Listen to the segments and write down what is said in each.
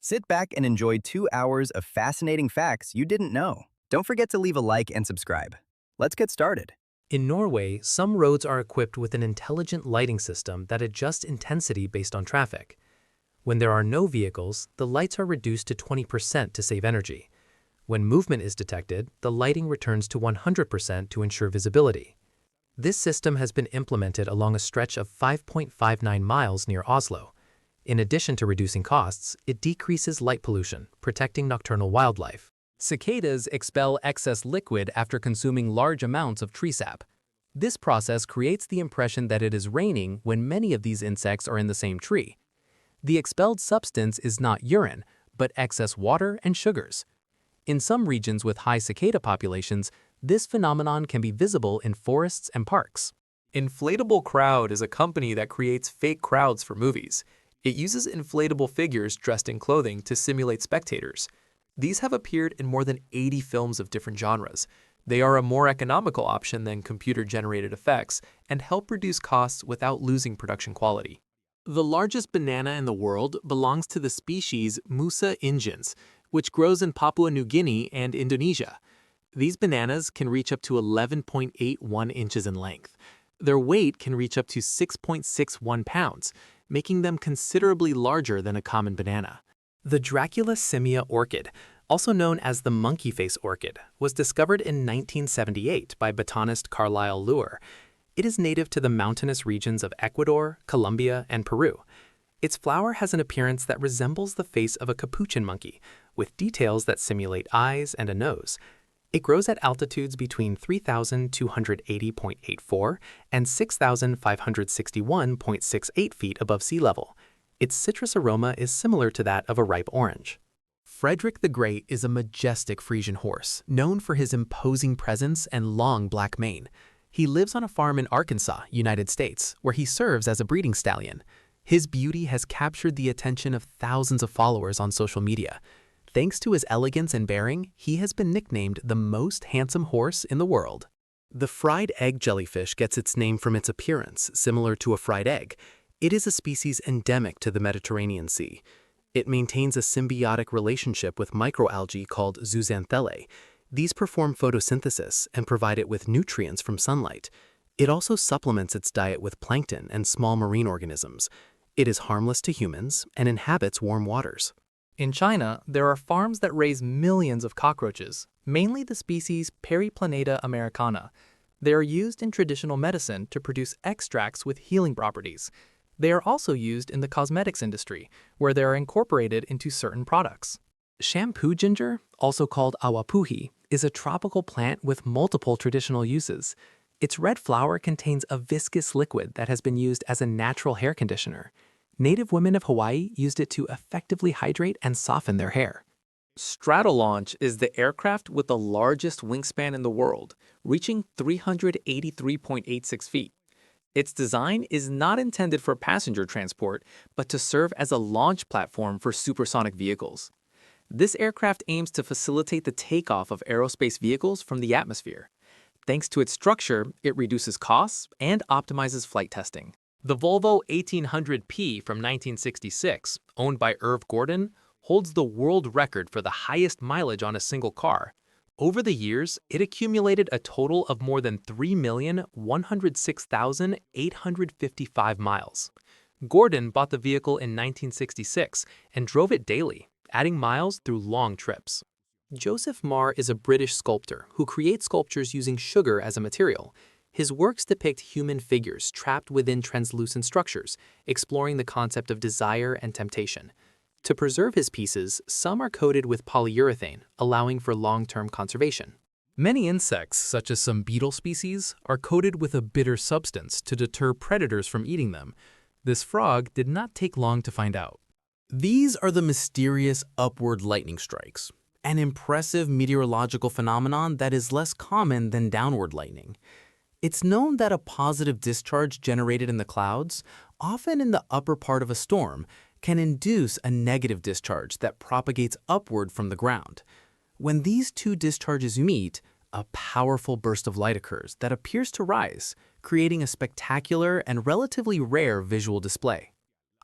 Sit back and enjoy 2 hours of fascinating facts you didn't know. Don't forget to leave a like and subscribe. Let's get started. In Norway, some roads are equipped with an intelligent lighting system that adjusts intensity based on traffic. When there are no vehicles, the lights are reduced to 20% to save energy. When movement is detected, the lighting returns to 100% to ensure visibility. This system has been implemented along a stretch of 5.59 miles near Oslo. In addition to reducing costs, it decreases light pollution, protecting nocturnal wildlife. Cicadas expel excess liquid after consuming large amounts of tree sap. This process creates the impression that it is raining when many of these insects are in the same tree. The expelled substance is not urine, but excess water and sugars. In some regions with high cicada populations, this phenomenon can be visible in forests and parks. Inflatable Crowd is a company that creates fake crowds for movies. It uses inflatable figures dressed in clothing to simulate spectators. These have appeared in more than 80 films of different genres. They are a more economical option than computer-generated effects and help reduce costs without losing production quality. The largest banana in the world belongs to the species Musa ingens, which grows in Papua New Guinea and Indonesia. These bananas can reach up to 11.81 inches in length. Their weight can reach up to 6.61 pounds, making them considerably larger than a common banana. The Dracula simia orchid, also known as the monkey face orchid, was discovered in 1978 by botanist Carlisle Lure. It is native to the mountainous regions of Ecuador, Colombia, and Peru. Its flower has an appearance that resembles the face of a capuchin monkey, with details that simulate eyes and a nose. It grows at altitudes between 3,280.84 and 6,561.68 feet above sea level. Its citrus aroma is similar to that of a ripe orange. Frederick the Great is a majestic Frisian horse, known for his imposing presence and long black mane. He lives on a farm in Arkansas, United States, where he serves as a breeding stallion. His beauty has captured the attention of thousands of followers on social media. Thanks to his elegance and bearing, he has been nicknamed the most handsome horse in the world. The fried egg jellyfish gets its name from its appearance, similar to a fried egg. It is a species endemic to the Mediterranean Sea. It maintains a symbiotic relationship with microalgae called zooxanthellae. These perform photosynthesis and provide it with nutrients from sunlight. It also supplements its diet with plankton and small marine organisms. It is harmless to humans and inhabits warm waters. In China, there are farms that raise millions of cockroaches, mainly the species Periplaneta americana. They are used in traditional medicine to produce extracts with healing properties. They are also used in the cosmetics industry, where they are incorporated into certain products. Shampoo ginger, also called awapuhi, is a tropical plant with multiple traditional uses. Its red flower contains a viscous liquid that has been used as a natural hair conditioner. Native women of Hawaii used it to effectively hydrate and soften their hair. Stratolaunch is the aircraft with the largest wingspan in the world, reaching 383.86 feet. Its design is not intended for passenger transport, but to serve as a launch platform for supersonic vehicles. This aircraft aims to facilitate the takeoff of aerospace vehicles from the atmosphere. Thanks to its structure, it reduces costs and optimizes flight testing. The Volvo 1800P from 1966, owned by Irv Gordon, holds the world record for the highest mileage on a single car. Over the years, it accumulated a total of more than 3,106,855 miles. Gordon bought the vehicle in 1966 and drove it daily, adding miles through long trips. Joseph Marr is a British sculptor who creates sculptures using sugar as a material. His works depict human figures trapped within translucent structures, exploring the concept of desire and temptation. To preserve his pieces, some are coated with polyurethane, allowing for long-term conservation. Many insects, such as some beetle species, are coated with a bitter substance to deter predators from eating them. This frog did not take long to find out. These are the mysterious upward lightning strikes, an impressive meteorological phenomenon that is less common than downward lightning. It's known that a positive discharge generated in the clouds, often in the upper part of a storm, can induce a negative discharge that propagates upward from the ground. When these two discharges meet, a powerful burst of light occurs that appears to rise, creating a spectacular and relatively rare visual display.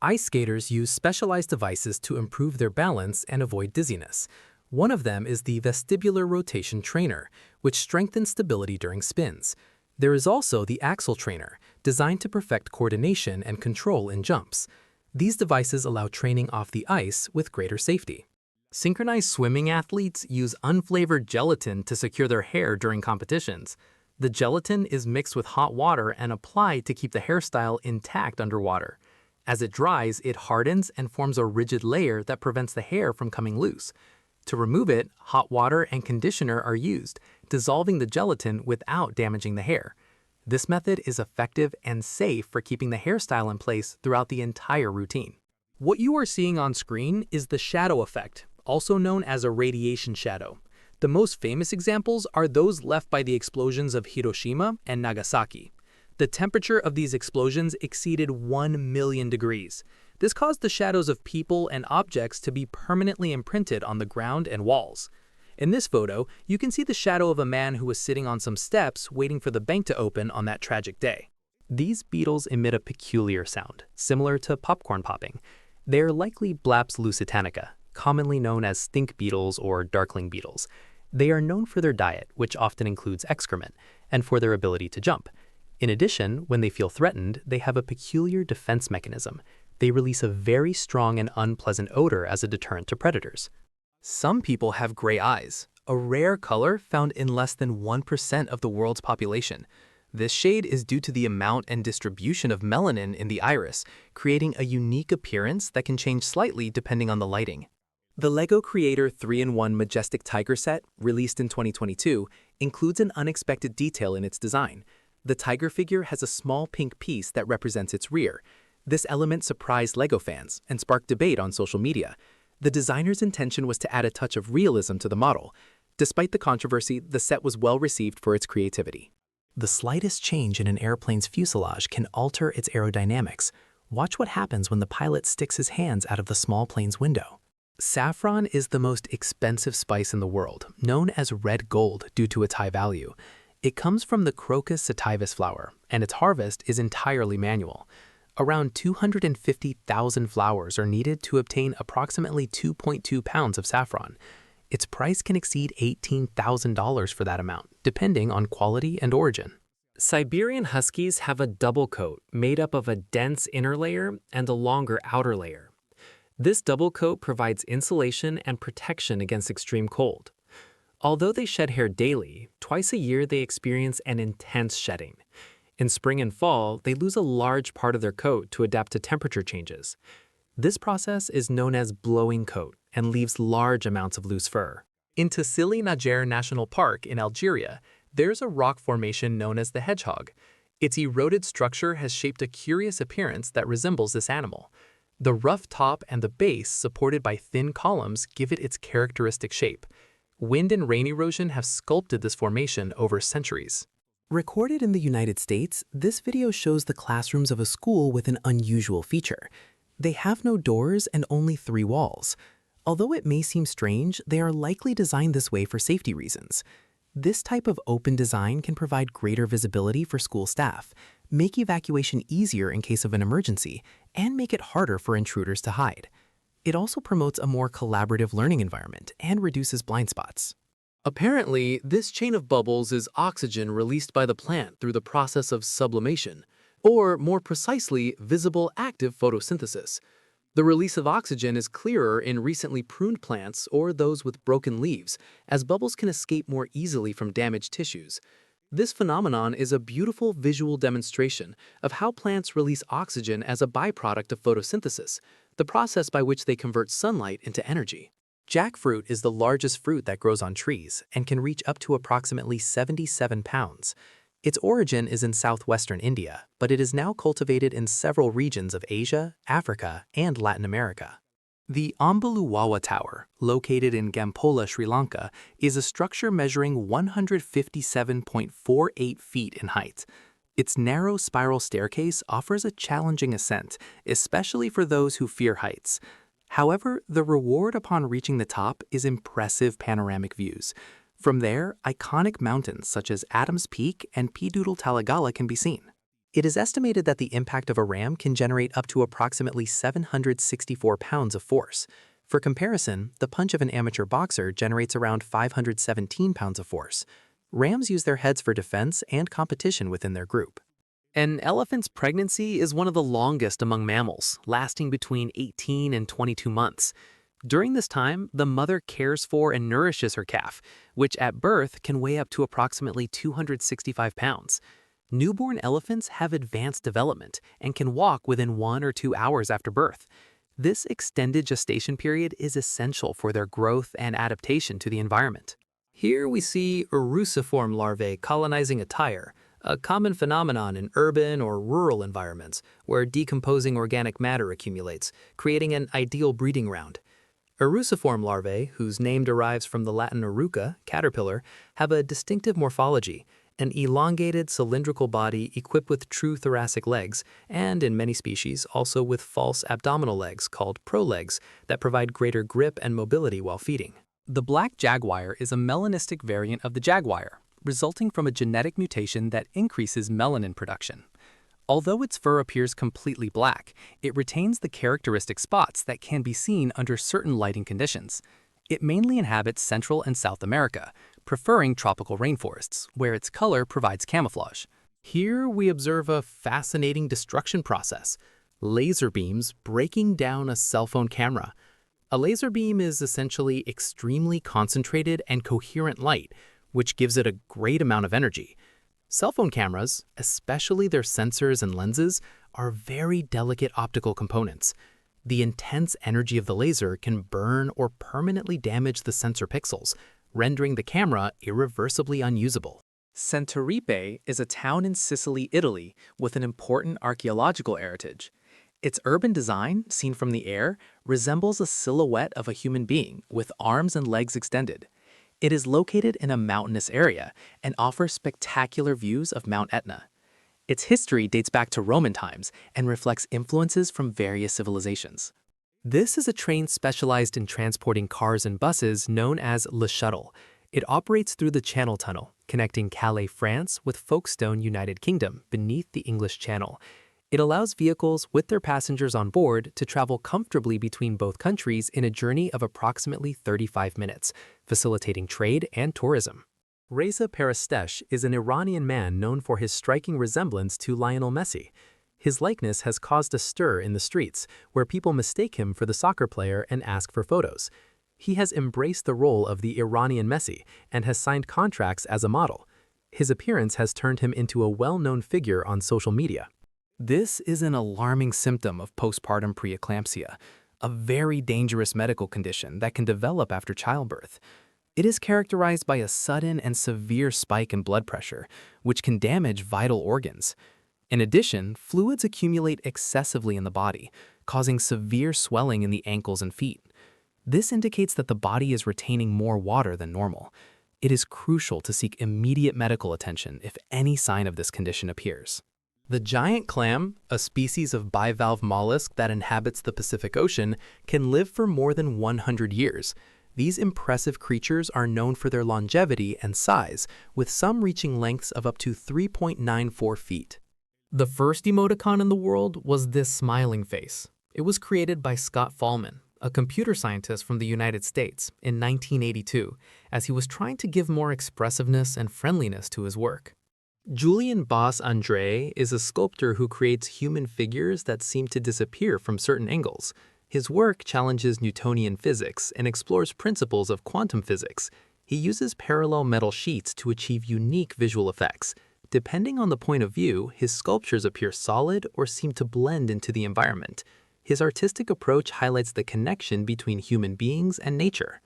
Ice skaters use specialized devices to improve their balance and avoid dizziness. One of them is the vestibular rotation trainer, which strengthens stability during spins. There is also the axle trainer, designed to perfect coordination and control in jumps. These devices allow training off the ice with greater safety. Synchronized swimming athletes use unflavored gelatin to secure their hair during competitions. The gelatin is mixed with hot water and applied to keep the hairstyle intact underwater. As it dries, it hardens and forms a rigid layer that prevents the hair from coming loose. To remove it, hot water and conditioner are used, dissolving the gelatin without damaging the hair. This method is effective and safe for keeping the hairstyle in place throughout the entire routine. What you are seeing on screen is the shadow effect, also known as a radiation shadow. The most famous examples are those left by the explosions of Hiroshima and Nagasaki. The temperature of these explosions exceeded 1 million degrees. This caused the shadows of people and objects to be permanently imprinted on the ground and walls. In this photo, you can see the shadow of a man who was sitting on some steps waiting for the bank to open on that tragic day. These beetles emit a peculiar sound, similar to popcorn popping. They are likely Blaps lusitanica, commonly known as stink beetles or darkling beetles. They are known for their diet, which often includes excrement, and for their ability to jump. In addition, when they feel threatened, they have a peculiar defense mechanism. They release a very strong and unpleasant odor as a deterrent to predators. Some people have gray eyes, a rare color found in less than 1% of the world's population. This shade is due to the amount and distribution of melanin in the iris, creating a unique appearance that can change slightly depending on the lighting. The LEGO Creator 3-in-1 Majestic Tiger set, released in 2022, includes an unexpected detail in its design. The tiger figure has a small pink piece that represents its rear. This element surprised LEGO fans and sparked debate on social media. The designer's intention was to add a touch of realism to the model. Despite the controversy, the set was well received for its creativity. The slightest change in an airplane's fuselage can alter its aerodynamics. Watch what happens when the pilot sticks his hands out of the small plane's window. Saffron is the most expensive spice in the world, known as red gold due to its high value. It comes from the Crocus sativus flower, and its harvest is entirely manual. Around 250,000 flowers are needed to obtain approximately 2.2 pounds of saffron. Its price can exceed $18,000 for that amount, depending on quality and origin. Siberian Huskies have a double coat made up of a dense inner layer and a longer outer layer. This double coat provides insulation and protection against extreme cold. Although they shed hair daily, twice a year they experience an intense shedding. In spring and fall, they lose a large part of their coat to adapt to temperature changes. This process is known as blowing coat and leaves large amounts of loose fur. In Tassili Najer National Park in Algeria, there's a rock formation known as the hedgehog. Its eroded structure has shaped a curious appearance that resembles this animal. The rough top and the base, supported by thin columns, give it its characteristic shape. Wind and rain erosion have sculpted this formation over centuries. Recorded in the United States, this video shows the classrooms of a school with an unusual feature. They have no doors and only 3 walls. Although it may seem strange, they are likely designed this way for safety reasons. This type of open design can provide greater visibility for school staff, make evacuation easier in case of an emergency, and make it harder for intruders to hide. It also promotes a more collaborative learning environment and reduces blind spots. Apparently, this chain of bubbles is oxygen released by the plant through the process of sublimation, or more precisely, visible active photosynthesis. The release of oxygen is clearer in recently pruned plants or those with broken leaves, as bubbles can escape more easily from damaged tissues. This phenomenon is a beautiful visual demonstration of how plants release oxygen as a byproduct of photosynthesis, the process by which they convert sunlight into energy. Jackfruit is the largest fruit that grows on trees and can reach up to approximately 77 pounds. Its origin is in southwestern India, but it is now cultivated in several regions of Asia, Africa, and Latin America. The Ambuluwawa Tower, located in Gampola, Sri Lanka, is a structure measuring 157.48 feet in height. Its narrow spiral staircase offers a challenging ascent, especially for those who fear heights. However, the reward upon reaching the top is impressive panoramic views. From there, iconic mountains such as Adams Peak and Pidoodle Talagala can be seen. It is estimated that the impact of a ram can generate up to approximately 764 pounds of force. For comparison, the punch of an amateur boxer generates around 517 pounds of force. Rams use their heads for defense and competition within their group. An elephant's pregnancy is one of the longest among mammals, lasting between 18 and 22 months. During this time, the mother cares for and nourishes her calf, which at birth can weigh up to approximately 265 pounds. Newborn elephants have advanced development and can walk within 1 or 2 hours after birth. This extended gestation period is essential for their growth and adaptation to the environment. Here we see Eruciform larvae colonizing a tire, a common phenomenon in urban or rural environments where decomposing organic matter accumulates, creating an ideal breeding ground. Eruciform larvae, whose name derives from the Latin eruca, caterpillar, have a distinctive morphology, an elongated cylindrical body equipped with true thoracic legs, and in many species also with false abdominal legs called prolegs that provide greater grip and mobility while feeding. The black jaguar is a melanistic variant of the jaguar, resulting from a genetic mutation that increases melanin production. Although its fur appears completely black, it retains the characteristic spots that can be seen under certain lighting conditions. It mainly inhabits Central and South America, preferring tropical rainforests, where its color provides camouflage. Here we observe a fascinating destruction process: laser beams breaking down a cell phone camera. A laser beam is essentially extremely concentrated and coherent light, which gives it a great amount of energy. Cell phone cameras, especially their sensors and lenses, are very delicate optical components. The intense energy of the laser can burn or permanently damage the sensor pixels, rendering the camera irreversibly unusable. Centeripe is a town in Sicily, Italy, with an important archaeological heritage. Its urban design, seen from the air, resembles a silhouette of a human being with arms and legs extended. It is located in a mountainous area and offers spectacular views of Mount Etna. Its history dates back to Roman times and reflects influences from various civilizations. This is a train specialized in transporting cars and buses known as Le Shuttle. It operates through the Channel Tunnel, connecting Calais, France with Folkestone, United Kingdom, beneath the English Channel. It allows vehicles with their passengers on board to travel comfortably between both countries in a journey of approximately 35 minutes, facilitating trade and tourism. Reza Peristesh is an Iranian man known for his striking resemblance to Lionel Messi. His likeness has caused a stir in the streets, where people mistake him for the soccer player and ask for photos. He has embraced the role of the Iranian Messi and has signed contracts as a model. His appearance has turned him into a well-known figure on social media. This is an alarming symptom of postpartum preeclampsia, a very dangerous medical condition that can develop after childbirth. It is characterized by a sudden and severe spike in blood pressure, which can damage vital organs. In addition, fluids accumulate excessively in the body, causing severe swelling in the ankles and feet. This indicates that the body is retaining more water than normal. It is crucial to seek immediate medical attention if any sign of this condition appears. The giant clam, a species of bivalve mollusk that inhabits the Pacific Ocean, can live for more than 100 years. These impressive creatures are known for their longevity and size, with some reaching lengths of up to 3.94 feet. The first emoticon in the world was this smiling face. It was created by Scott Fahlman, a computer scientist from the United States, in 1982, as he was trying to give more expressiveness and friendliness to his work. Julien Boss-André is a sculptor who creates human figures that seem to disappear from certain angles. His work challenges Newtonian physics and explores principles of quantum physics. He uses parallel metal sheets to achieve unique visual effects. Depending on the point of view, his sculptures appear solid or seem to blend into the environment. His artistic approach highlights the connection between human beings and nature.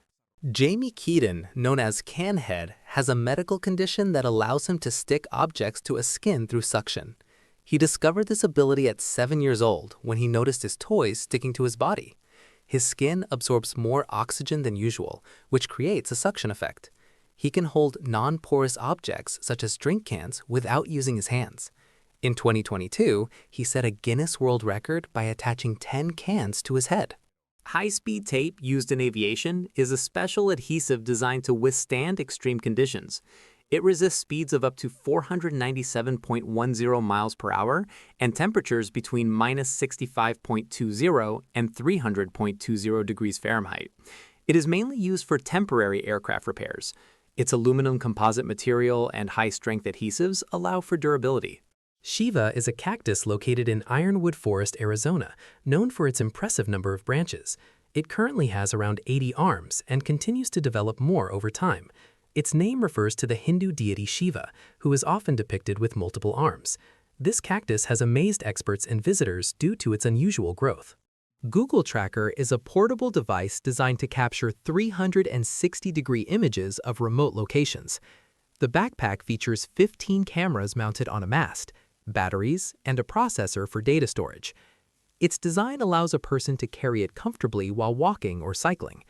Jamie Keaton, known as Canhead, has a medical condition that allows him to stick objects to a skin through suction. He discovered this ability at 7 years old when he noticed his toys sticking to his body. His skin absorbs more oxygen than usual, which creates a suction effect. He can hold non-porous objects such as drink cans without using his hands. In 2022, he set a Guinness World Record by attaching 10 cans to his head. High-speed tape used in aviation is a special adhesive designed to withstand extreme conditions. It resists speeds of up to 497.10 miles per hour and temperatures between -65.20 and 300.20 degrees Fahrenheit. It is mainly used for temporary aircraft repairs. Its aluminum composite material and high-strength adhesives allow for durability. Shiva is a cactus located in Ironwood Forest, Arizona, known for its impressive number of branches. It currently has around 80 arms and continues to develop more over time. Its name refers to the Hindu deity Shiva, who is often depicted with multiple arms. This cactus has amazed experts and visitors due to its unusual growth. Google Tracker is a portable device designed to capture 360-degree images of remote locations. The backpack features 15 cameras mounted on a mast, batteries, and a processor for data storage. Its design allows a person to carry it comfortably while walking or cycling.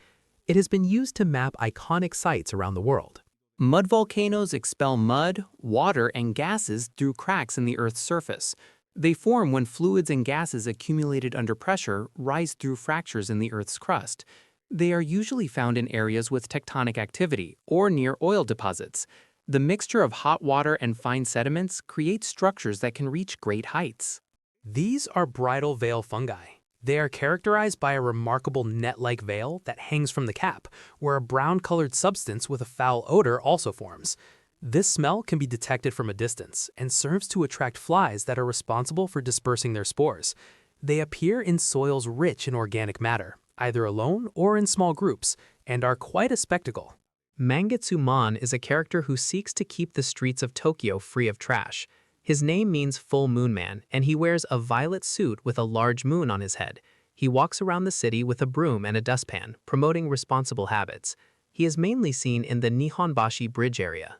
It has been used to map iconic sites around the world. Mud volcanoes expel mud, water, and gases through cracks in the Earth's surface. They form when fluids and gases accumulated under pressure rise through fractures in the Earth's crust. They are usually found in areas with tectonic activity or near oil deposits. The mixture of hot water and fine sediments creates structures that can reach great heights. These are bridal veil fungi. They are characterized by a remarkable net-like veil that hangs from the cap, where a brown-colored substance with a foul odor also forms. This smell can be detected from a distance and serves to attract flies that are responsible for dispersing their spores. They appear in soils rich in organic matter, either alone or in small groups, and are quite a spectacle. Mangetsu is a character who seeks to keep the streets of Tokyo free of trash. His name means full moon man, and he wears a violet suit with a large moon on his head. He walks around the city with a broom and a dustpan, promoting responsible habits. He is mainly seen in the Nihonbashi Bridge area.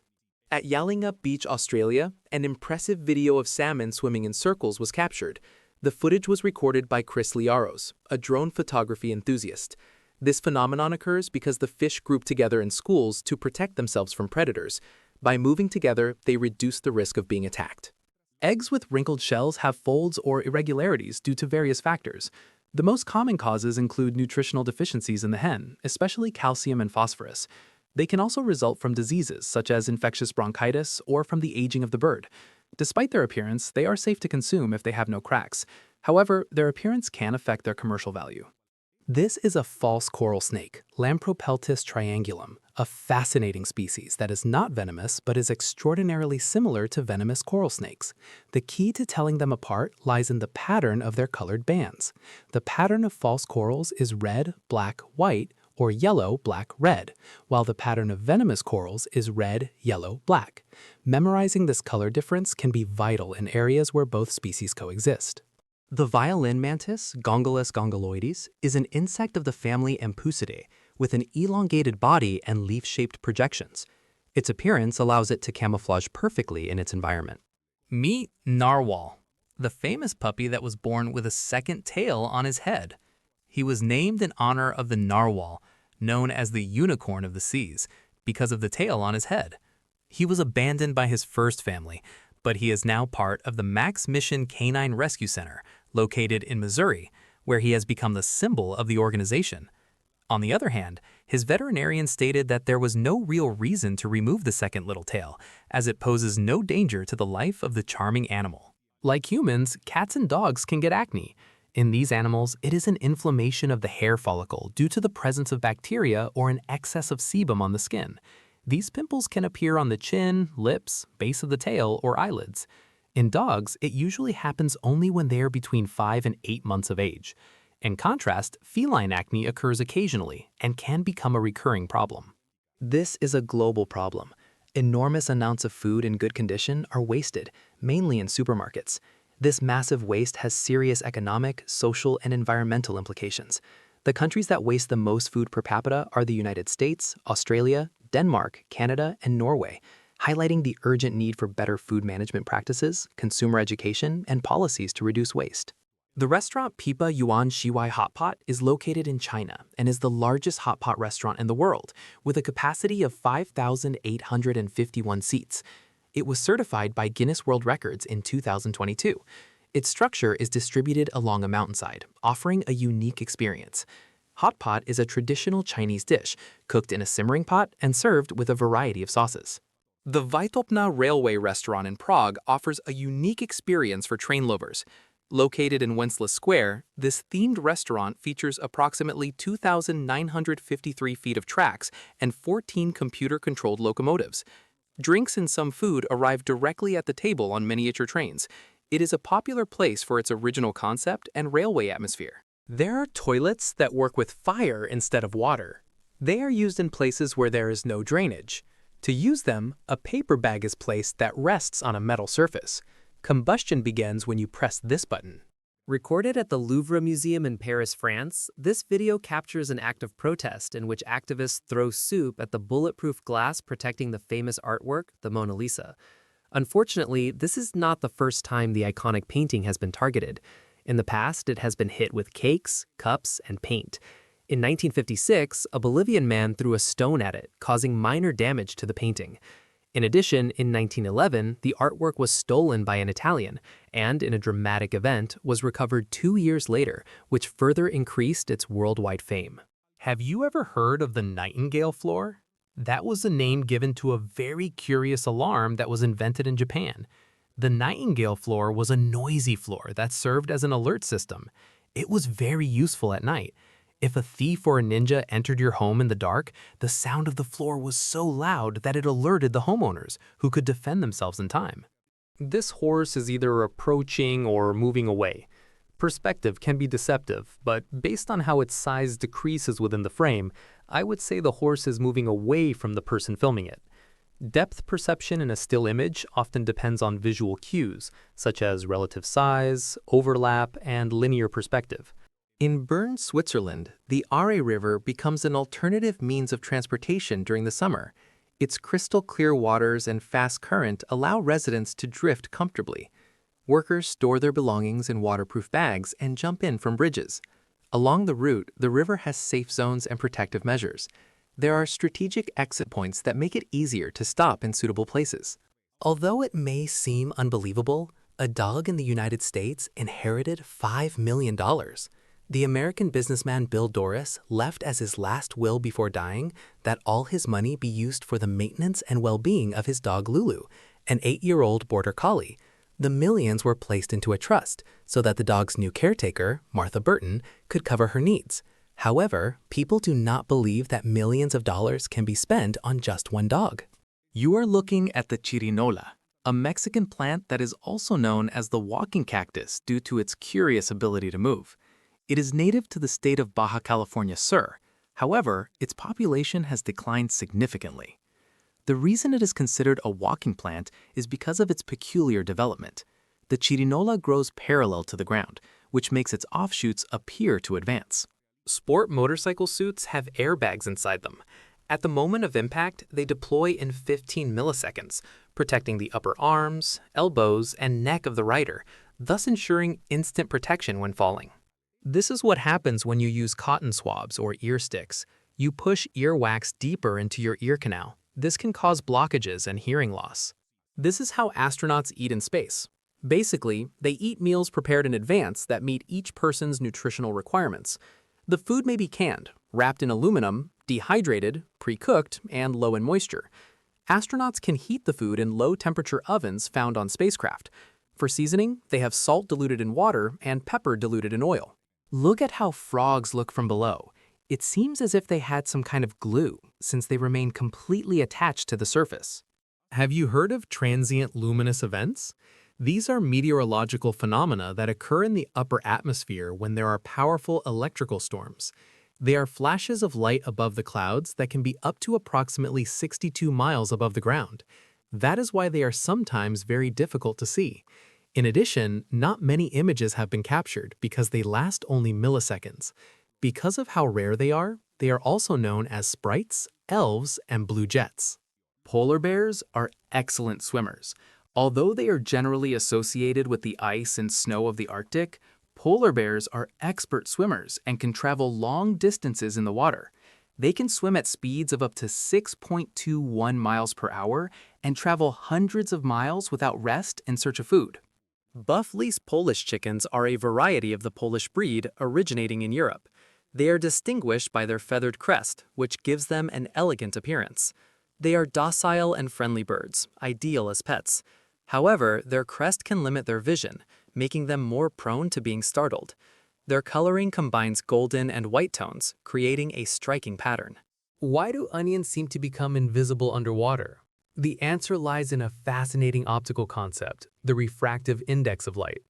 At Yalingup Beach, Australia, an impressive video of salmon swimming in circles was captured. The footage was recorded by Chris Liaros, a drone photography enthusiast. This phenomenon occurs because the fish group together in schools to protect themselves from predators. By moving together, they reduce the risk of being attacked. Eggs with wrinkled shells have folds or irregularities due to various factors. The most common causes include nutritional deficiencies in the hen, especially calcium and phosphorus. They can also result from diseases such as infectious bronchitis or from the aging of the bird. Despite their appearance, they are safe to consume if they have no cracks. However, their appearance can affect their commercial value. This is a false coral snake, Lampropeltis triangulum, a fascinating species that is not venomous but is extraordinarily similar to venomous coral snakes. The key to telling them apart lies in the pattern of their colored bands. The pattern of false corals is red, black, white, or yellow, black, red, while the pattern of venomous corals is red, yellow, black. Memorizing this color difference can be vital in areas where both species coexist. The violin mantis, Gongolus gongoloides, is an insect of the family Ampusidae with an elongated body and leaf-shaped projections. Its appearance allows it to camouflage perfectly in its environment. Meet Narwhal, the famous puppy that was born with a second tail on his head. He was named in honor of the narwhal, known as the unicorn of the seas, because of the tail on his head. He was abandoned by his first family, but he is now part of the Max Mission Canine Rescue Center, located in Missouri, where he has become the symbol of the organization. On the other hand, his veterinarian stated that there was no real reason to remove the second little tail, as it poses no danger to the life of the charming animal. Like humans, cats and dogs can get acne. In these animals, it is an inflammation of the hair follicle due to the presence of bacteria or an excess of sebum on the skin. These pimples can appear on the chin, lips, base of the tail, or eyelids. In dogs, it usually happens only when they are between 5 and 8 months of age. In contrast, feline acne occurs occasionally and can become a recurring problem. This is a global problem. Enormous amounts of food in good condition are wasted, mainly in supermarkets. This massive waste has serious economic, social, and environmental implications. The countries that waste the most food per capita are the United States, Australia, Denmark, Canada, and Norway, highlighting the urgent need for better food management practices, consumer education, and policies to reduce waste. The restaurant Pipa Yuan Shiwai Hot Pot is located in China and is the largest hot pot restaurant in the world, with a capacity of 5,851 seats. It was certified by Guinness World Records in 2022. Its structure is distributed along a mountainside, offering a unique experience. Hot pot is a traditional Chinese dish, cooked in a simmering pot and served with a variety of sauces. The Vytopna Railway Restaurant in Prague offers a unique experience for train lovers. Located in Wenceslas Square, this themed restaurant features approximately 2,953 feet of tracks and 14 computer-controlled locomotives. Drinks and some food arrive directly at the table on miniature trains. It is a popular place for its original concept and railway atmosphere. There are toilets that work with fire instead of water. They are used in places where there is no drainage. To use them, a paper bag is placed that rests on a metal surface. Combustion begins when you press this button. Recorded at the Louvre Museum in Paris, France, this video captures an act of protest in which activists throw soup at the bulletproof glass protecting the famous artwork, the Mona Lisa. Unfortunately, this is not the first time the iconic painting has been targeted. In the past, it has been hit with cakes, cups, and paint. In 1956, a Bolivian man threw a stone at it, causing minor damage to the painting. In addition, in 1911, the artwork was stolen by an Italian, and in a dramatic event, was recovered 2 years later, which further increased its worldwide fame. Have you ever heard of the Nightingale floor? That was a name given to a very curious alarm that was invented in Japan. The Nightingale floor was a noisy floor that served as an alert system. It was very useful at night. If a thief or a ninja entered your home in the dark, the sound of the floor was so loud that it alerted the homeowners, who could defend themselves in time. This horse is either approaching or moving away. Perspective can be deceptive, but based on how its size decreases within the frame, I would say the horse is moving away from the person filming it. Depth perception in a still image often depends on visual cues, such as relative size, overlap, and linear perspective. In Bern, Switzerland, the Aare River becomes an alternative means of transportation during the summer. Its crystal clear waters and fast current allow residents to drift comfortably. Workers store their belongings in waterproof bags and jump in from bridges. Along the route, the river has safe zones and protective measures. There are strategic exit points that make it easier to stop in suitable places. Although it may seem unbelievable, a dog in the United States inherited $5 million. The American businessman Bill Doris left as his last will before dying that all his money be used for the maintenance and well-being of his dog Lulu, an 8-year-old border collie. The millions were placed into a trust so that the dog's new caretaker, Martha Burton, could cover her needs. However, people do not believe that millions of dollars can be spent on just one dog. You are looking at the chirinola, a Mexican plant that is also known as the walking cactus due to its curious ability to move. It is native to the state of Baja California Sur. However, its population has declined significantly. The reason it is considered a walking plant is because of its peculiar development. The chirinola grows parallel to the ground, which makes its offshoots appear to advance. Sport motorcycle suits have airbags inside them. At the moment of impact, they deploy in 15 milliseconds, protecting the upper arms, elbows, and neck of the rider, thus ensuring instant protection when falling. This is what happens when you use cotton swabs or ear sticks. You push earwax deeper into your ear canal. This can cause blockages and hearing loss. This is how astronauts eat in space. Basically, they eat meals prepared in advance that meet each person's nutritional requirements. The food may be canned, wrapped in aluminum, dehydrated, pre-cooked, and low in moisture. Astronauts can heat the food in low-temperature ovens found on spacecraft. For seasoning, they have salt diluted in water and pepper diluted in oil. Look at how frogs look from below. It seems as if they had some kind of glue, since they remain completely attached to the surface. Have you heard of transient luminous events? These are meteorological phenomena that occur in the upper atmosphere when there are powerful electrical storms. They are flashes of light above the clouds that can be up to approximately 62 miles above the ground. That is why they are sometimes very difficult to see. In addition, not many images have been captured because they last only milliseconds. Because of how rare they are also known as sprites, elves, and blue jets. Polar bears are excellent swimmers. Although they are generally associated with the ice and snow of the Arctic, polar bears are expert swimmers and can travel long distances in the water. They can swim at speeds of up to 6.21 miles per hour and travel hundreds of miles without rest in search of food. Buff-leased Polish chickens are a variety of the Polish breed originating in Europe. They are distinguished by their feathered crest, which gives them an elegant appearance. They are docile and friendly birds, ideal as pets. However, their crest can limit their vision, making them more prone to being startled. Their coloring combines golden and white tones, creating a striking pattern. Why do onions seem to become invisible underwater? The answer lies in a fascinating optical concept, the refractive index of light.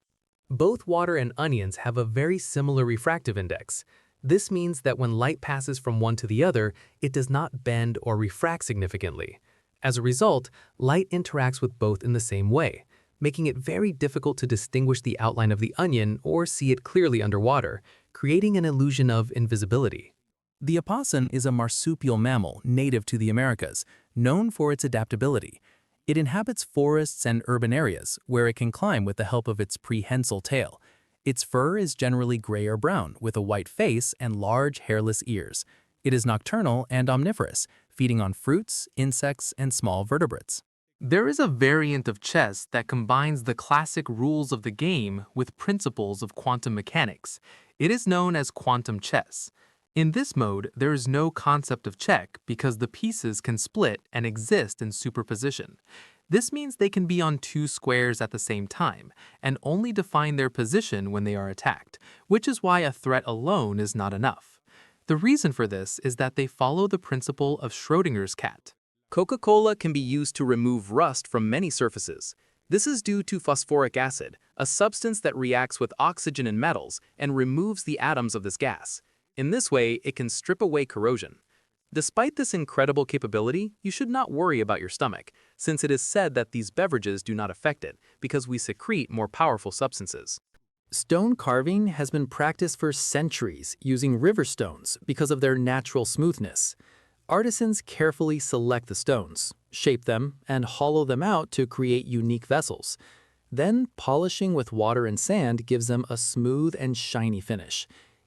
Both water and onions have a very similar refractive index. This means that when light passes from one to the other, it does not bend or refract significantly. As a result, light interacts with both in the same way, making it very difficult to distinguish the outline of the onion or see it clearly underwater, creating an illusion of invisibility. The opossum is a marsupial mammal native to the Americas, known for its adaptability. It inhabits forests and urban areas, where it can climb with the help of its prehensile tail. Its fur is generally gray or brown, with a white face and large hairless ears. It is nocturnal and omnivorous, feeding on fruits, insects, and small vertebrates. There is a variant of chess that combines the classic rules of the game with principles of quantum mechanics. It is known as quantum chess. In this mode, there is no concept of check because the pieces can split and exist in superposition. This means they can be on two squares at the same time and only define their position when they are attacked, which is why a threat alone is not enough. The reason for this is that they follow the principle of Schrödinger's cat. Coca-Cola can be used to remove rust from many surfaces. This is due to phosphoric acid, a substance that reacts with oxygen and metals and removes the atoms of this gas. In this way, it can strip away corrosion. Despite this incredible capability, you should not worry about your stomach, since it is said that these beverages do not affect it because we secrete more powerful substances. Stone carving has been practiced for centuries using river stones because of their natural smoothness. Artisans carefully select the stones, shape them, and hollow them out to create unique vessels. Then, polishing with water and sand gives them a smooth and shiny finish.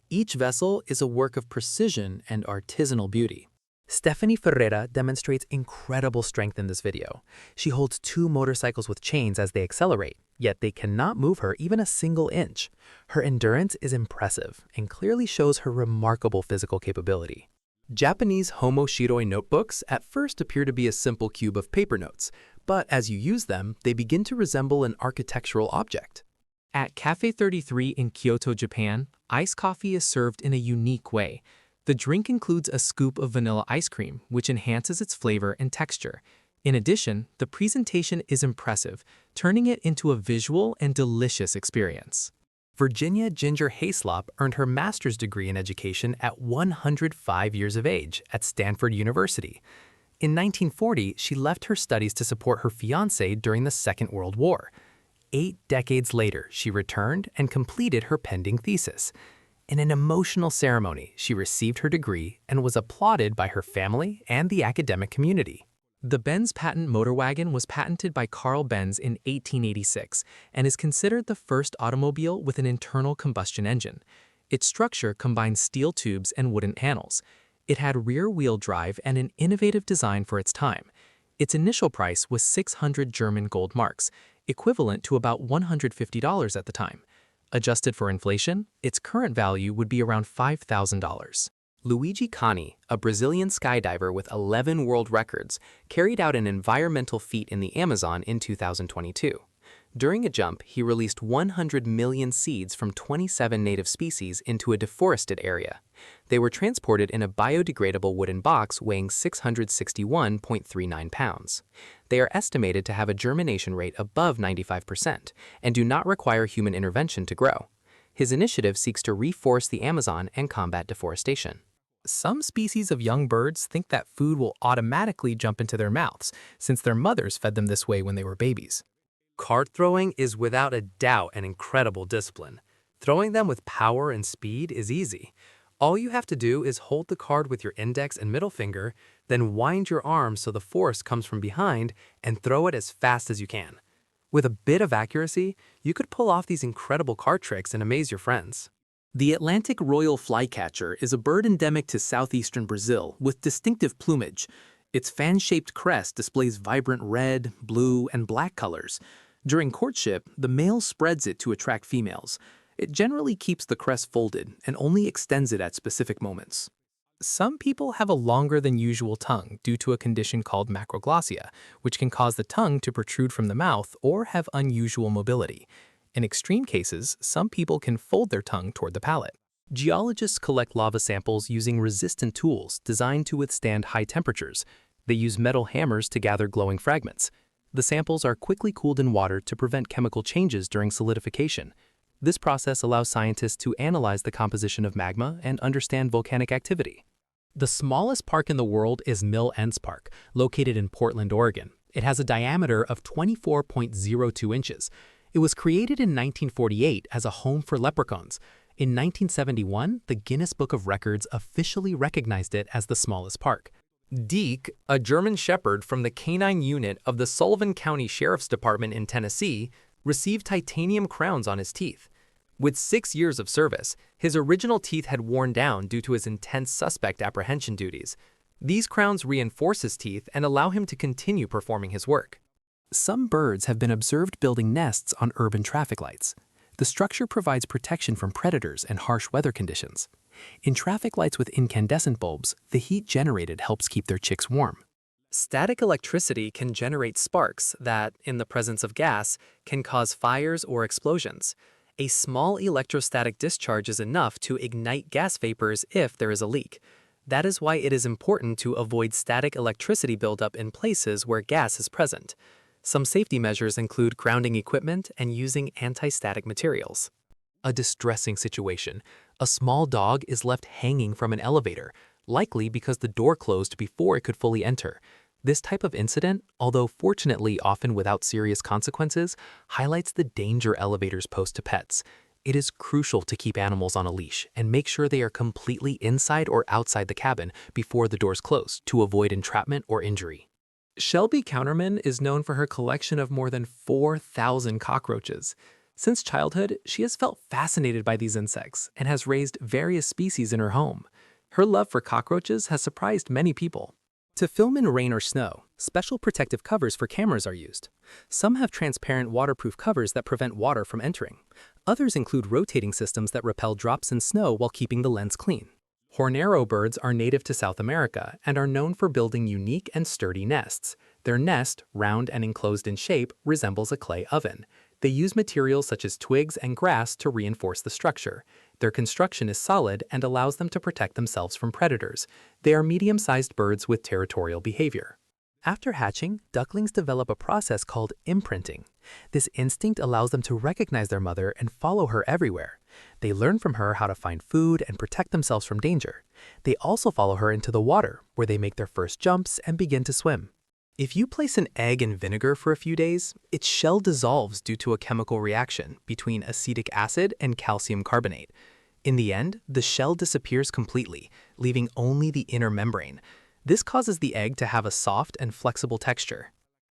Each vessel is a work of precision and artisanal beauty. Stephanie Ferreira demonstrates incredible strength in this video. She holds two motorcycles with chains as they accelerate, yet they cannot move her even a single inch. Her endurance is impressive and clearly shows her remarkable physical capability. Japanese Homo Shiroi notebooks at first appear to be a simple cube of paper notes, but as you use them, they begin to resemble an architectural object. At Cafe 33 in Kyoto, Japan, iced coffee is served in a unique way. The drink includes a scoop of vanilla ice cream, which enhances its flavor and texture. In addition, the presentation is impressive, turning it into a visual and delicious experience. Virginia Ginger Hayslop earned her master's degree in education at 105 years of age at Stanford University. In 1940, she left her studies to support her fiancé during the Second World War. 8 decades later, she returned and completed her pending thesis. In an emotional ceremony, she received her degree and was applauded by her family and the academic community. The Benz patent motor wagon was patented by Carl Benz in 1886 and is considered the first automobile with an internal combustion engine. Its structure combines steel tubes and wooden panels. It had rear-wheel drive and an innovative design for its time. Its initial price was 600 German gold marks, equivalent to about $150 at the time. Adjusted for inflation, its current value would be around $5,000. Luigi Cani, a Brazilian skydiver with 11 world records, carried out an environmental feat in the Amazon in 2022. During a jump, he released 100 million seeds from 27 native species into a deforested area. They were transported in a biodegradable wooden box weighing 661.39 pounds. They are estimated to have a germination rate above 95% and do not require human intervention to grow. His initiative seeks to reforest the Amazon and combat deforestation. Some species of young birds think that food will automatically jump into their mouths, since their mothers fed them this way when they were babies. Card throwing is without a doubt an incredible discipline. Throwing them with power and speed is easy. All you have to do is hold the card with your index and middle finger, then wind your arm so the force comes from behind and throw it as fast as you can. With a bit of accuracy, you could pull off these incredible card tricks and amaze your friends. The Atlantic royal flycatcher is a bird endemic to southeastern Brazil with distinctive plumage. Its fan-shaped crest displays vibrant red, blue, and black colors. During courtship, the male spreads it to attract females. It generally keeps the crest folded and only extends it at specific moments. Some people have a longer than usual tongue due to a condition called macroglossia, which can cause the tongue to protrude from the mouth or have unusual mobility. In extreme cases, some people can fold their tongue toward the palate. Geologists collect lava samples using resistant tools designed to withstand high temperatures. They use metal hammers to gather glowing fragments. The samples are quickly cooled in water to prevent chemical changes during solidification. This process allows scientists to analyze the composition of magma and understand volcanic activity. The smallest park in the world is Mill Ends Park, located in Portland, Oregon. It has a diameter of 24.02 inches. It was created in 1948 as a home for leprechauns. In 1971, the Guinness Book of Records officially recognized it as the smallest park. Deke, a German Shepherd from the canine unit of the Sullivan County Sheriff's Department in Tennessee, received titanium crowns on his teeth. With 6 years of service, his original teeth had worn down due to his intense suspect apprehension duties. These crowns reinforce his teeth and allow him to continue performing his work. Some birds have been observed building nests on urban traffic lights. The structure provides protection from predators and harsh weather conditions. In traffic lights with incandescent bulbs, the heat generated helps keep their chicks warm. Static electricity can generate sparks that, in the presence of gas, can cause fires or explosions. A small electrostatic discharge is enough to ignite gas vapors if there is a leak. That is why it is important to avoid static electricity buildup in places where gas is present. Some safety measures include grounding equipment and using anti-static materials. A distressing situation. A small dog is left hanging from an elevator, likely because the door closed before it could fully enter. This type of incident, although fortunately often without serious consequences, highlights the danger elevators pose to pets. It is crucial to keep animals on a leash and make sure they are completely inside or outside the cabin before the doors close to avoid entrapment or injury. Shelby Counterman is known for her collection of more than 4,000 cockroaches. Since childhood, she has felt fascinated by these insects and has raised various species in her home. Her love for cockroaches has surprised many people. To film in rain or snow, special protective covers for cameras are used. Some have transparent waterproof covers that prevent water from entering. Others include rotating systems that repel drops in snow while keeping the lens clean. Hornero birds are native to South America and are known for building unique and sturdy nests. Their nest, round and enclosed in shape, resembles a clay oven. They use materials such as twigs and grass to reinforce the structure. Their construction is solid and allows them to protect themselves from predators. They are medium-sized birds with territorial behavior. After hatching, ducklings develop a process called imprinting. This instinct allows them to recognize their mother and follow her everywhere. They learn from her how to find food and protect themselves from danger. They also follow her into the water, where they make their first jumps and begin to swim. If you place an egg in vinegar for a few days, its shell dissolves due to a chemical reaction between acetic acid and calcium carbonate. In the end, the shell disappears completely, leaving only the inner membrane. This causes the egg to have a soft and flexible texture.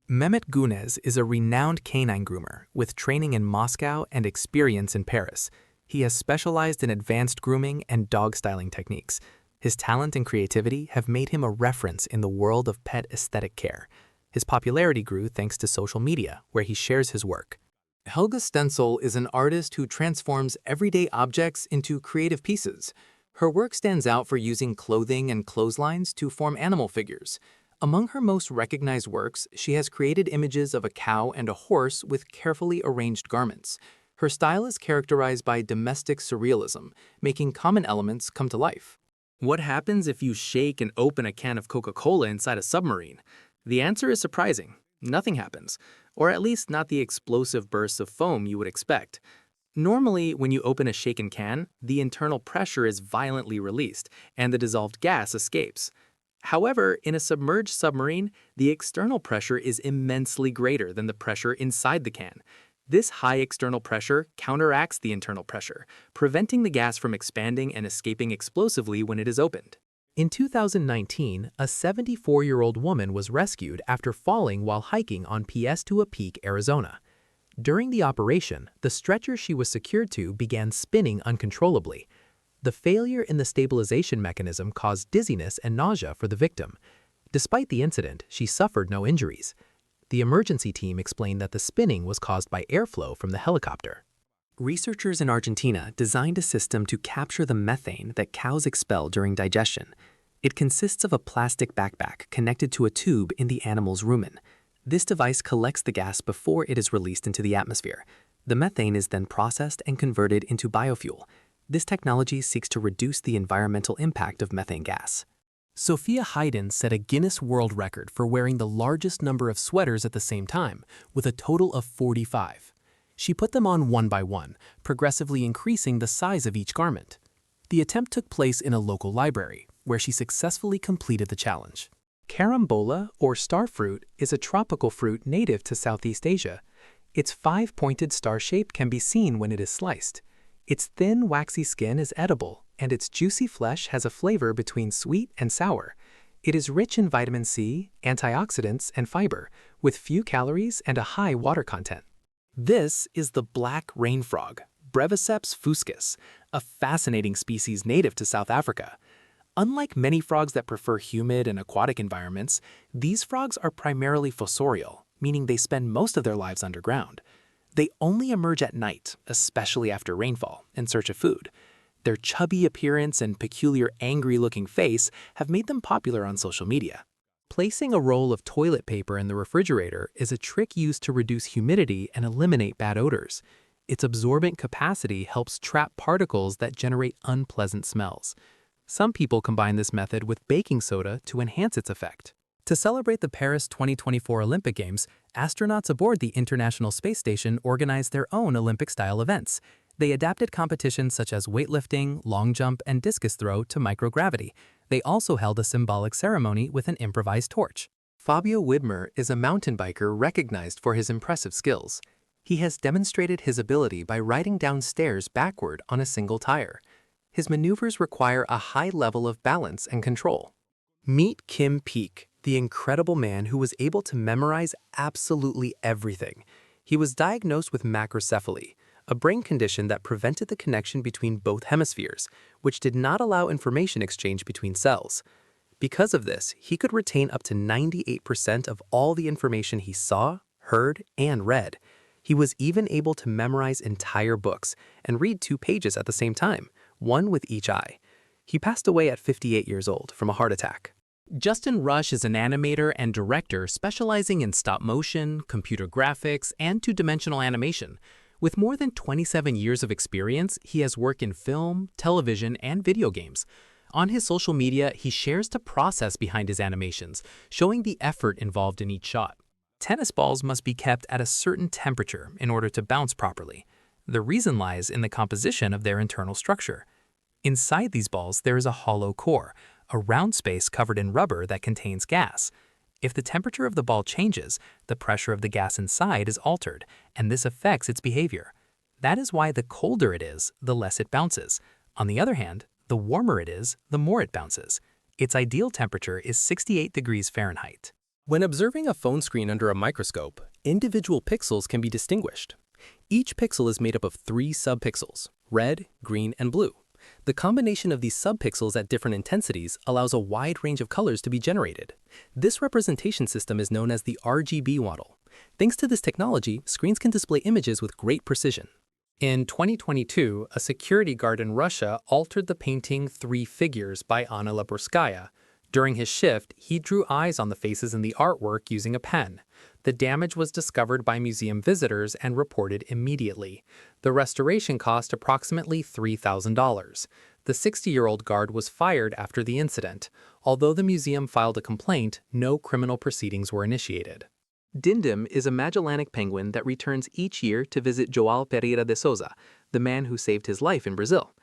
Mehmet Gunez is a renowned canine groomer with training in Moscow and experience in Paris. He has specialized in advanced grooming and dog styling techniques. His talent and creativity have made him a reference in the world of pet aesthetic care. His popularity grew thanks to social media, where he shares his work. Helga Stenzel is an artist who transforms everyday objects into creative pieces. Her work stands out for using clothing and clotheslines to form animal figures. Among her most recognized works, she has created images of a cow and a horse with carefully arranged garments. Her style is characterized by domestic surrealism, making common elements come to life. What happens if you shake and open a can of Coca-Cola inside a submarine? The answer is surprising. Nothing happens, or at least not the explosive bursts of foam you would expect. Normally, when you open a shaken can, the internal pressure is violently released, and the dissolved gas escapes. However, in a submerged submarine, the external pressure is immensely greater than the pressure inside the can. This high external pressure counteracts the internal pressure, preventing the gas from expanding and escaping explosively when it is opened. In 2019, a 74-year-old woman was rescued after falling while hiking on Piestewa Peak, Arizona. During the operation, the stretcher she was secured to began spinning uncontrollably. The failure in the stabilization mechanism caused dizziness and nausea for the victim. Despite the incident, she suffered no injuries. The emergency team explained that the spinning was caused by airflow from the helicopter. Researchers in Argentina designed a system to capture the methane that cows expel during digestion. It consists of a plastic backpack connected to a tube in the animal's rumen. This device collects the gas before it is released into the atmosphere. The methane is then processed and converted into biofuel. This technology seeks to reduce the environmental impact of methane gas. Sophia Hayden set a Guinness World Record for wearing the largest number of sweaters at the same time, with a total of 45. She put them on one by one, progressively increasing the size of each garment. The attempt took place in a local library, where she successfully completed the challenge. Carambola, or starfruit, is a tropical fruit native to Southeast Asia. Its five-pointed star shape can be seen when it is sliced. Its thin, waxy skin is edible, and its juicy flesh has a flavor between sweet and sour. It is rich in vitamin C, antioxidants, and fiber, with few calories and a high water content. This is the black rain frog, Breviceps fuscus, a fascinating species native to South Africa. Unlike many frogs that prefer humid and aquatic environments, these frogs are primarily fossorial, meaning they spend most of their lives underground. They only emerge at night, especially after rainfall, in search of food. Their chubby appearance and peculiar angry-looking face have made them popular on social media. Placing a roll of toilet paper in the refrigerator is a trick used to reduce humidity and eliminate bad odors. Its absorbent capacity helps trap particles that generate unpleasant smells. Some people combine this method with baking soda to enhance its effect. To celebrate the Paris 2024 Olympic Games, astronauts aboard the International Space Station organized their own Olympic-style events. They adapted competitions such as weightlifting, long jump, and discus throw to microgravity. They also held a symbolic ceremony with an improvised torch. Fabio Widmer is a mountain biker recognized for his impressive skills. He has demonstrated his ability by riding down stairs backward on a single tire. His maneuvers require a high level of balance and control. Meet Kim Peek, the incredible man who was able to memorize absolutely everything. He was diagnosed with macrocephaly, a brain condition that prevented the connection between both hemispheres, which did not allow information exchange between cells. Because of this, he could retain up to 98% of all the information he saw, heard, and read. He was even able to memorize entire books and read 2 pages at the same time, one with each eye. He passed away at 58 years old from a heart attack. Justin Rush is an animator and director specializing in stop motion, computer graphics, and two-dimensional animation. With more than 27 years of experience, he has worked in film, television, and video games. On his social media, he shares the process behind his animations, showing the effort involved in each shot. Tennis balls must be kept at a certain temperature in order to bounce properly. The reason lies in the composition of their internal structure. Inside these balls, there is a hollow core, a round space covered in rubber that contains gas. If the temperature of the ball changes, the pressure of the gas inside is altered, and this affects its behavior. That is why the colder it is, the less it bounces. On the other hand, the warmer it is, the more it bounces. Its ideal temperature is 68 degrees Fahrenheit. When observing a phone screen under a microscope, individual pixels can be distinguished. Each pixel is made up of 3 subpixels: red, green, and blue. The combination of these subpixels at different intensities allows a wide range of colors to be generated. This representation system is known as the RGB model. Thanks to this technology, screens can display images with great precision. In 2022, a security guard in Russia altered the painting 3 Figures by Anna Leborskaya. During his shift, he drew eyes on the faces in the artwork using a pen. The damage was discovered by museum visitors and reported immediately. The restoration cost approximately $3,000. The 60-year-old guard was fired after the incident. Although the museum filed a complaint, no criminal proceedings were initiated. Dindim is a Magellanic penguin that returns each year to visit João Pereira de Souza, the man who saved his life in Brazil.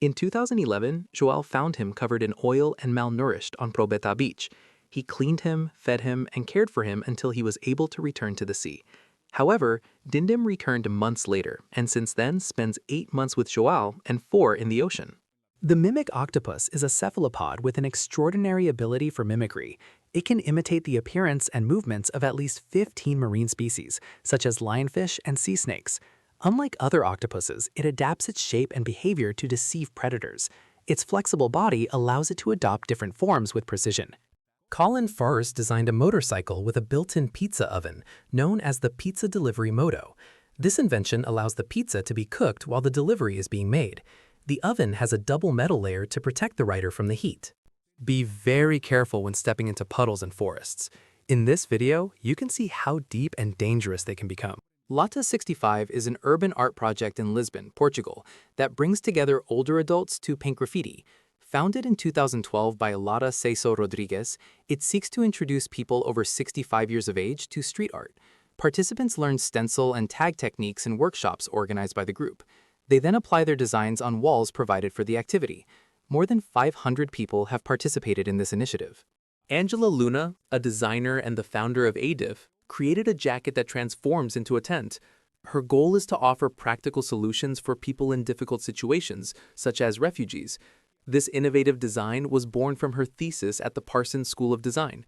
In 2011, João found him covered in oil and malnourished on Probeta Beach. He cleaned him, fed him, and cared for him until he was able to return to the sea. However, Dindim returned months later, and since then spends 8 months with João and 4 in the ocean. The mimic octopus is a cephalopod with an extraordinary ability for mimicry. It can imitate the appearance and movements of at least 15 marine species, such as lionfish and sea snakes. Unlike other octopuses, it adapts its shape and behavior to deceive predators. Its flexible body allows it to adopt different forms with precision. Colin Forrest designed a motorcycle with a built-in pizza oven, known as the Pizza Delivery Moto. This invention allows the pizza to be cooked while the delivery is being made. The oven has a double metal layer to protect the rider from the heat. Be very careful when stepping into puddles and forests. In this video, you can see how deep and dangerous they can become. Lata 65 is an urban art project in Lisbon, Portugal, that brings together older adults to paint graffiti. Founded in 2012 by Lara Ceiso Rodrigues, it seeks to introduce people over 65 years of age to street art. Participants learn stencil and tag techniques in workshops organized by the group. They then apply their designs on walls provided for the activity. More than 500 people have participated in this initiative. Angela Luna, a designer and the founder of ADIF, created a jacket that transforms into a tent. Her goal is to offer practical solutions for people in difficult situations, such as refugees. This innovative design was born from her thesis at the Parsons School of Design.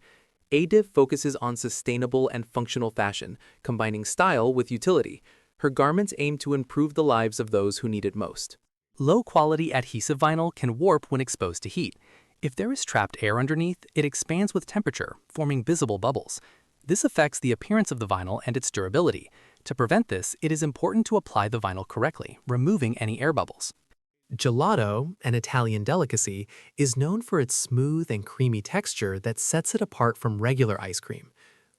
ADIF focuses on sustainable and functional fashion, combining style with utility. Her garments aim to improve the lives of those who need it most. Low-quality adhesive vinyl can warp when exposed to heat. If there is trapped air underneath, it expands with temperature, forming visible bubbles. This affects the appearance of the vinyl and its durability. To prevent this, it is important to apply the vinyl correctly, removing any air bubbles. Gelato, an Italian delicacy, is known for its smooth and creamy texture that sets it apart from regular ice cream.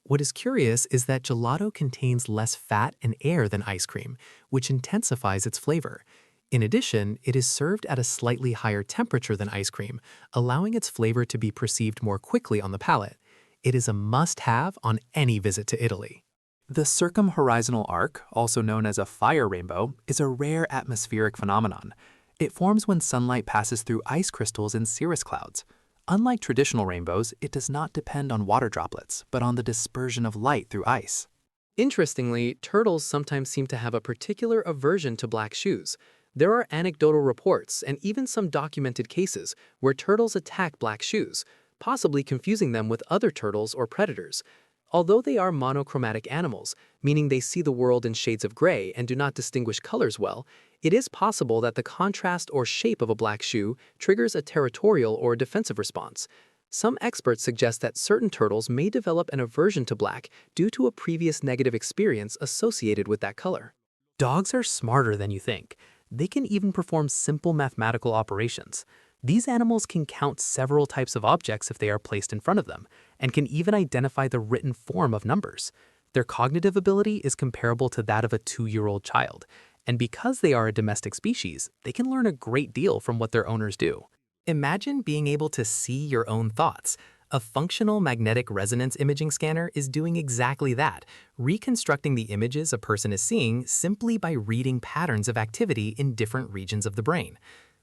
What is curious is that gelato contains less fat and air than ice cream, which intensifies its flavor. In addition, it is served at a slightly higher temperature than ice cream, allowing its flavor to be perceived more quickly on the palate. It is a must-have on any visit to Italy. The circumhorizontal arc, also known as a fire rainbow, is a rare atmospheric phenomenon. It forms when sunlight passes through ice crystals in cirrus clouds. Unlike traditional rainbows, it does not depend on water droplets, but on the dispersion of light through ice. Interestingly, turtles sometimes seem to have a particular aversion to black shoes. There are anecdotal reports and even some documented cases where turtles attack black shoes, possibly confusing them with other turtles or predators. Although they are monochromatic animals, meaning they see the world in shades of gray and do not distinguish colors well, it is possible that the contrast or shape of a black shoe triggers a territorial or defensive response. Some experts suggest that certain turtles may develop an aversion to black due to a previous negative experience associated with that color. Dogs are smarter than you think. They can even perform simple mathematical operations. These animals can count several types of objects if they are placed in front of them, and can even identify the written form of numbers. Their cognitive ability is comparable to that of a 2-year-old child, and because they are a domestic species, they can learn a great deal from what their owners do. Imagine being able to see your own thoughts. A functional magnetic resonance imaging scanner is doing exactly that, reconstructing the images a person is seeing simply by reading patterns of activity in different regions of the brain.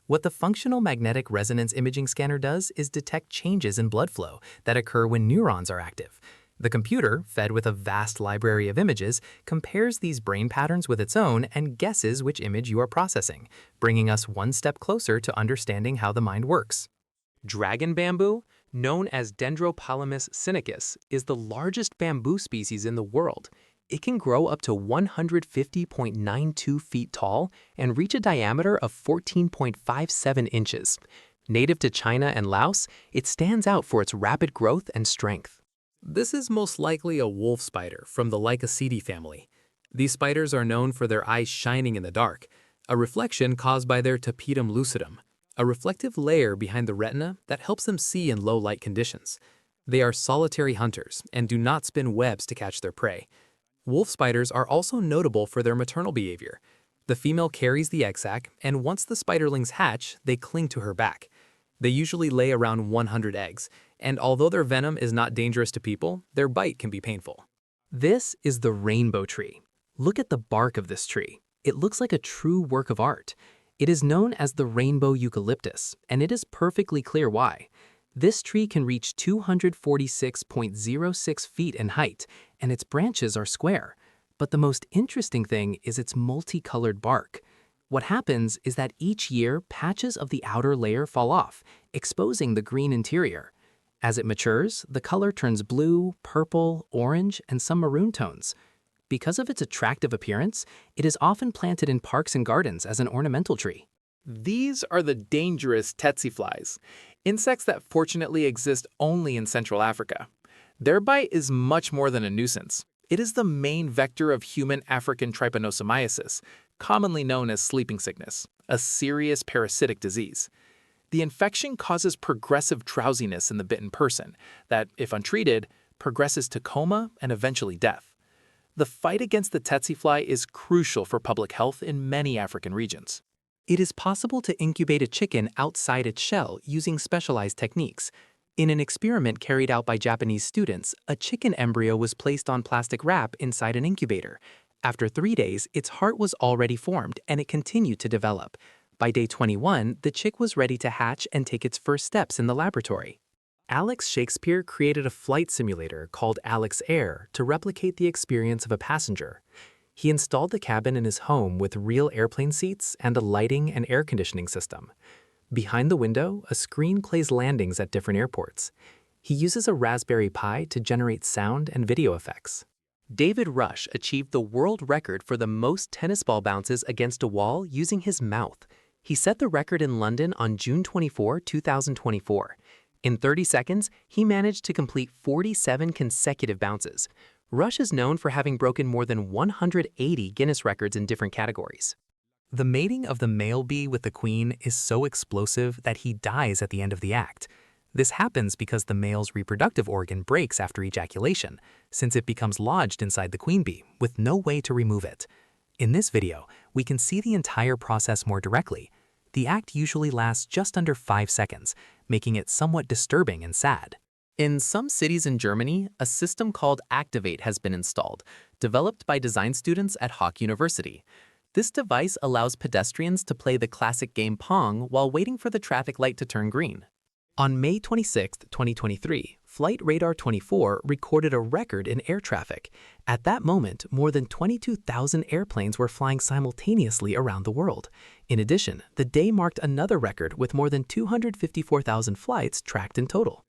What the functional magnetic resonance imaging scanner does is detect changes in blood flow that occur when neurons are active. The computer, fed with a vast library of images, compares these brain patterns with its own and guesses which image you are processing, bringing us one step closer to understanding how the mind works. Dragon bamboo, known as Dendropalamus sinicus, is the largest bamboo species in the world. It can grow up to 150.92 feet tall and reach a diameter of 14.57 inches. Native to China and Laos, it stands out for its rapid growth and strength. This is most likely a wolf spider from the Lycosidae family. These spiders are known for their eyes shining in the dark, a reflection caused by their tapetum lucidum, a reflective layer behind the retina that helps them see in low light conditions. They are solitary hunters and do not spin webs to catch their prey. Wolf spiders are also notable for their maternal behavior. The female carries the egg sac, and once the spiderlings hatch, they cling to her back. They usually lay around 100 eggs, and although their venom is not dangerous to people, their bite can be painful. This is the rainbow tree. Look at the bark of this tree. It looks like a true work of art. It is known as the rainbow eucalyptus, and it is perfectly clear why. This tree can reach 246.06 feet in height, and its branches are square. But the most interesting thing is its multicolored bark. What happens is that each year, patches of the outer layer fall off, exposing the green interior. As it matures, the color turns blue, purple, orange, and some maroon tones. Because of its attractive appearance, it is often planted in parks and gardens as an ornamental tree. These are the dangerous tsetse flies, insects that fortunately exist only in Central Africa. Their bite is much more than a nuisance. It is the main vector of human African trypanosomiasis, commonly known as sleeping sickness, a serious parasitic disease. The infection causes progressive drowsiness in the bitten person that, if untreated, progresses to coma and eventually death. The fight against the tsetse fly is crucial for public health in many African regions. It is possible to incubate a chicken outside its shell using specialized techniques. In an experiment carried out by Japanese students, a chicken embryo was placed on plastic wrap inside an incubator. After 3 days, its heart was already formed and it continued to develop. By day 21, the chick was ready to hatch and take its first steps in the laboratory. Alex Shakespeare created a flight simulator called Alex Air to replicate the experience of a passenger. He installed the cabin in his home with real airplane seats and a lighting and air conditioning system. Behind the window, a screen plays landings at different airports. He uses a Raspberry Pi to generate sound and video effects. David Rush achieved the world record for the most tennis ball bounces against a wall using his mouth. He set the record in London on June 24, 2024. In 30 seconds, he managed to complete 47 consecutive bounces. Rush is known for having broken more than 180 Guinness records in different categories. The mating of the male bee with the queen is so explosive that he dies at the end of the act. This happens because the male's reproductive organ breaks after ejaculation, since it becomes lodged inside the queen bee with no way to remove it. In this video, we can see the entire process more directly. The act usually lasts just under 5 seconds, making it somewhat disturbing and sad. In some cities in Germany, a system called Activate has been installed, developed by design students at Hawk University. This device allows pedestrians to play the classic game Pong while waiting for the traffic light to turn green. On May 26, 2023, Flight Radar 24 recorded a record in air traffic. At that moment, more than 22,000 airplanes were flying simultaneously around the world. In addition, the day marked another record with more than 254,000 flights tracked in total.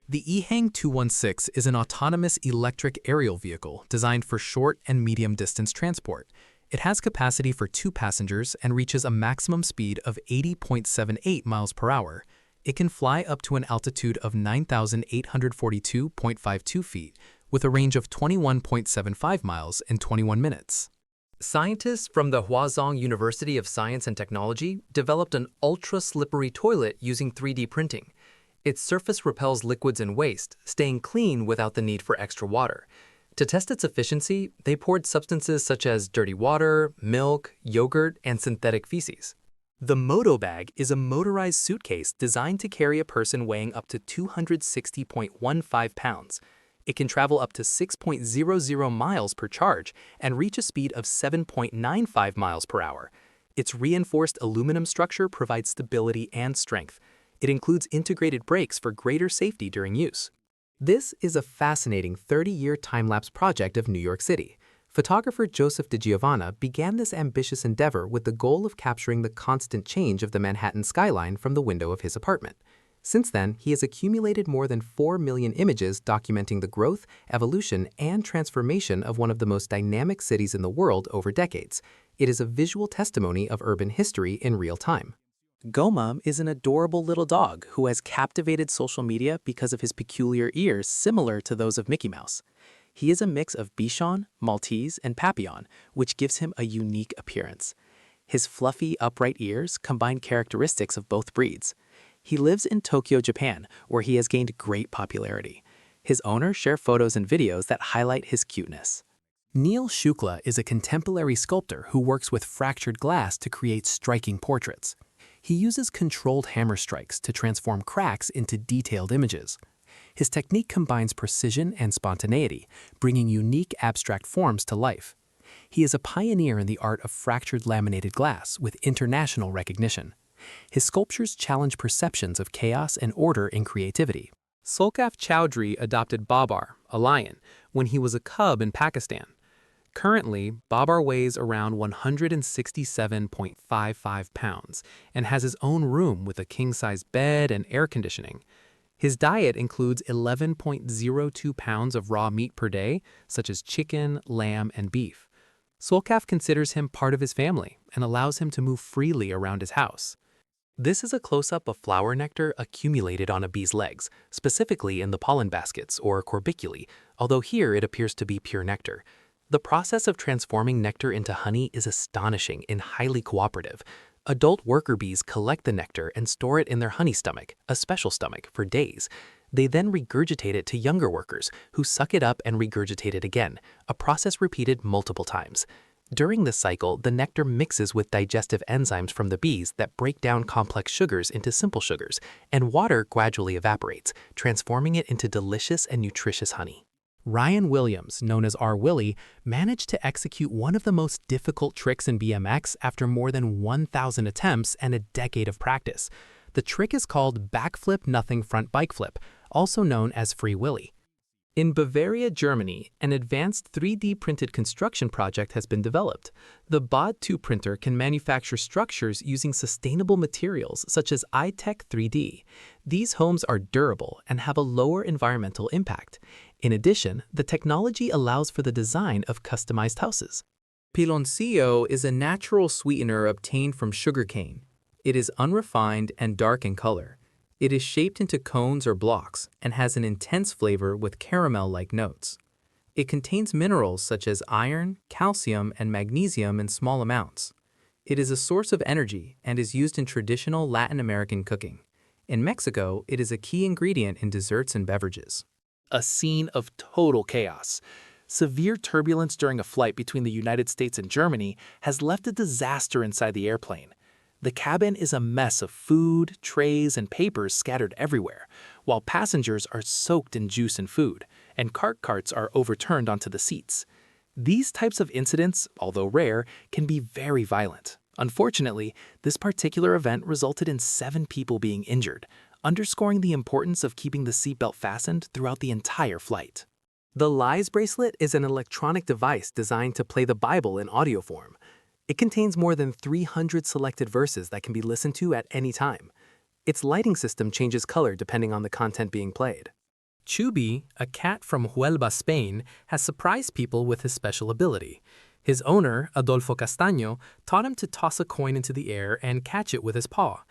The EHang 216 is an autonomous electric aerial vehicle designed for short and medium distance transport. It has capacity for 2 passengers and reaches a maximum speed of 80.78 miles per hour. It can fly up to an altitude of 9,842.52 feet with a range of 21.75 miles in 21 minutes. Scientists from the Huazhong University of Science and Technology developed an ultra-slippery toilet using 3D printing. Its surface repels liquids and waste, staying clean without the need for extra water. To test its efficiency, they poured substances such as dirty water, milk, yogurt, and synthetic feces. The Moto Bag is a motorized suitcase designed to carry a person weighing up to 260.15 pounds. It can travel up to 6.00 miles per charge and reach a speed of 7.95 miles per hour. Its reinforced aluminum structure provides stability and strength. It includes integrated brakes for greater safety during use. This is a fascinating 30-year time-lapse project of New York City. Photographer Joseph DiGiovanna began this ambitious endeavor with the goal of capturing the constant change of the Manhattan skyline from the window of his apartment. Since then, he has accumulated more than 4 million images documenting the growth, evolution, and transformation of one of the most dynamic cities in the world over decades. It is a visual testimony of urban history in real time. Goma is an adorable little dog who has captivated social media because of his peculiar ears similar to those of Mickey Mouse. He is a mix of Bichon, Maltese, and Papillon, which gives him a unique appearance. His fluffy, upright ears combine characteristics of both breeds. He lives in Tokyo, Japan, where he has gained great popularity. His owners share photos and videos that highlight his cuteness. Neil Shukla is a contemporary sculptor who works with fractured glass to create striking portraits. He uses controlled hammer strikes to transform cracks into detailed images. His technique combines precision and spontaneity, bringing unique abstract forms to life. He is a pioneer in the art of fractured laminated glass with international recognition. His sculptures challenge perceptions of chaos and order in creativity. Sulkaf Chowdhury adopted Babar, a lion, when he was a cub in Pakistan. Currently, Babar weighs around 167.55 pounds and has his own room with a king-size bed and air conditioning. His diet includes 11.02 pounds of raw meat per day, such as chicken, lamb, and beef. Sulkaf considers him part of his family and allows him to move freely around his house. This is a close-up of flower nectar accumulated on a bee's legs, specifically in the pollen baskets, or corbiculae, although here it appears to be pure nectar. The process of transforming nectar into honey is astonishing and highly cooperative. Adult worker bees collect the nectar and store it in their honey stomach, a special stomach, for days. They then regurgitate it to younger workers, who suck it up and regurgitate it again, a process repeated multiple times. During this cycle, the nectar mixes with digestive enzymes from the bees that break down complex sugars into simple sugars, and water gradually evaporates, transforming it into delicious and nutritious honey. Ryan Williams, known as R. Willie, managed to execute one of the most difficult tricks in BMX after more than 1,000 attempts and a decade of practice. The trick is called backflip nothing front bike flip, also known as Free Willy. In Bavaria, Germany, an advanced 3D printed construction project has been developed. The BOD 2 printer can manufacture structures using sustainable materials such as iTech 3D. These homes are durable and have a lower environmental impact. In addition, the technology allows for the design of customized houses. Piloncillo is a natural sweetener obtained from sugarcane. It is unrefined and dark in color. It is shaped into cones or blocks and has an intense flavor with caramel-like notes. It contains minerals such as iron, calcium, and magnesium in small amounts. It is a source of energy and is used in traditional Latin American cooking. In Mexico, it is a key ingredient in desserts and beverages. A scene of total chaos. Severe turbulence during a flight between the United States and Germany has left a disaster inside the airplane. The cabin is a mess of food, trays, and papers scattered everywhere, while passengers are soaked in juice and food, and carts are overturned onto the seats. These types of incidents, although rare, can be very violent. Unfortunately, this particular event resulted in 7 people being injured, underscoring the importance of keeping the seatbelt fastened throughout the entire flight. The Lies bracelet is an electronic device designed to play the Bible in audio form. It contains more than 300 selected verses that can be listened to at any time. Its lighting system changes color depending on the content being played. Chubby, a cat from Huelva, Spain, has surprised people with his special ability. His owner, Adolfo Castaño, taught him to toss a coin into the air and catch it with his paw.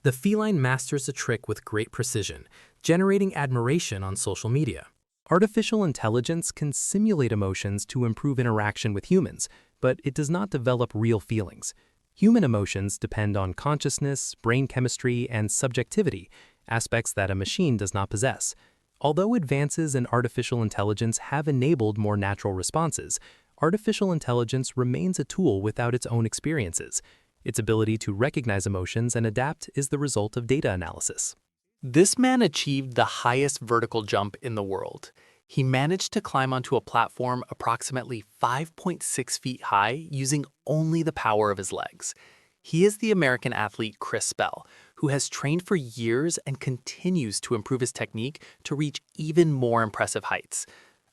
The feline masters the trick with great precision, generating admiration on social media. Artificial intelligence can simulate emotions to improve interaction with humans, but it does not develop real feelings. Human emotions depend on consciousness, brain chemistry, and subjectivity, aspects that a machine does not possess. Although advances in artificial intelligence have enabled more natural responses, artificial intelligence remains a tool without its own experiences. Its ability to recognize emotions and adapt is the result of data analysis. This man achieved the highest vertical jump in the world. He managed to climb onto a platform approximately 5.6 feet high using only the power of his legs. He is the American athlete Chris Spell, who has trained for years and continues to improve his technique to reach even more impressive heights.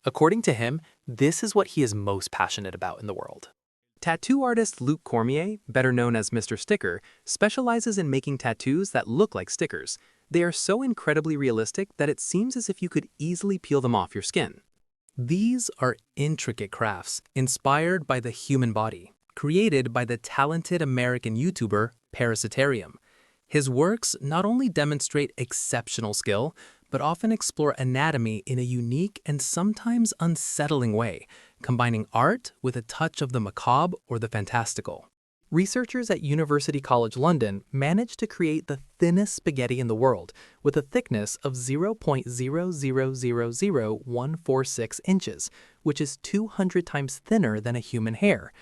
According to him, this is what he is most passionate about in the world. Tattoo artist Luc Cormier, better known as Mr. Sticker, specializes in making tattoos that look like stickers. They are so incredibly realistic that it seems as if you could easily peel them off your skin. These are intricate crafts inspired by the human body, created by the talented American YouTuber Parasitarium. His works not only demonstrate exceptional skill, but often explore anatomy in a unique and sometimes unsettling way, combining art with a touch of the macabre or the fantastical. Researchers at University College London managed to create the thinnest spaghetti in the world with a thickness of 0.0000146 inches, which is 200 times thinner than a human hair.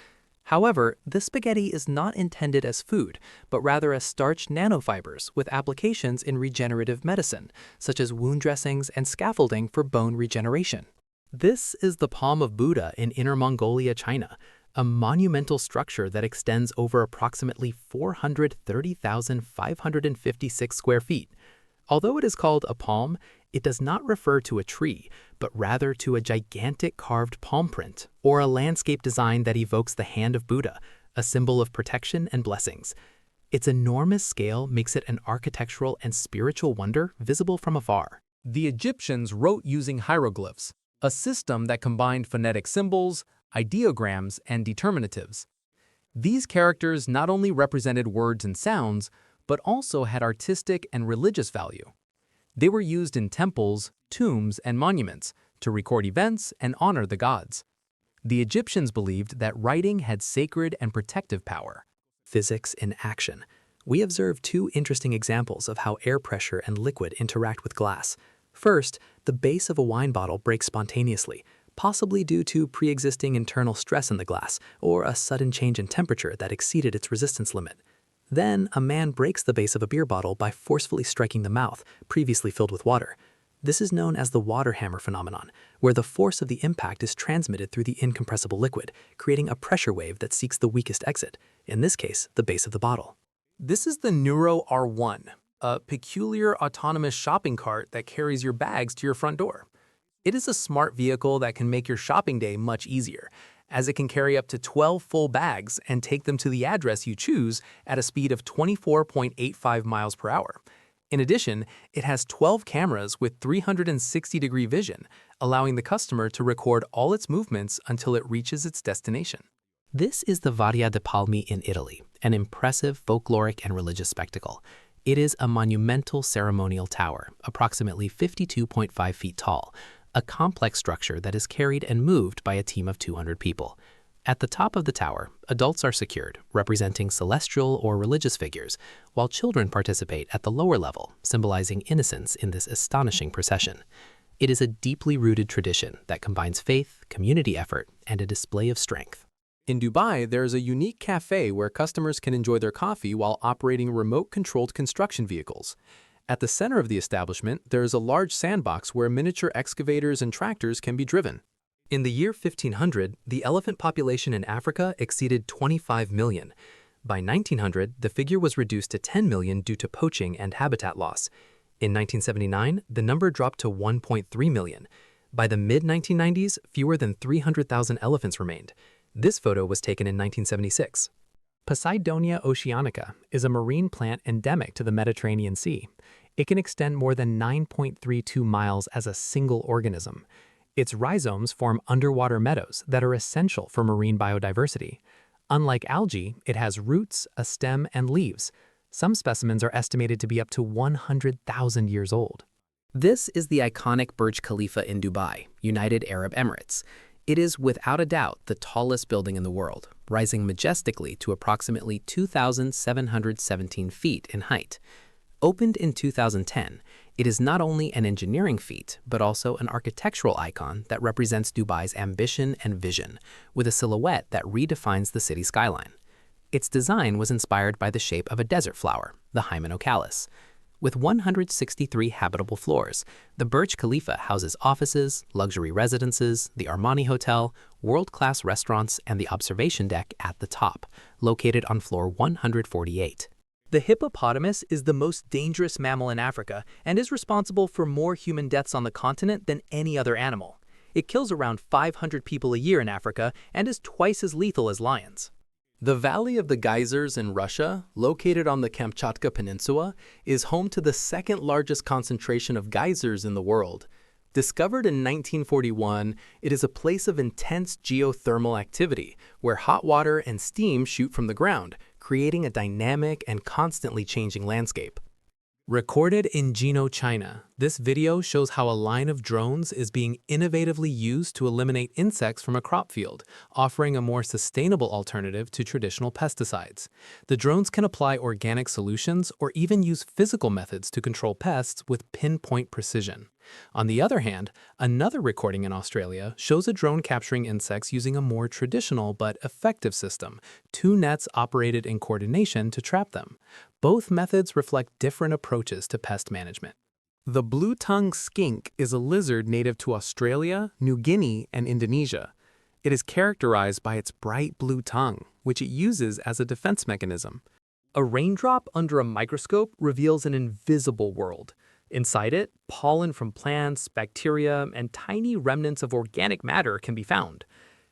However, this spaghetti is not intended as food, but rather as starch nanofibers with applications in regenerative medicine, such as wound dressings and scaffolding for bone regeneration. This is the palm of Buddha in Inner Mongolia, China, a monumental structure that extends over approximately 430,556 square feet. Although it is called a palm, it does not refer to a tree, but rather to a gigantic carved palm print, or a landscape design that evokes the hand of Buddha, a symbol of protection and blessings. Its enormous scale makes it an architectural and spiritual wonder visible from afar. The Egyptians wrote using hieroglyphs, a system that combined phonetic symbols, ideograms, and determinatives. These characters not only represented words and sounds, but also had artistic and religious value. They were used in temples, tombs, and monuments to record events and honor the gods. The Egyptians believed that writing had sacred and protective power. physics in action. We observe two interesting examples of how air pressure and liquid interact with glass. First, the base of a wine bottle breaks spontaneously, possibly due to pre-existing internal stress in the glass or a sudden change in temperature that exceeded its resistance limit. Then, a man breaks the base of a beer bottle by forcefully striking the mouth, previously filled with water. This is known as the water hammer phenomenon, where the force of the impact is transmitted through the incompressible liquid, creating a pressure wave that seeks the weakest exit, in this case, the base of the bottle. This is the Neuro R1, a peculiar autonomous shopping cart that carries your bags to your front door. It is a smart vehicle that can make your shopping day much easier, as it can carry up to 12 full bags and take them to the address you choose at a speed of 24.85 miles per hour. In addition, it has 12 cameras with 360-degree vision, allowing the customer to record all its movements until it reaches its destination. This is the Varia de Palmi in Italy, an impressive folkloric and religious spectacle. It is a monumental ceremonial tower, approximately 52.5 feet tall, a complex structure that is carried and moved by a team of 200 people. At the top of the tower, adults are secured, representing celestial or religious figures, while children participate at the lower level, symbolizing innocence in this astonishing procession. It is a deeply rooted tradition that combines faith, community effort, and a display of strength. In Dubai, there is a unique cafe where customers can enjoy their coffee while operating remote-controlled construction vehicles. At the center of the establishment, there is a large sandbox where miniature excavators and tractors can be driven. In the year 1500, the elephant population in Africa exceeded 25 million. By 1900, the figure was reduced to 10 million due to poaching and habitat loss. In 1979, the number dropped to 1.3 million. By the mid-1990s, fewer than 300,000 elephants remained. This photo was taken in 1976. Poseidonia oceanica is a marine plant endemic to the Mediterranean Sea. It can extend more than 9.32 miles as a single organism. Its rhizomes form underwater meadows that are essential for marine biodiversity. Unlike algae, it has roots, a stem, and leaves. Some specimens are estimated to be up to 100,000 years old. This is the iconic Burj Khalifa in Dubai, United Arab Emirates. It is without a doubt the tallest building in the world, rising majestically to approximately 2,717 feet in height. Opened in 2010, it is not only an engineering feat, but also an architectural icon that represents Dubai's ambition and vision, with a silhouette that redefines the city skyline. Its design was inspired by the shape of a desert flower, the Hymenocallis. With 163 habitable floors, the Burj Khalifa houses offices, luxury residences, the Armani Hotel, world-class restaurants, and the observation deck at the top, located on floor 148. The hippopotamus is the most dangerous mammal in Africa and is responsible for more human deaths on the continent than any other animal. It kills around 500 people a year in Africa and is twice as lethal as lions. The Valley of the Geysers in Russia, located on the Kamchatka Peninsula, is home to the second largest concentration of geysers in the world. Discovered in 1941, it is a place of intense geothermal activity, where hot water and steam shoot from the ground, creating a dynamic and constantly changing landscape. Recorded in Jino, China, this video shows how a line of drones is being innovatively used to eliminate insects from a crop field, offering a more sustainable alternative to traditional pesticides. The drones can apply organic solutions or even use physical methods to control pests with pinpoint precision. On the other hand, another recording in Australia shows a drone capturing insects using a more traditional but effective system, 2 nets operated in coordination to trap them. Both methods reflect different approaches to pest management. The blue-tongued skink is a lizard native to Australia, New Guinea, and Indonesia. It is characterized by its bright blue tongue, which it uses as a defense mechanism. A raindrop under a microscope reveals an invisible world. Inside it, pollen from plants, bacteria, and tiny remnants of organic matter can be found.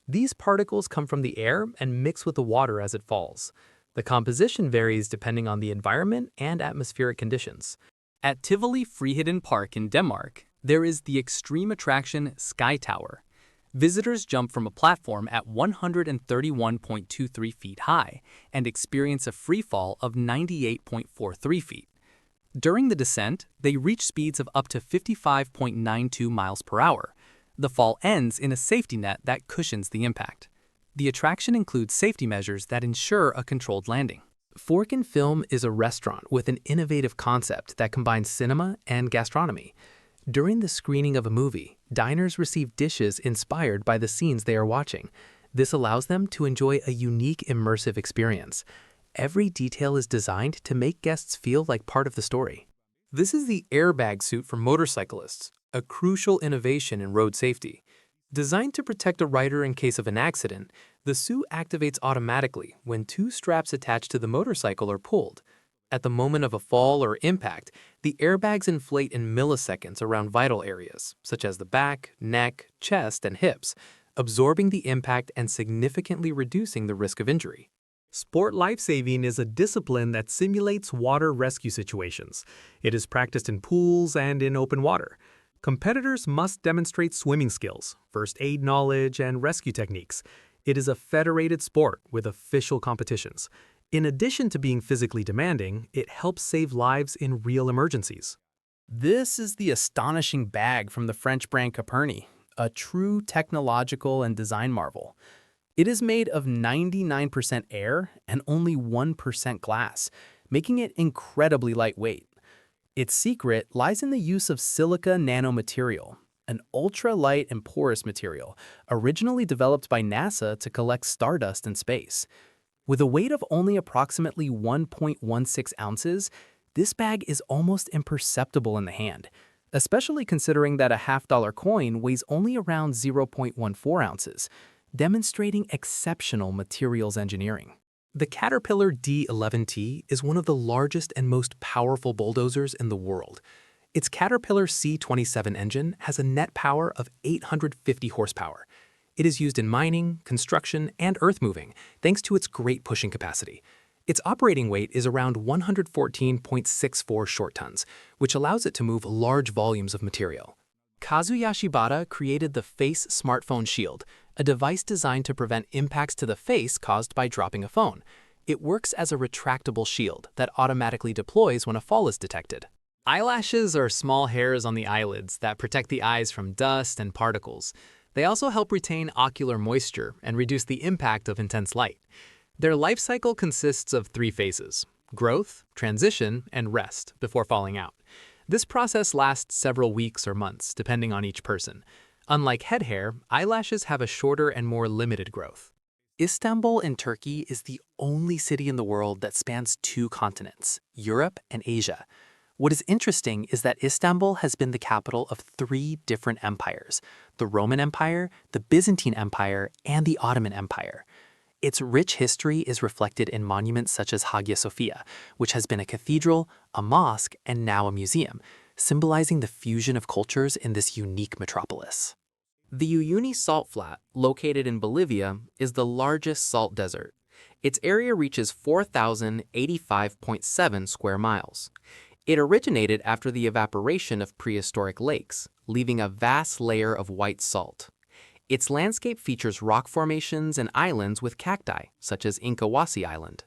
These particles come from the air and mix with the water as it falls. The composition varies depending on the environment and atmospheric conditions. At Tivoli Friheden Park in Denmark, there is the extreme attraction Sky Tower. Visitors jump from a platform at 131.23 feet high and experience a free fall of 98.43 feet. During the descent, they reach speeds of up to 55.92 miles per hour. The fall ends in a safety net that cushions the impact. The attraction includes safety measures that ensure a controlled landing. Fork and Film is a restaurant with an innovative concept that combines cinema and gastronomy. During the screening of a movie, diners receive dishes inspired by the scenes they are watching. This allows them to enjoy a unique immersive experience. Every detail is designed to make guests feel like part of the story. This is the airbag suit for motorcyclists, a crucial innovation in road safety. Designed to protect a rider in case of an accident, the suit activates automatically when two straps attached to the motorcycle are pulled. At the moment of a fall or impact, the airbags inflate in milliseconds around vital areas, such as the back, neck, chest, and hips, absorbing the impact and significantly reducing the risk of injury. Sport lifesaving is a discipline that simulates water rescue situations. It is practiced in pools and in open water. Competitors must demonstrate swimming skills, first aid knowledge, and rescue techniques. It is a federated sport with official competitions. In addition to being physically demanding, it helps save lives in real emergencies. This is the astonishing bag from the French brand Coperni, a true technological and design marvel. It is made of 99% air and only 1% glass, making it incredibly lightweight. Its secret lies in the use of silica nanomaterial, an ultra-light and porous material originally developed by NASA to collect stardust in space. With a weight of only approximately 1.16 ounces, this bag is almost imperceptible in the hand, especially considering that a half-dollar coin weighs only around 0.14 ounces, demonstrating exceptional materials engineering. The Caterpillar D11T is one of the largest and most powerful bulldozers in the world. Its Caterpillar C27 engine has a net power of 850 horsepower. It is used in mining, construction, and earth-moving, thanks to its great pushing capacity. Its operating weight is around 114.64 short tons, which allows it to move large volumes of material. Kazuya Shibata created the Face Smartphone Shield, a device designed to prevent impacts to the face caused by dropping a phone. It works as a retractable shield that automatically deploys when a fall is detected. Eyelashes are small hairs on the eyelids that protect the eyes from dust and particles. They also help retain ocular moisture and reduce the impact of intense light. Their life cycle consists of 3 phases: growth, transition, and rest before falling out. This process lasts several weeks or months, depending on each person. Unlike head hair, eyelashes have a shorter and more limited growth. Istanbul in Turkey is the only city in the world that spans 2 continents, Europe and Asia. What is interesting is that Istanbul has been the capital of 3 different empires: the Roman Empire, the Byzantine Empire, and the Ottoman Empire. Its rich history is reflected in monuments such as Hagia Sophia, which has been a cathedral, a mosque, and now a museum, symbolizing the fusion of cultures in this unique metropolis. The Uyuni Salt Flat, located in Bolivia, is the largest salt desert. Its area reaches 4,085.7 square miles. It originated after the evaporation of prehistoric lakes, leaving a vast layer of white salt. Its landscape features rock formations and islands with cacti, such as Inkawasi Island.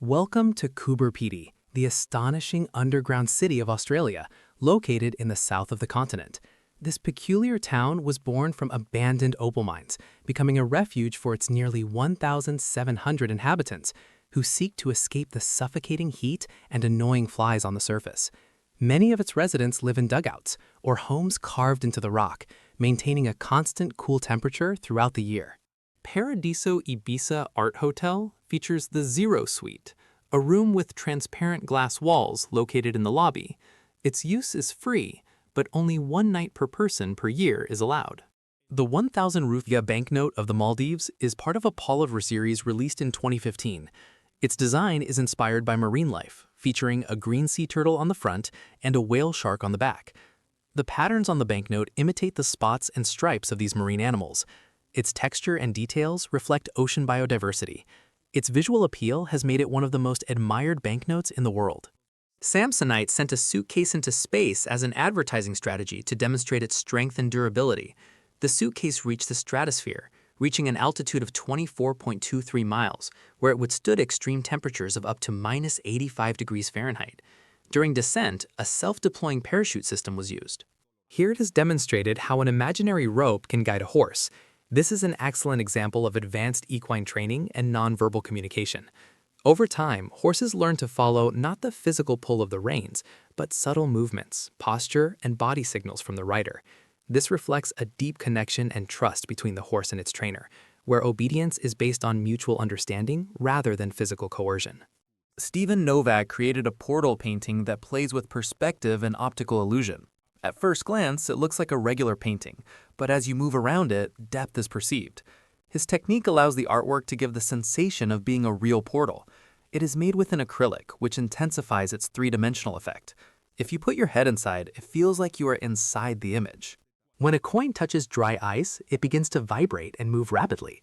Welcome to Coober Pedy, the astonishing underground city of Australia, located in the south of the continent. This peculiar town was born from abandoned opal mines, becoming a refuge for its nearly 1,700 inhabitants, who seek to escape the suffocating heat and annoying flies on the surface. Many of its residents live in dugouts, or homes carved into the rock, maintaining a constant cool temperature throughout the year. Paradiso Ibiza Art Hotel features the Zero Suite, a room with transparent glass walls located in the lobby. Its use is free, but only 1 night per person per year is allowed. The 1,000 rupiah banknote of the Maldives is part of a Palaver series released in 2015. Its design is inspired by marine life, featuring a green sea turtle on the front and a whale shark on the back. The patterns on the banknote imitate the spots and stripes of these marine animals. Its texture and details reflect ocean biodiversity. Its visual appeal has made it one of the most admired banknotes in the world. Samsonite sent a suitcase into space as an advertising strategy to demonstrate its strength and durability. The suitcase reached the stratosphere, reaching an altitude of 24.23 miles, where it withstood extreme temperatures of up to -85 degrees Fahrenheit. During descent, a self-deploying parachute system was used. Here it is demonstrated how an imaginary rope can guide a horse. This is an excellent example of advanced equine training and nonverbal communication. Over time, horses learn to follow not the physical pull of the reins, but subtle movements, posture, and body signals from the rider. This reflects a deep connection and trust between the horse and its trainer, where obedience is based on mutual understanding rather than physical coercion. Steven Novak created a portal painting that plays with perspective and optical illusion. At first glance, it looks like a regular painting, but as you move around it, depth is perceived. His technique allows the artwork to give the sensation of being a real portal. It is made with an acrylic, which intensifies its three-dimensional effect. If you put your head inside, it feels like you are inside the image. When a coin touches dry ice, it begins to vibrate and move rapidly.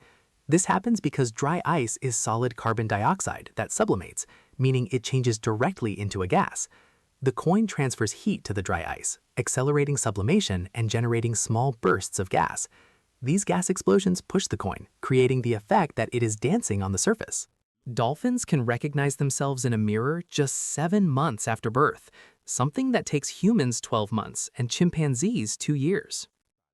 This happens because dry ice is solid carbon dioxide that sublimates, meaning it changes directly into a gas. The coin transfers heat to the dry ice, accelerating sublimation and generating small bursts of gas. These gas explosions push the coin, creating the effect that it is dancing on the surface. Dolphins can recognize themselves in a mirror just 7 months after birth, something that takes humans 12 months and chimpanzees 2 years.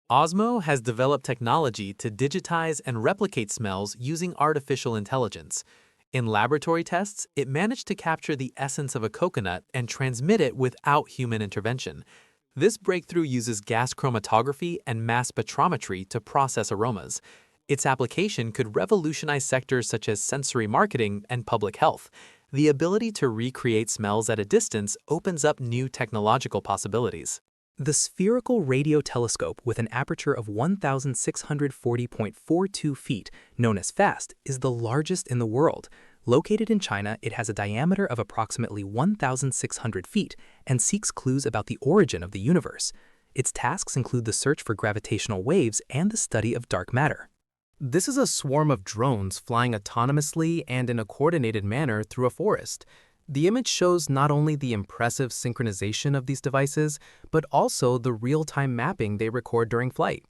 Osmo has developed technology to digitize and replicate smells using artificial intelligence. In laboratory tests, it managed to capture the essence of a coconut and transmit it without human intervention. This breakthrough uses gas chromatography and mass spectrometry to process aromas. Its application could revolutionize sectors such as sensory marketing and public health. The ability to recreate smells at a distance opens up new technological possibilities. The spherical radio telescope with an aperture of 1,640.42 feet, known as FAST, is the largest in the world. Located in China, it has a diameter of approximately 1,600 feet and seeks clues about the origin of the universe. Its tasks include the search for gravitational waves and the study of dark matter. This is a swarm of drones flying autonomously and in a coordinated manner through a forest. The image shows not only the impressive synchronization of these devices, but also the real-time mapping they record during flight.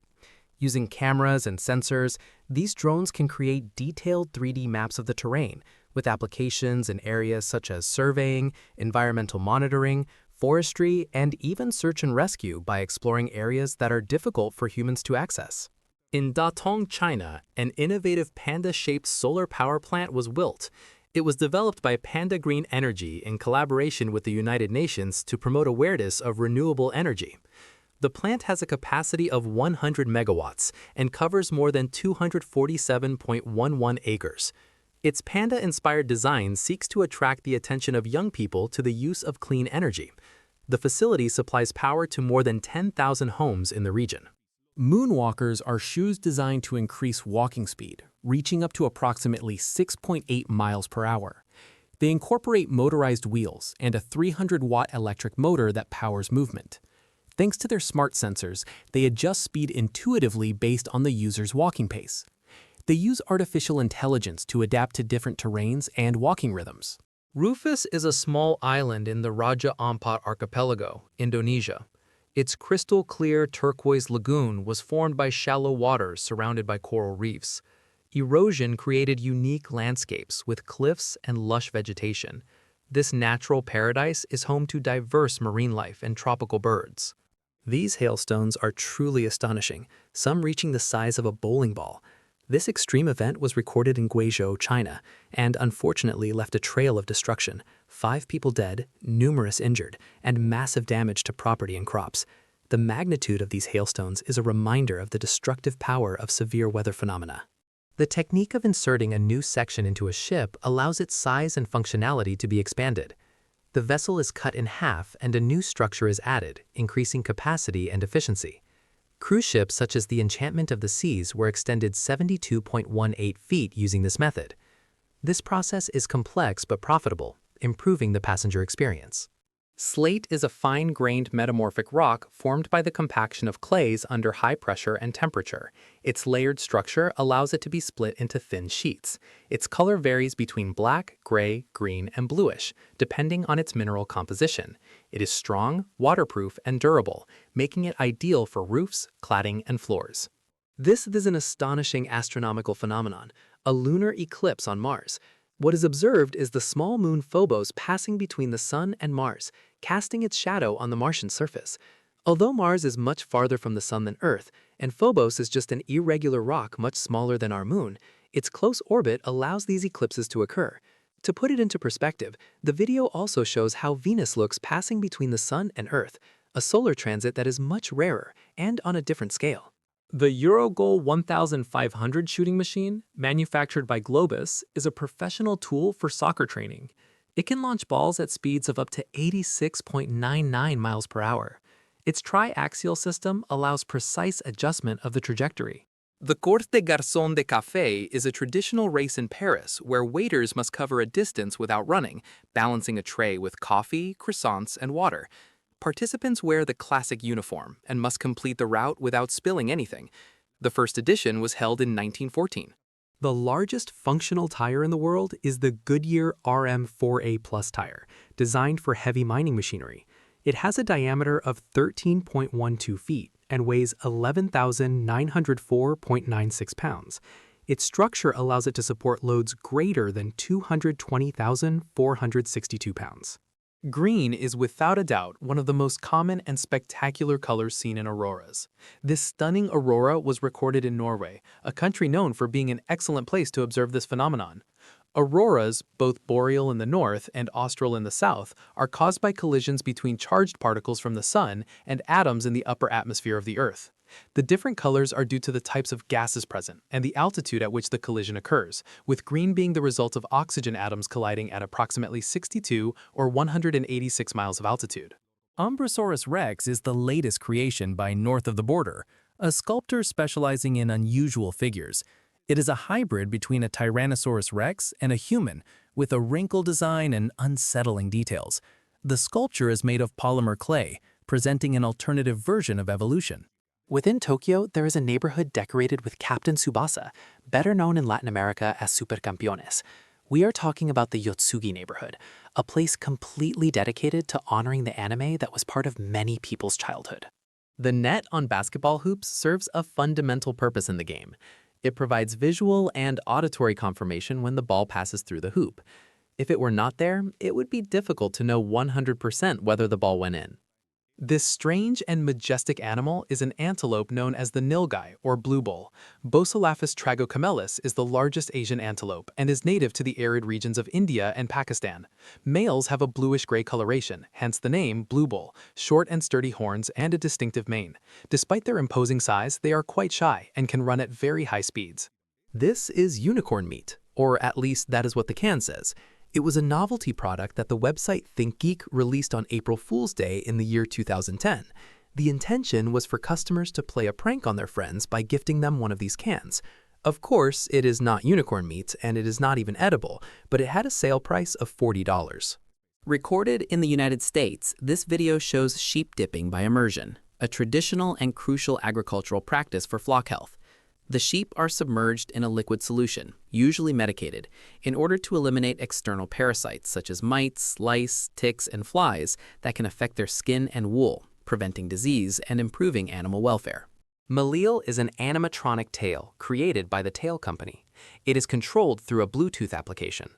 Using cameras and sensors, these drones can create detailed 3D maps of the terrain, with applications in areas such as surveying, environmental monitoring, forestry, and even search and rescue by exploring areas that are difficult for humans to access. In Datong, China, an innovative panda-shaped solar power plant was built. It was developed by Panda Green Energy in collaboration with the United Nations to promote awareness of renewable energy. The plant has a capacity of 100 megawatts and covers more than 247.11 acres. Its panda-inspired design seeks to attract the attention of young people to the use of clean energy. The facility supplies power to more than 10,000 homes in the region. Moonwalkers are shoes designed to increase walking speed, reaching up to approximately 6.8 miles per hour. They incorporate motorized wheels and a 300-watt electric motor that powers movement. Thanks to their smart sensors, they adjust speed intuitively based on the user's walking pace. They use artificial intelligence to adapt to different terrains and walking rhythms. Rufus is a small island in the Raja Ampat archipelago, Indonesia. Its crystal-clear turquoise lagoon was formed by shallow waters surrounded by coral reefs. Erosion created unique landscapes with cliffs and lush vegetation. This natural paradise is home to diverse marine life and tropical birds. These hailstones are truly astonishing, some reaching the size of a bowling ball. This extreme event was recorded in Guizhou, China, and unfortunately left a trail of destruction, 5 people dead, numerous injured, and massive damage to property and crops. The magnitude of these hailstones is a reminder of the destructive power of severe weather phenomena. The technique of inserting a new section into a ship allows its size and functionality to be expanded. The vessel is cut in half and a new structure is added, increasing capacity and efficiency. Cruise ships such as the Enchantment of the Seas were extended 72.18 feet using this method. This process is complex but profitable, improving the passenger experience. Slate is a fine-grained metamorphic rock formed by the compaction of clays under high pressure and temperature. Its layered structure allows it to be split into thin sheets. Its color varies between black, gray, green, and bluish, depending on its mineral composition. It is strong, waterproof, and durable, making it ideal for roofs, cladding, and floors. This is an astonishing astronomical phenomenon, a lunar eclipse on Mars. What is observed is the small moon Phobos passing between the Sun and Mars, casting its shadow on the Martian surface. Although Mars is much farther from the Sun than Earth, and Phobos is just an irregular rock much smaller than our Moon, its close orbit allows these eclipses to occur. To put it into perspective, the video also shows how Venus looks passing between the Sun and Earth, a solar transit that is much rarer and on a different scale. The Eurogoal 1500 shooting machine, manufactured by Globus, is a professional tool for soccer training. It can launch balls at speeds of up to 86.99 miles per hour. Its triaxial system allows precise adjustment of the trajectory. The Corte Garçon de Café is a traditional race in Paris where waiters must cover a distance without running, balancing a tray with coffee, croissants, and water. Participants wear the classic uniform and must complete the route without spilling anything. The first edition was held in 1914. The largest functional tire in the world is the Goodyear RM4A Plus tire, designed for heavy mining machinery. It has a diameter of 13.12 feet and weighs 11,904.96 pounds. Its structure allows it to support loads greater than 220,462 pounds. Green is without a doubt one of the most common and spectacular colors seen in auroras. This stunning aurora was recorded in Norway, a country known for being an excellent place to observe this phenomenon. Auroras, both boreal in the north and austral in the south, are caused by collisions between charged particles from the sun and atoms in the upper atmosphere of the Earth. The different colors are due to the types of gases present and the altitude at which the collision occurs, with green being the result of oxygen atoms colliding at approximately 62 or 186 miles of altitude. Umbrosaurus rex is the latest creation by North of the Border, a sculptor specializing in unusual figures. It is a hybrid between a Tyrannosaurus rex and a human, with a wrinkle design and unsettling details. The sculpture is made of polymer clay, presenting an alternative version of evolution. Within Tokyo, there is a neighborhood decorated with Captain Tsubasa, better known in Latin America as Supercampeones. We are talking about the Yotsugi neighborhood, a place completely dedicated to honoring the anime that was part of many people's childhood. The net on basketball hoops serves a fundamental purpose in the game. It provides visual and auditory confirmation when the ball passes through the hoop. If it were not there, it would be difficult to know 100% whether the ball went in. This strange and majestic animal is an antelope known as the nilgai, or blue bull. Boselaphus tragocamelus is the largest Asian antelope and is native to the arid regions of India and Pakistan. Males have a bluish-gray coloration, hence the name blue bull, short and sturdy horns, and a distinctive mane. Despite their imposing size, they are quite shy and can run at very high speeds. This is unicorn meat, or at least that is what the can says. It was a novelty product that the website ThinkGeek released on April Fool's Day in the year 2010. The intention was for customers to play a prank on their friends by gifting them one of these cans. Of course, it is not unicorn meat and it is not even edible, but it had a sale price of $40. Recorded in the United States, this video shows sheep dipping by immersion, a traditional and crucial agricultural practice for flock health. The sheep are submerged in a liquid solution, usually medicated, in order to eliminate external parasites such as mites, lice, ticks, and flies that can affect their skin and wool, preventing disease and improving animal welfare. Malil is an animatronic tail created by the tail company. It is controlled through a Bluetooth application.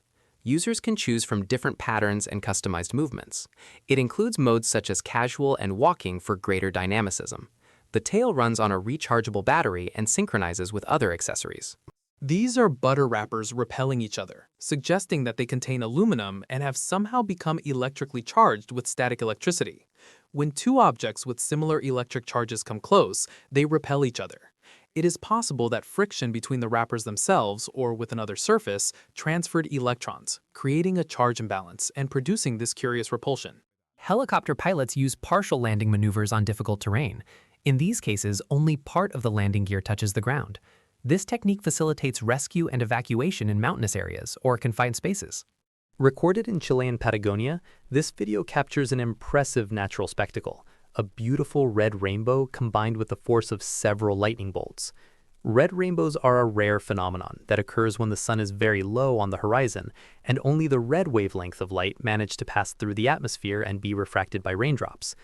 Users can choose from different patterns and customized movements. It includes modes such as casual and walking for greater dynamicism. The tail runs on a rechargeable battery and synchronizes with other accessories. These are butter wrappers repelling each other, suggesting that they contain aluminum and have somehow become electrically charged with static electricity. When two objects with similar electric charges come close, they repel each other. It is possible that friction between the wrappers themselves or with another surface transferred electrons, creating a charge imbalance and producing this curious repulsion. Helicopter pilots use partial landing maneuvers on difficult terrain. In these cases, only part of the landing gear touches the ground. This technique facilitates rescue and evacuation in mountainous areas or confined spaces. Recorded in Chilean Patagonia, this video captures an impressive natural spectacle, a beautiful red rainbow combined with the force of several lightning bolts. Red rainbows are a rare phenomenon that occurs when the sun is very low on the horizon, and only the red wavelength of light manage to pass through the atmosphere and be refracted by raindrops.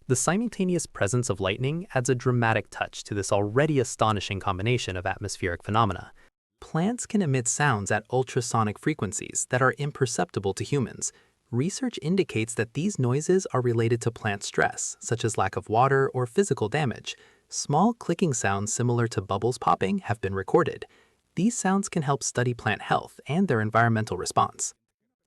The simultaneous presence of lightning adds a dramatic touch to this already astonishing combination of atmospheric phenomena. Plants can emit sounds at ultrasonic frequencies that are imperceptible to humans. Research indicates that these noises are related to plant stress, such as lack of water or physical damage. Small clicking sounds similar to bubbles popping have been recorded. These sounds can help study plant health and their environmental response.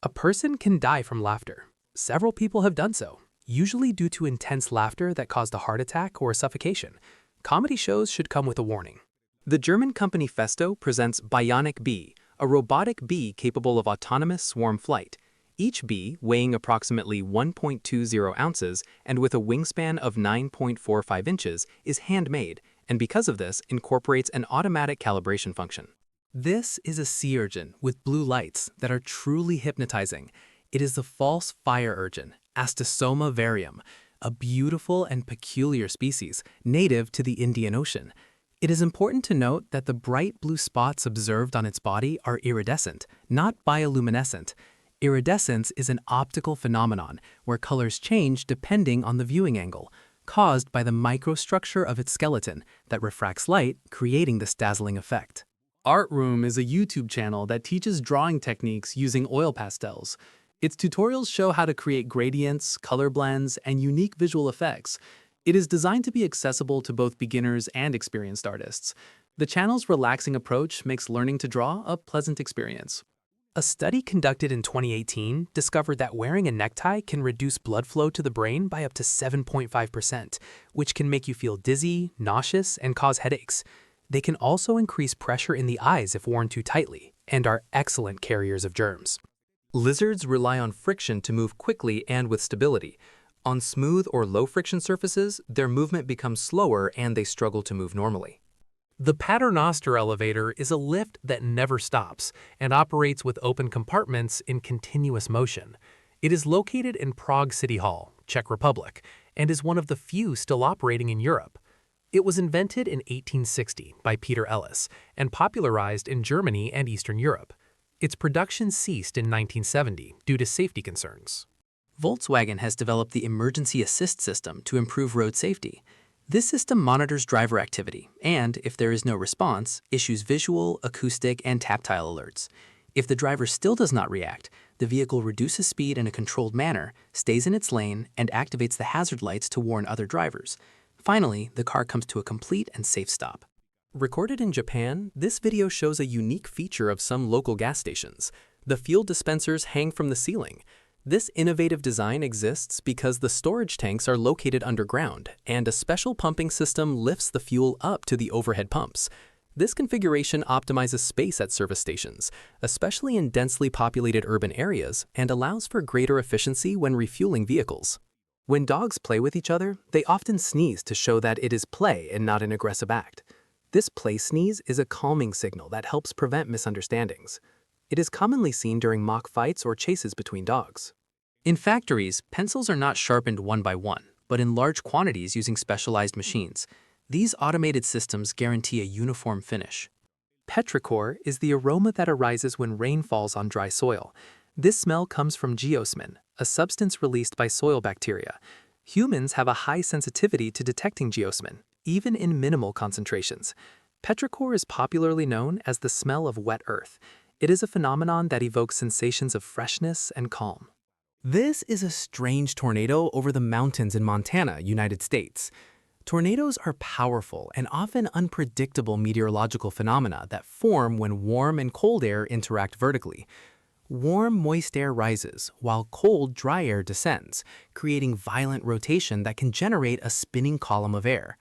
A person can die from laughter. Several people have done so, usually due to intense laughter that caused a heart attack or suffocation. Comedy shows should come with a warning. The German company Festo presents Bionic Bee, a robotic bee capable of autonomous swarm flight. Each bee, weighing approximately 1.20 ounces and with a wingspan of 9.45 inches, is handmade, and because of this, incorporates an automatic calibration function. This is a sea urchin with blue lights that are truly hypnotizing. It is the false fire urchin, Astosoma varium, a beautiful and peculiar species native to the Indian Ocean. It is important to note that the bright blue spots observed on its body are iridescent, not bioluminescent. Iridescence is an optical phenomenon where colors change depending on the viewing angle, caused by the microstructure of its skeleton that refracts light, creating this dazzling effect. Art Room is a YouTube channel that teaches drawing techniques using oil pastels. Its tutorials show how to create gradients, color blends, and unique visual effects. It is designed to be accessible to both beginners and experienced artists. The channel's relaxing approach makes learning to draw a pleasant experience. A study conducted in 2018 discovered that wearing a necktie can reduce blood flow to the brain by up to 7.5%, which can make you feel dizzy, nauseous, and cause headaches. They can also increase pressure in the eyes if worn too tightly, and are excellent carriers of germs. Lizards rely on friction to move quickly and with stability. On smooth or low-friction surfaces, their movement becomes slower and they struggle to move normally. The Paternoster elevator is a lift that never stops and operates with open compartments in continuous motion. It is located in Prague City Hall, Czech Republic, and is one of the few still operating in Europe. It was invented in 1860 by Peter Ellis and popularized in Germany and Eastern Europe. Its production ceased in 1970 due to safety concerns. Volkswagen has developed the emergency assist system to improve road safety. This system monitors driver activity and, if there is no response, issues visual, acoustic, and tactile alerts. If the driver still does not react, the vehicle reduces speed in a controlled manner, stays in its lane, and activates the hazard lights to warn other drivers. Finally, the car comes to a complete and safe stop. Recorded in Japan, this video shows a unique feature of some local gas stations. The fuel dispensers hang from the ceiling. This innovative design exists because the storage tanks are located underground, and a special pumping system lifts the fuel up to the overhead pumps. This configuration optimizes space at service stations, especially in densely populated urban areas, and allows for greater efficiency when refueling vehicles. When dogs play with each other, they often sneeze to show that it is play and not an aggressive act. This play sneeze is a calming signal that helps prevent misunderstandings. It is commonly seen during mock fights or chases between dogs. In factories, pencils are not sharpened one by one, but in large quantities using specialized machines. These automated systems guarantee a uniform finish. Petrichor is the aroma that arises when rain falls on dry soil. This smell comes from geosmin, a substance released by soil bacteria. Humans have a high sensitivity to detecting geosmin, even in minimal concentrations. Petrichor is popularly known as the smell of wet earth. It is a phenomenon that evokes sensations of freshness and calm. This is a strange tornado over the mountains in Montana, United States. Tornadoes are powerful and often unpredictable meteorological phenomena that form when warm and cold air interact vertically. Warm, moist air rises, while cold, dry air descends, creating violent rotation that can generate a spinning column of air.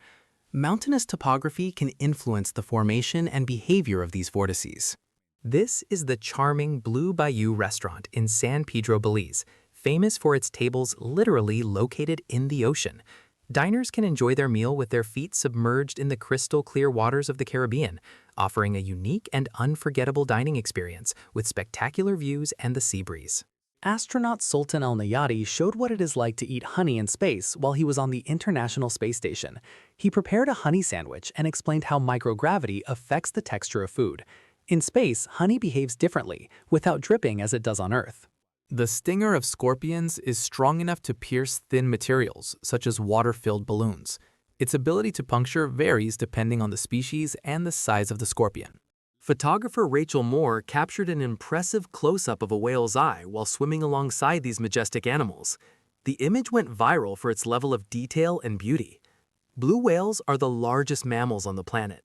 Mountainous topography can influence the formation and behavior of these vortices. This is the charming Blue Bayou restaurant in San Pedro, Belize, famous for its tables literally located in the ocean. Diners can enjoy their meal with their feet submerged in the crystal-clear waters of the Caribbean, offering a unique and unforgettable dining experience with spectacular views and the sea breeze. Astronaut Sultan Al-Nayati showed what it is like to eat honey in space while he was on the International Space Station. He prepared a honey sandwich and explained how microgravity affects the texture of food. In space, honey behaves differently, without dripping as it does on Earth. The stinger of scorpions is strong enough to pierce thin materials, such as water-filled balloons. Its ability to puncture varies depending on the species and the size of the scorpion. Photographer Rachel Moore captured an impressive close-up of a whale's eye while swimming alongside these majestic animals. The image went viral for its level of detail and beauty. Blue whales are the largest mammals on the planet.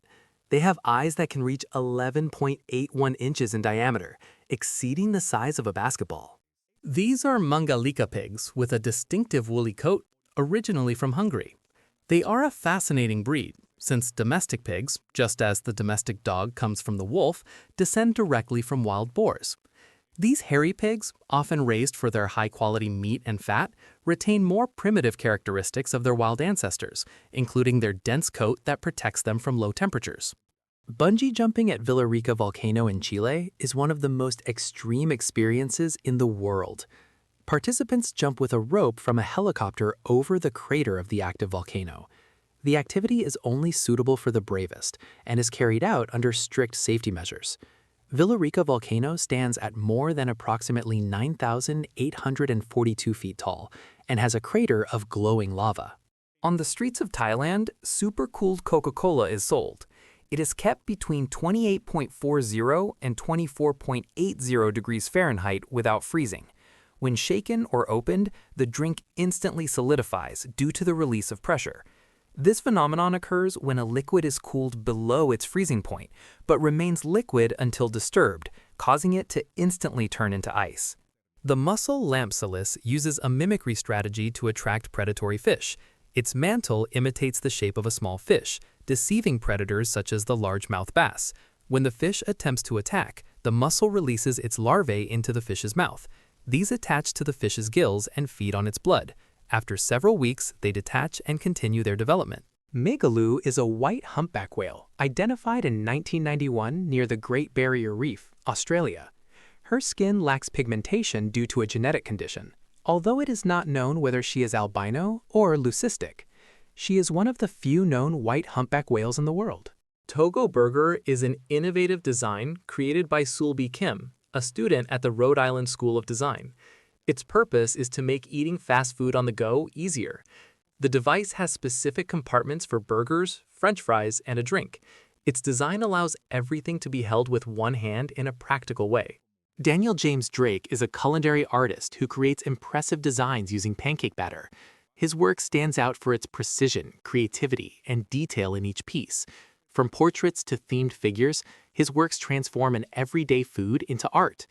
They have eyes that can reach 11.81 inches in diameter, exceeding the size of a basketball. These are Mangalika pigs with a distinctive woolly coat, originally from Hungary. They are a fascinating breed, since domestic pigs, just as the domestic dog comes from the wolf, descend directly from wild boars. These hairy pigs, often raised for their high-quality meat and fat, retain more primitive characteristics of their wild ancestors, including their dense coat that protects them from low temperatures. Bungee jumping at Villarrica volcano in Chile is one of the most extreme experiences in the world. Participants jump with a rope from a helicopter over the crater of the active volcano. The activity is only suitable for the bravest and is carried out under strict safety measures. Villarrica volcano stands at more than approximately 9,842 feet tall and has a crater of glowing lava. On the streets of Thailand, super-cooled Coca-Cola is sold. It is kept between 28.40 and 24.80 degrees Fahrenheit without freezing. When shaken or opened, the drink instantly solidifies due to the release of pressure. This phenomenon occurs when a liquid is cooled below its freezing point, but remains liquid until disturbed, causing it to instantly turn into ice. The mussel lampsalis uses a mimicry strategy to attract predatory fish. Its mantle imitates the shape of a small fish, deceiving predators such as the largemouth bass. When the fish attempts to attack, the mussel releases its larvae into the fish's mouth. These attach to the fish's gills and feed on its blood. After several weeks, they detach and continue their development. Megaloo is a white humpback whale identified in 1991 near the Great Barrier Reef, Australia. Her skin lacks pigmentation due to a genetic condition, although it is not known whether she is albino or leucistic. She is one of the few known white humpback whales in the world. Togo Burger is an innovative design created by Sulbi Kim, a student at the Rhode Island School of Design. Its purpose is to make eating fast food on the go easier. The device has specific compartments for burgers, French fries, and a drink. Its design allows everything to be held with one hand in a practical way. Daniel James Drake is a culinary artist who creates impressive designs using pancake batter. His work stands out for its precision, creativity, and detail in each piece. From portraits to themed figures, his works transform an everyday food into art.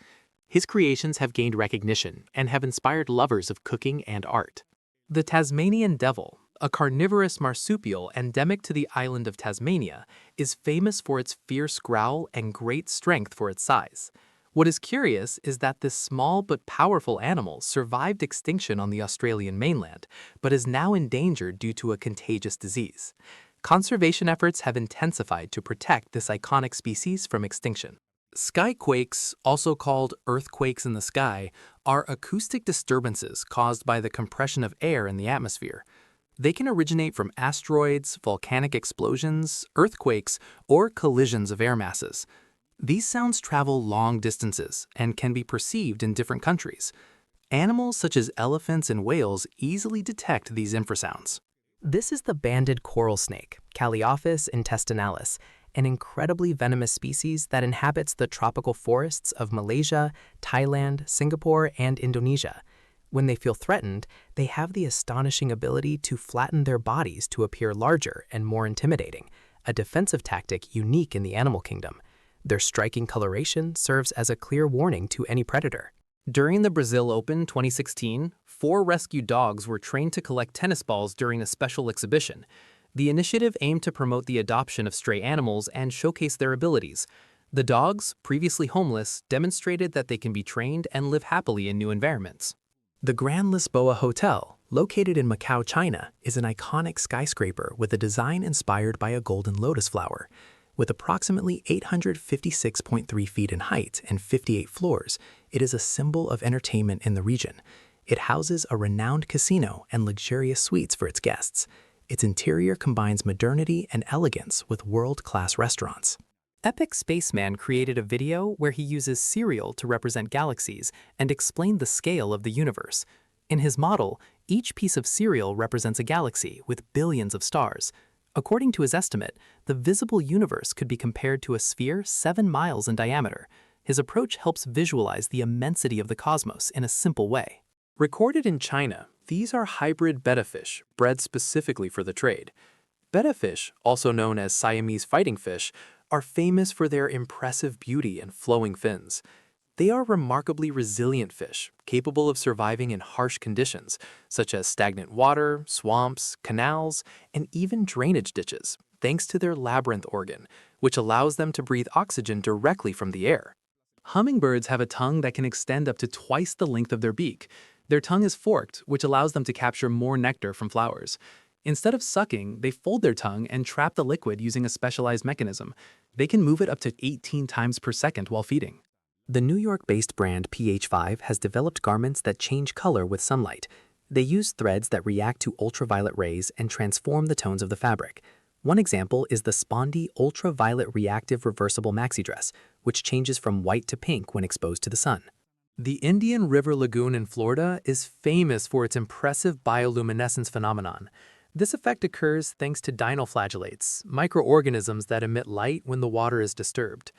His creations have gained recognition and have inspired lovers of cooking and art. The Tasmanian devil, a carnivorous marsupial endemic to the island of Tasmania, is famous for its fierce growl and great strength for its size. What is curious is that this small but powerful animal survived extinction on the Australian mainland, but is now endangered due to a contagious disease. Conservation efforts have intensified to protect this iconic species from extinction. Skyquakes, also called earthquakes in the sky, are acoustic disturbances caused by the compression of air in the atmosphere. They can originate from asteroids, volcanic explosions, earthquakes, or collisions of air masses. These sounds travel long distances and can be perceived in different countries. Animals such as elephants and whales easily detect these infrasounds. This is the banded coral snake, Calliophyus intestinalis, an incredibly venomous species that inhabits the tropical forests of Malaysia, Thailand, Singapore, and Indonesia. When they feel threatened, they have the astonishing ability to flatten their bodies to appear larger and more intimidating, a defensive tactic unique in the animal kingdom. Their striking coloration serves as a clear warning to any predator. During the Brazil Open 2016, 4 rescue dogs were trained to collect tennis balls during a special exhibition. The initiative aimed to promote the adoption of stray animals and showcase their abilities. The dogs, previously homeless, demonstrated that they can be trained and live happily in new environments. The Grand Lisboa Hotel, located in Macau, China, is an iconic skyscraper with a design inspired by a golden lotus flower. With approximately 856.3 feet in height and 58 floors, it is a symbol of entertainment in the region. It houses a renowned casino and luxurious suites for its guests. Its interior combines modernity and elegance with world-class restaurants. Epic Spaceman created a video where he uses cereal to represent galaxies and explained the scale of the universe. In his model, each piece of cereal represents a galaxy with billions of stars. According to his estimate, the visible universe could be compared to a sphere 7 miles in diameter. His approach helps visualize the immensity of the cosmos in a simple way. Recorded in China, these are hybrid betta fish bred specifically for the trade. Betta fish, also known as Siamese fighting fish, are famous for their impressive beauty and flowing fins. They are remarkably resilient fish, capable of surviving in harsh conditions, such as stagnant water, swamps, canals, and even drainage ditches, thanks to their labyrinth organ, which allows them to breathe oxygen directly from the air. Hummingbirds have a tongue that can extend up to twice the length of their beak. Their tongue is forked, which allows them to capture more nectar from flowers. Instead of sucking, they fold their tongue and trap the liquid using a specialized mechanism. They can move it up to 18 times per second while feeding. The New York-based brand PH5 has developed garments that change color with sunlight. They use threads that react to ultraviolet rays and transform the tones of the fabric. One example is the Spondy Ultraviolet Reactive Reversible Maxi Dress, which changes from white to pink when exposed to the sun. The Indian River Lagoon in Florida is famous for its impressive bioluminescence phenomenon. This effect occurs thanks to dinoflagellates, microorganisms that emit light when the water is disturbed.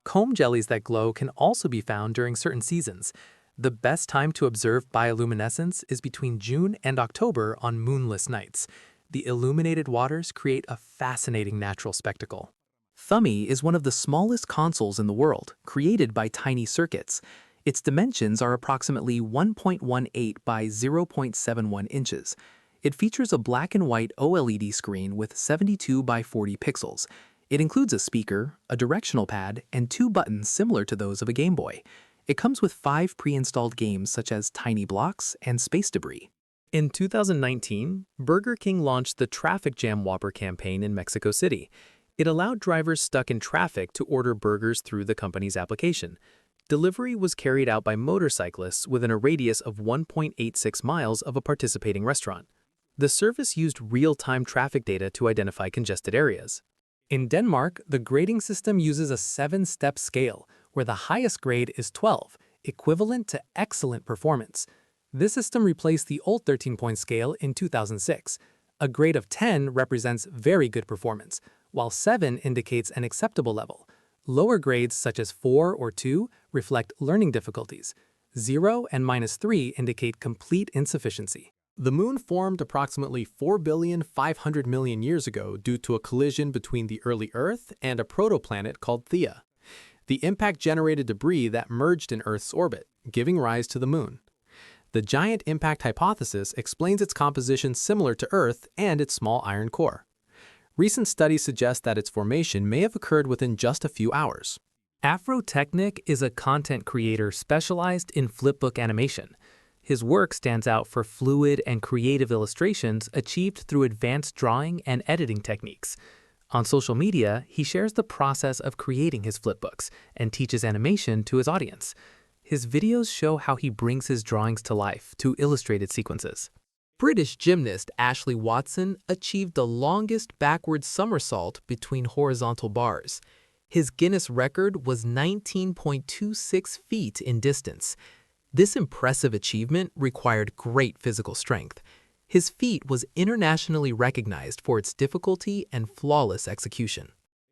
Comb jellies that glow can also be found during certain seasons. The best time to observe bioluminescence is between June and October on moonless nights. The illuminated waters create a fascinating natural spectacle. Thummy is one of the smallest consoles in the world, created by tiny circuits. Its dimensions are approximately 1.18 by 0.71 inches. It features a black and white OLED screen with 72 by 40 pixels. It includes a speaker, a directional pad, and 2 buttons similar to those of a Game Boy. It comes with 5 pre-installed games such as Tiny Blocks and Space Debris. In 2019, Burger King launched the Traffic Jam Whopper campaign in Mexico City. It allowed drivers stuck in traffic to order burgers through the company's application. Delivery was carried out by motorcyclists within a radius of 1.86 miles of a participating restaurant. The service used real-time traffic data to identify congested areas. In Denmark, the grading system uses a 7-step scale, where the highest grade is 12, equivalent to excellent performance. This system replaced the old 13-point scale in 2006. A grade of 10 represents very good performance, while 7 indicates an acceptable level. Lower grades such as 4 or 2 reflect learning difficulties. 0 and -3 indicate complete insufficiency. The Moon formed approximately 4,500 million years ago due to a collision between the early Earth and a protoplanet called Theia. The impact generated debris that merged in Earth's orbit, giving rise to the Moon. The giant impact hypothesis explains its composition similar to Earth and its small iron core. Recent studies suggest that its formation may have occurred within just a few hours. Afrotechnic is a content creator specialized in flipbook animation. His work stands out for fluid and creative illustrations achieved through advanced drawing and editing techniques. On social media, he shares the process of creating his flipbooks and teaches animation to his audience. His videos show how he brings his drawings to life to illustrated sequences. British gymnast Ashley Watson achieved the longest backward somersault between horizontal bars. His Guinness record was 19.26 feet in distance. This impressive achievement required great physical strength. His feat was internationally recognized for its difficulty and flawless execution.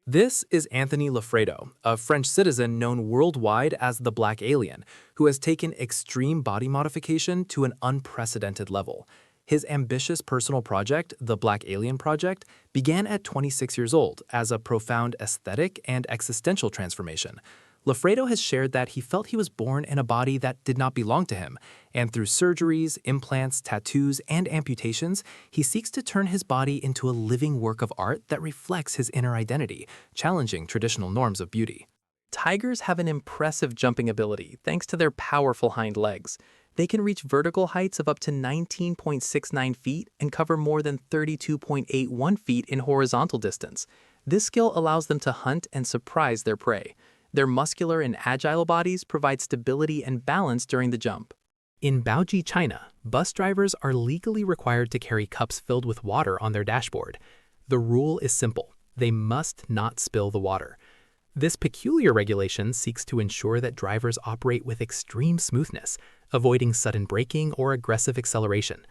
This is Anthony Lafredo, a French citizen known worldwide as the Black Alien, who has taken extreme body modification to an unprecedented level. His ambitious personal project, the Black Alien Project, began at 26 years old as a profound aesthetic and existential transformation. Lafredo has shared that he felt he was born in a body that did not belong to him, and through surgeries, implants, tattoos, and amputations, he seeks to turn his body into a living work of art that reflects his inner identity, challenging traditional norms of beauty. Tigers have an impressive jumping ability thanks to their powerful hind legs. They can reach vertical heights of up to 19.69 feet and cover more than 32.81 feet in horizontal distance. This skill allows them to hunt and surprise their prey. Their muscular and agile bodies provide stability and balance during the jump. In Baoji, China, bus drivers are legally required to carry cups filled with water on their dashboard. The rule is simple: they must not spill the water. This peculiar regulation seeks to ensure that drivers operate with extreme smoothness, avoiding sudden braking or aggressive acceleration.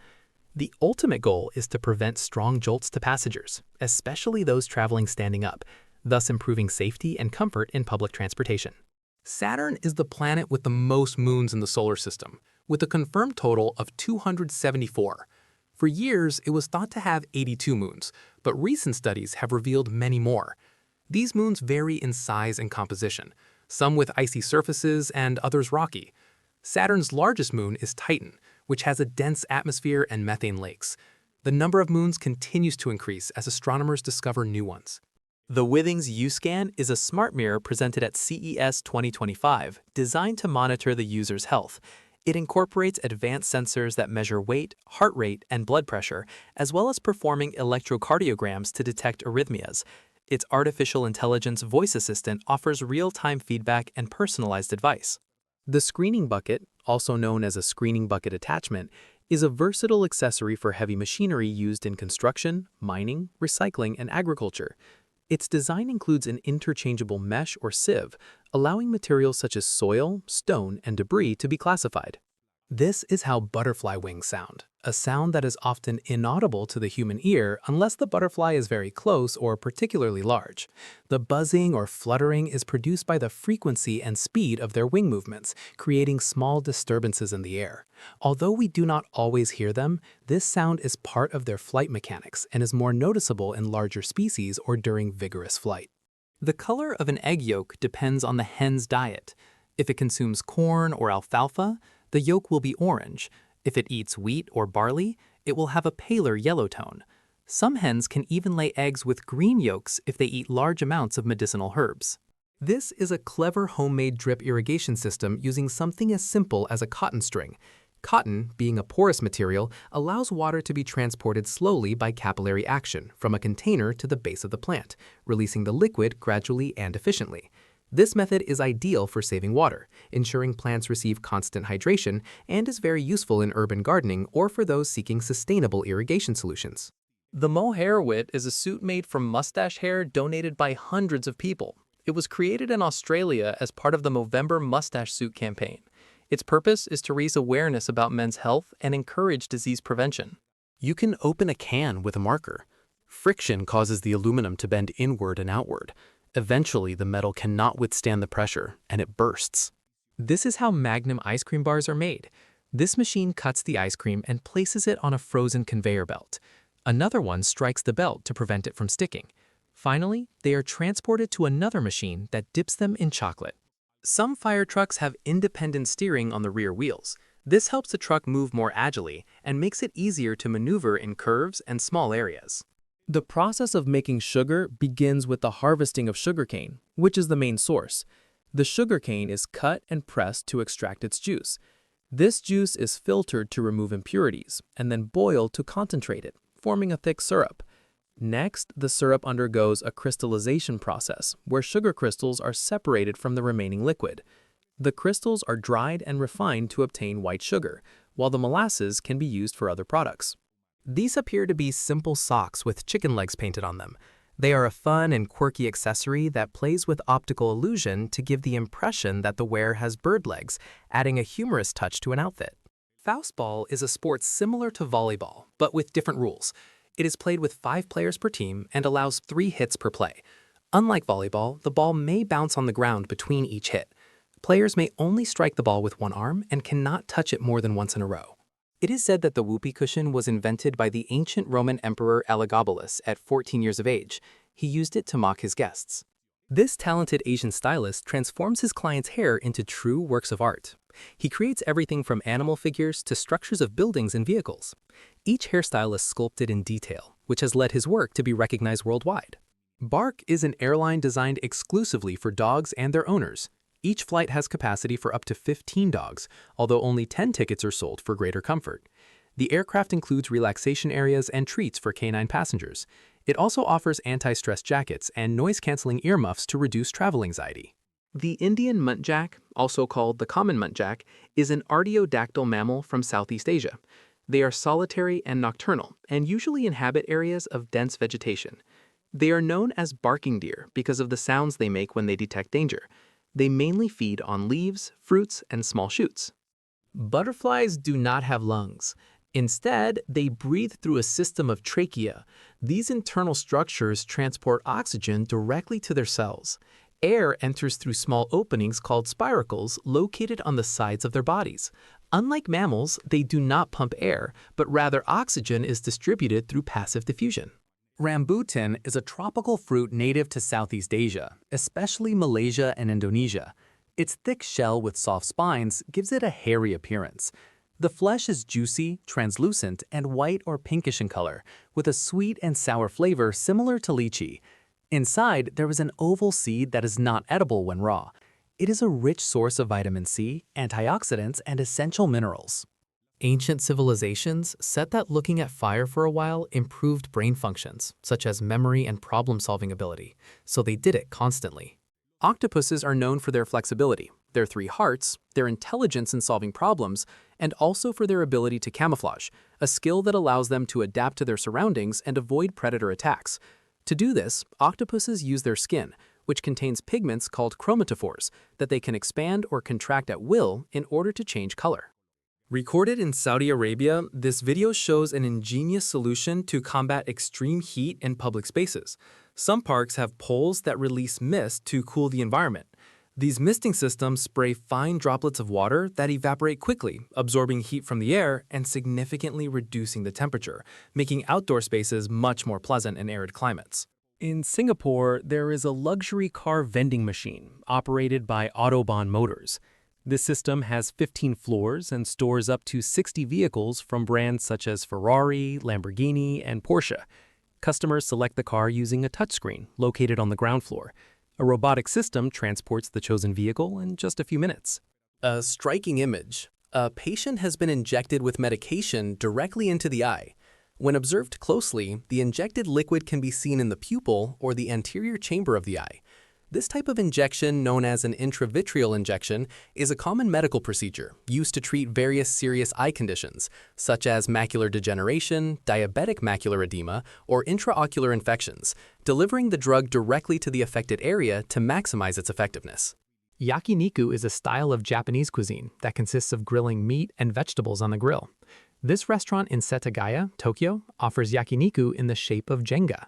The ultimate goal is to prevent strong jolts to passengers, especially those traveling standing up, thus improving safety and comfort in public transportation. Saturn is the planet with the most moons in the solar system, with a confirmed total of 274. For years, it was thought to have 82 moons, but recent studies have revealed many more. These moons vary in size and composition. some with icy surfaces and others rocky. Saturn's largest moon is Titan, which has a dense atmosphere and methane lakes. The number of moons continues to increase as astronomers discover new ones. The Withings U-Scan is a smart mirror presented at CES 2025, designed to monitor the user's health. It incorporates advanced sensors that measure weight, heart rate, and blood pressure, as well as performing electrocardiograms to detect arrhythmias. Its artificial intelligence voice assistant offers real-time feedback and personalized advice. The screening bucket, also known as a screening bucket attachment, is a versatile accessory for heavy machinery used in construction, mining, recycling, and agriculture. Its design includes an interchangeable mesh or sieve, allowing materials such as soil, stone, and debris to be classified. This is how butterfly wings sound, a sound that is often inaudible to the human ear unless the butterfly is very close or particularly large. The buzzing or fluttering is produced by the frequency and speed of their wing movements, creating small disturbances in the air. Although we do not always hear them, this sound is part of their flight mechanics and is more noticeable in larger species or during vigorous flight. The color of an egg yolk depends on the hen's diet. If it consumes corn or alfalfa, the yolk will be orange. If it eats wheat or barley, it will have a paler yellow tone. Some hens can even lay eggs with green yolks if they eat large amounts of medicinal herbs. This is a clever homemade drip irrigation system using something as simple as a cotton string. Cotton, being a porous material, allows water to be transported slowly by capillary action from a container to the base of the plant, releasing the liquid gradually and efficiently. This method is ideal for saving water, ensuring plants receive constant hydration, and is very useful in urban gardening or for those seeking sustainable irrigation solutions. The mohair wit is a suit made from mustache hair donated by hundreds of people. It was created in Australia as part of the Movember Mustache Suit campaign. Its purpose is to raise awareness about men's health and encourage disease prevention. You can open a can with a marker. Friction causes the aluminum to bend inward and outward. Eventually, the metal cannot withstand the pressure, and it bursts. This is how Magnum ice cream bars are made. This machine cuts the ice cream and places it on a frozen conveyor belt. Another one strikes the belt to prevent it from sticking. Finally, they are transported to another machine that dips them in chocolate. Some fire trucks have independent steering on the rear wheels. This helps the truck move more agilely and makes it easier to maneuver in curves and small areas. The process of making sugar begins with the harvesting of sugarcane, which is the main source. The sugarcane is cut and pressed to extract its juice. This juice is filtered to remove impurities and then boiled to concentrate it, forming a thick syrup. Next, the syrup undergoes a crystallization process where sugar crystals are separated from the remaining liquid. The crystals are dried and refined to obtain white sugar, while the molasses can be used for other products. These appear to be simple socks with chicken legs painted on them. They are a fun and quirky accessory that plays with optical illusion to give the impression that the wearer has bird legs, adding a humorous touch to an outfit. Faustball is a sport similar to volleyball, but with different rules. It is played with 5 players per team and allows 3 hits per play. Unlike volleyball, the ball may bounce on the ground between each hit. Players may only strike the ball with one arm and cannot touch it more than once in a row. It is said that the whoopee cushion was invented by the ancient Roman emperor Elagabalus at 14 years of age. He used it to mock his guests. This talented Asian stylist transforms his clients' hair into true works of art. He creates everything from animal figures to structures of buildings and vehicles. Each hairstyle is sculpted in detail, which has led his work to be recognized worldwide. Bark is an airline designed exclusively for dogs and their owners. Each flight has capacity for up to 15 dogs, although only 10 tickets are sold for greater comfort. The aircraft includes relaxation areas and treats for canine passengers. It also offers anti-stress jackets and noise-canceling earmuffs to reduce travel anxiety. The Indian muntjac, also called the common muntjac, is an artiodactyl mammal from Southeast Asia. They are solitary and nocturnal, and usually inhabit areas of dense vegetation. They are known as barking deer because of the sounds they make when they detect danger. They mainly feed on leaves, fruits, and small shoots. Butterflies do not have lungs. Instead, they breathe through a system of trachea. These internal structures transport oxygen directly to their cells. Air enters through small openings called spiracles located on the sides of their bodies. Unlike mammals, they do not pump air, but rather oxygen is distributed through passive diffusion. Rambutan is a tropical fruit native to Southeast Asia, especially Malaysia and Indonesia. Its thick shell with soft spines gives it a hairy appearance. The flesh is juicy, translucent, and white or pinkish in color, with a sweet and sour flavor similar to lychee. Inside, there is an oval seed that is not edible when raw. It is a rich source of vitamin C, antioxidants, and essential minerals. Ancient civilizations said that looking at fire for a while improved brain functions, such as memory and problem-solving ability, so they did it constantly. Octopuses are known for their flexibility, their 3 hearts, their intelligence in solving problems, and also for their ability to camouflage, a skill that allows them to adapt to their surroundings and avoid predator attacks. To do this, octopuses use their skin, which contains pigments called chromatophores that they can expand or contract at will in order to change color. Recorded in Saudi Arabia, this video shows an ingenious solution to combat extreme heat in public spaces. Some parks have poles that release mist to cool the environment. These misting systems spray fine droplets of water that evaporate quickly, absorbing heat from the air and significantly reducing the temperature, making outdoor spaces much more pleasant in arid climates. In Singapore, there is a luxury car vending machine operated by Autobahn Motors. This system has 15 floors and stores up to 60 vehicles from brands such as Ferrari, Lamborghini, and Porsche. Customers select the car using a touchscreen located on the ground floor. A robotic system transports the chosen vehicle in just a few minutes. A striking image. A patient has been injected with medication directly into the eye. When observed closely, the injected liquid can be seen in the pupil or the anterior chamber of the eye. This type of injection, known as an intravitreal injection, is a common medical procedure used to treat various serious eye conditions, such as macular degeneration, diabetic macular edema, or intraocular infections, delivering the drug directly to the affected area to maximize its effectiveness. Yakiniku is a style of Japanese cuisine that consists of grilling meat and vegetables on the grill. This restaurant in Setagaya, Tokyo, offers yakiniku in the shape of Jenga.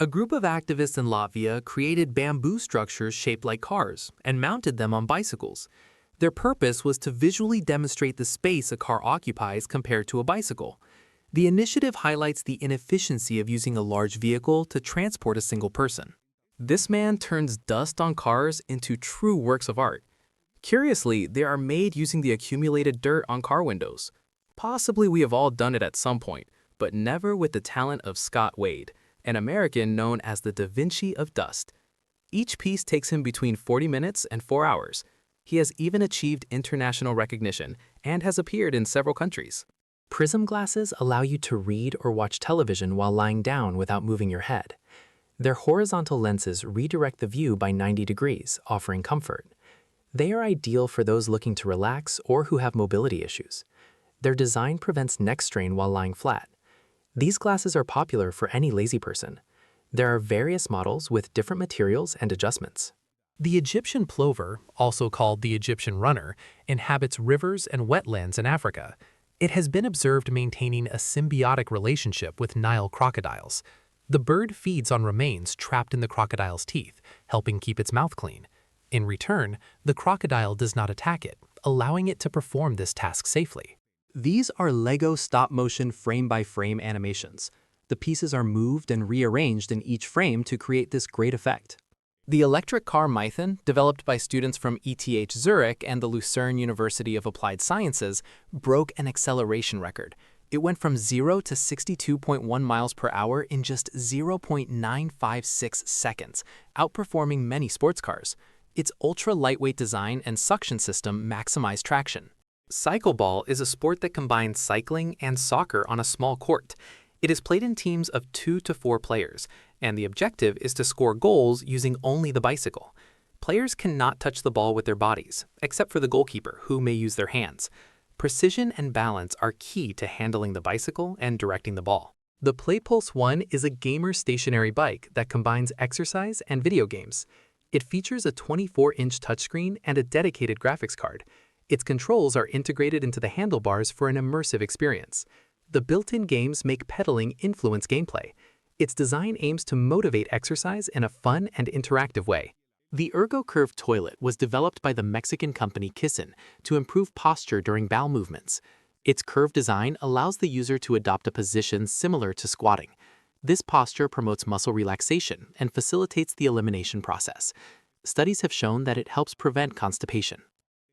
A group of activists in Latvia created bamboo structures shaped like cars and mounted them on bicycles. Their purpose was to visually demonstrate the space a car occupies compared to a bicycle. The initiative highlights the inefficiency of using a large vehicle to transport a single person. This man turns dust on cars into true works of art. Curiously, they are made using the accumulated dirt on car windows. Possibly we have all done it at some point, but never with the talent of Scott Wade, an American known as the Da Vinci of dust. Each piece takes him between 40 minutes and 4 hours. He has even achieved international recognition and has appeared in several countries. Prism glasses allow you to read or watch television while lying down without moving your head. Their horizontal lenses redirect the view by 90 degrees, offering comfort. They are ideal for those looking to relax or who have mobility issues. Their design prevents neck strain while lying flat. These glasses are popular for any lazy person. There are various models with different materials and adjustments. The Egyptian plover, also called the Egyptian runner, inhabits rivers and wetlands in Africa. It has been observed maintaining a symbiotic relationship with Nile crocodiles. The bird feeds on remains trapped in the crocodile's teeth, helping keep its mouth clean. In return, the crocodile does not attack it, allowing it to perform this task safely. These are Lego stop-motion frame-by-frame animations. The pieces are moved and rearranged in each frame to create this great effect. The electric car Mython, developed by students from ETH Zurich and the Lucerne University of Applied Sciences, broke an acceleration record. It went from 0 to 62.1 miles per hour in just 0.956 seconds, outperforming many sports cars. Its ultra-lightweight design and suction system maximize traction. Cycleball is a sport that combines cycling and soccer on a small court. It is played in teams of 2 to 4 players, and the objective is to score goals using only the bicycle. Players cannot touch the ball with their bodies, except for the goalkeeper, who may use their hands. Precision and balance are key to handling the bicycle and directing the ball. The PlayPulse 1 is a gamer stationary bike that combines exercise and video games. It features a 24-inch touchscreen and a dedicated graphics card. Its controls are integrated into the handlebars for an immersive experience. The built-in games make pedaling influence gameplay. Its design aims to motivate exercise in a fun and interactive way. The ErgoCurve toilet was developed by the Mexican company Kissin to improve posture during bowel movements. Its curved design allows the user to adopt a position similar to squatting. This posture promotes muscle relaxation and facilitates the elimination process. Studies have shown that it helps prevent constipation.